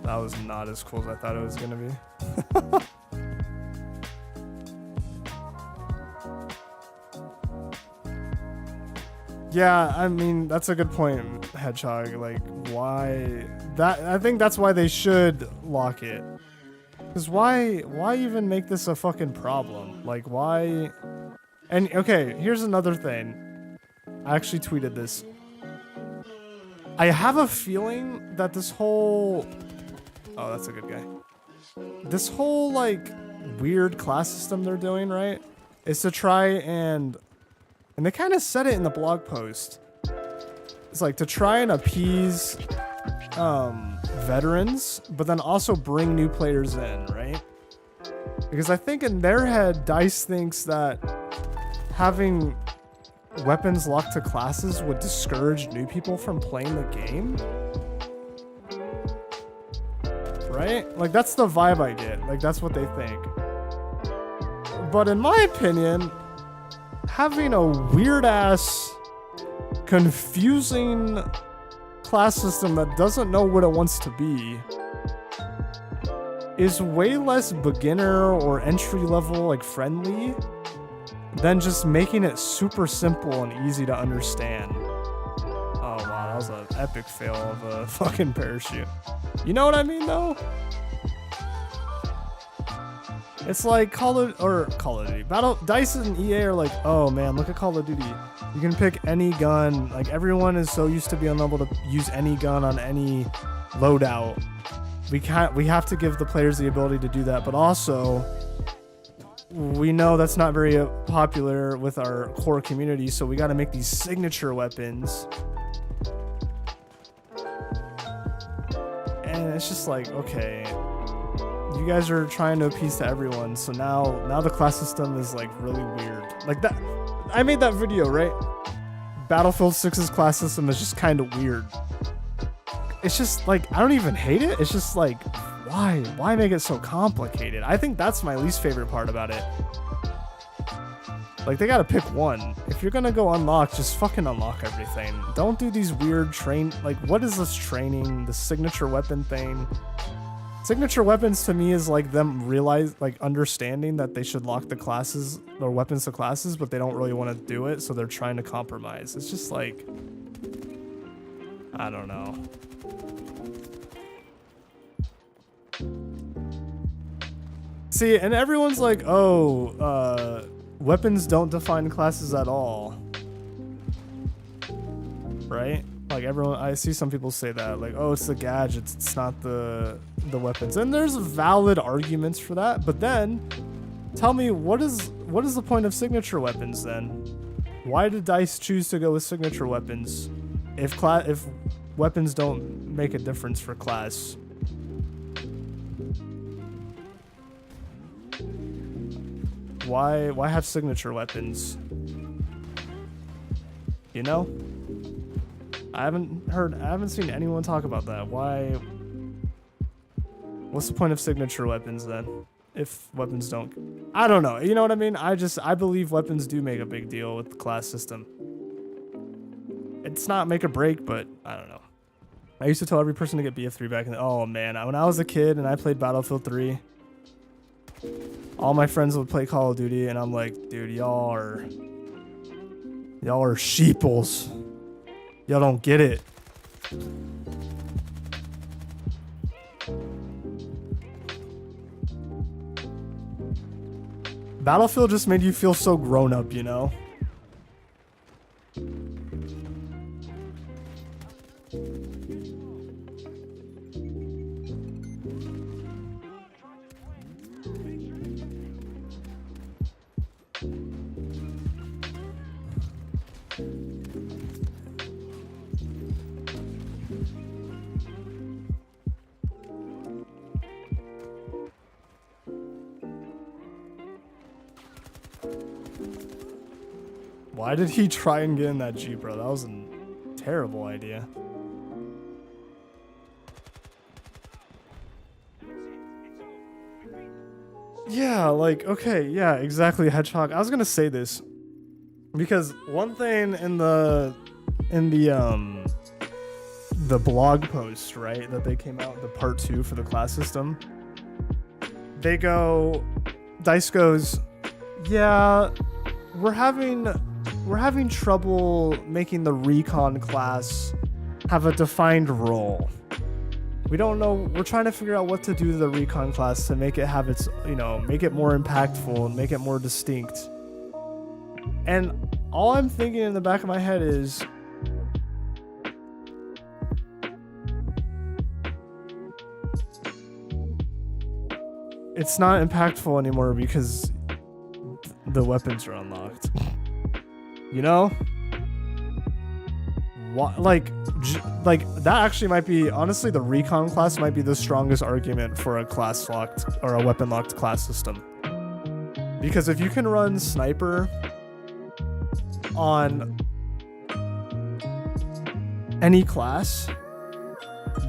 That was not as cool as I thought it was gonna be. Yeah, I mean, that's a good point, Hedgehog. Like, why that? I think that's why they should lock it. Because why even make this a fucking problem? Like, why? And okay, here's another thing. I actually tweeted this. I have a feeling that this whole... Oh, that's a good guy. This whole, like, weird class system they're doing, right? Is to try and they kind of said it in the blog post. It's like to try and appease veterans, but then also bring new players in, right? Because I think in their head, DICE thinks that having weapons locked to classes would discourage new people from playing the game. Right? Like, that's the vibe I get. Like, that's what they think. But in my opinion, having a weird-ass, confusing class system that doesn't know what it wants to be is way less beginner or entry-level, like, friendly than just making it super simple and easy to understand. Oh, wow, that was an epic fail of a fucking parachute. You know what I mean, though? It's like Call of Duty. DICE and EA are like, oh man, look at Call of Duty. You can pick any gun. Like, everyone is so used to being able to use any gun on any loadout. We have to give the players the ability to do that, but also we know that's not very popular with our core community, so we got to make these signature weapons. And it's just like, okay, you guys are trying to appease to everyone, so now the class system is like really weird. Like that, I made that video, right? Battlefield 6's class system is just kind of weird. It's just like, I don't even hate it. It's just like, why make it so complicated? I think that's my least favorite part about it. Like, they gotta pick one. If you're gonna go unlock, just fucking unlock everything. Don't do these weird like, what is this training? The signature weapon thing? Signature weapons to me is like them understanding that they should lock the classes or weapons to classes, but they don't really want to do it, so they're trying to compromise. It's just like, I don't know. See, and everyone's like, oh, weapons don't define classes at all. Right? Like, everyone, I see some people say that, like, oh, it's the gadgets, it's not the weapons. And there's valid arguments for that, but then tell me, what is the point of signature weapons then? Why did DICE choose to go with signature weapons if weapons don't make a difference for class? Why have signature weapons? You know? I haven't seen anyone talk about that. Why? What's the point of signature weapons then? If weapons don't, I don't know. You know what I mean? I believe weapons do make a big deal with the class system. It's not make or break, but I don't know. I used to tell every person to get BF3 back in oh man, when I was a kid and I played Battlefield 3, all my friends would play Call of Duty and I'm like, dude, y'all are sheeples. Y'all don't get it. Battlefield just made you feel so grown up, you know? Why did he try and get in that Jeep, bro? That was a terrible idea. Yeah, like, okay, yeah, exactly, Hedgehog. I was gonna say this because one thing in the the blog post, right, that they came out, the part 2 for the class system, DICE goes, yeah, we're having trouble making the recon class have a defined role. We don't know, we're trying to figure out what to do to the recon class to make it have its, make it more impactful and make it more distinct. And all I'm thinking in the back of my head is, it's not impactful anymore because the weapons are unlocked. What, like that actually might be, honestly, the recon class might be the strongest argument for a class locked or a weapon locked class system. Because if you can run sniper on any class,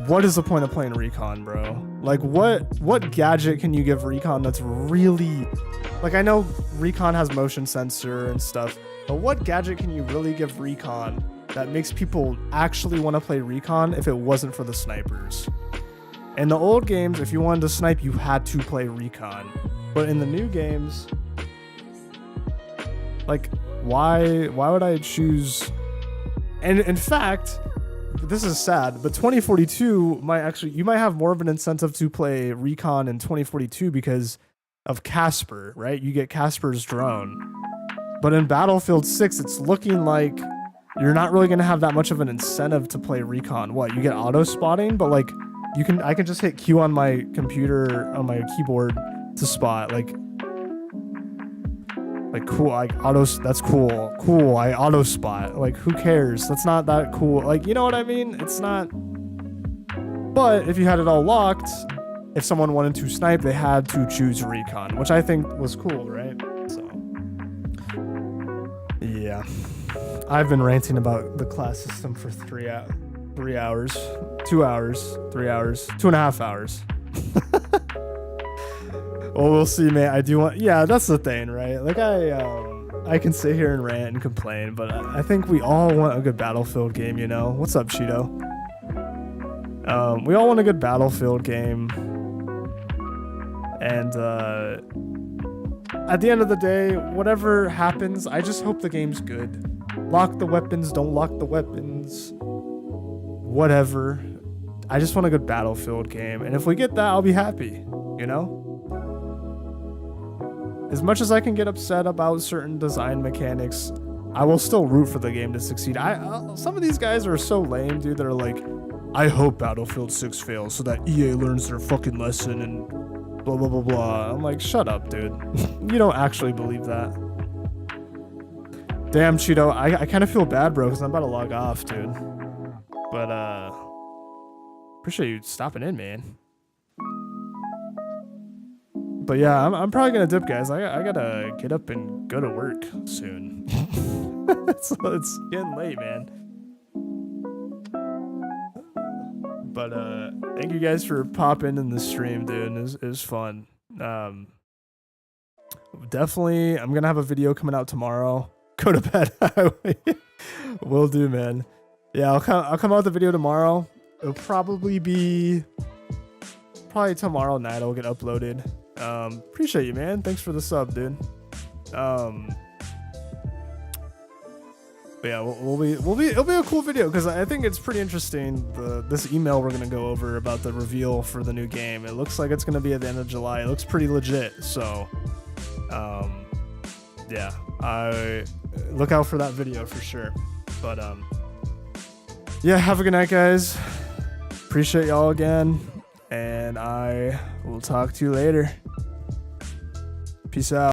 what is the point of playing recon, bro? Like, what gadget can you give recon that's really, like, I know recon has motion sensor and stuff, but what gadget can you really give recon that makes people actually want to play recon if it wasn't for the snipers? In the old games, if you wanted to snipe, you had to play recon. But in the new games, like, why would I choose? And in fact, this is sad, but 2042 you might have more of an incentive to play recon in 2042 because of Casper, right? You get Casper's drone. But in Battlefield 6, it's looking like you're not really going to have that much of an incentive to play recon. What, you get auto spotting, but like I can just hit Q on my computer, on my keyboard to spot, like cool, that's cool, I auto spot, like, who cares? That's not that cool, like, you know what I mean? It's not. But if you had it all locked, if someone wanted to snipe, they had to choose recon, which I think was cool, right? So yeah, I've been ranting about the class system for 3 hours, 2 hours, 3 hours, 2.5 hours. Well, we'll see, man. I do want, yeah, that's the thing, right? Like, I can sit here and rant and complain, but I think we all want a good Battlefield game, What's up, Cheeto? We all want a good Battlefield game. And at the end of the day, whatever happens, I just hope the game's good. Lock the weapons, don't lock the weapons. Whatever. I just want a good Battlefield game. And if we get that, I'll be happy, As much as I can get upset about certain design mechanics, I will still root for the game to succeed. Some of these guys are so lame, dude, that are like, I hope Battlefield 6 fails so that EA learns their fucking lesson and blah, blah, blah, blah. I'm like, shut up, dude. You don't actually believe that. Damn, Cheeto, I kind of feel bad, bro, because I'm about to log off, dude. But, appreciate you stopping in, man. But yeah, I'm probably gonna dip, guys. I gotta get up and go to work soon. So it's getting late, man. But thank you guys for popping in the stream, dude. It was fun. Definitely, I'm gonna have a video coming out tomorrow. Go to bed. Will do, man. Yeah, I'll come out with the video tomorrow. It'll probably be tomorrow night. It'll get uploaded. Appreciate you, man. Thanks for the sub, dude. But yeah, it'll be a cool video because I think it's pretty interesting. This email we're gonna go over about the reveal for the new game. It looks like it's gonna be at the end of July. It looks pretty legit. So, yeah, I look out for that video for sure. But yeah, have a good night, guys. Appreciate y'all again, and I will talk to you later. Peace out.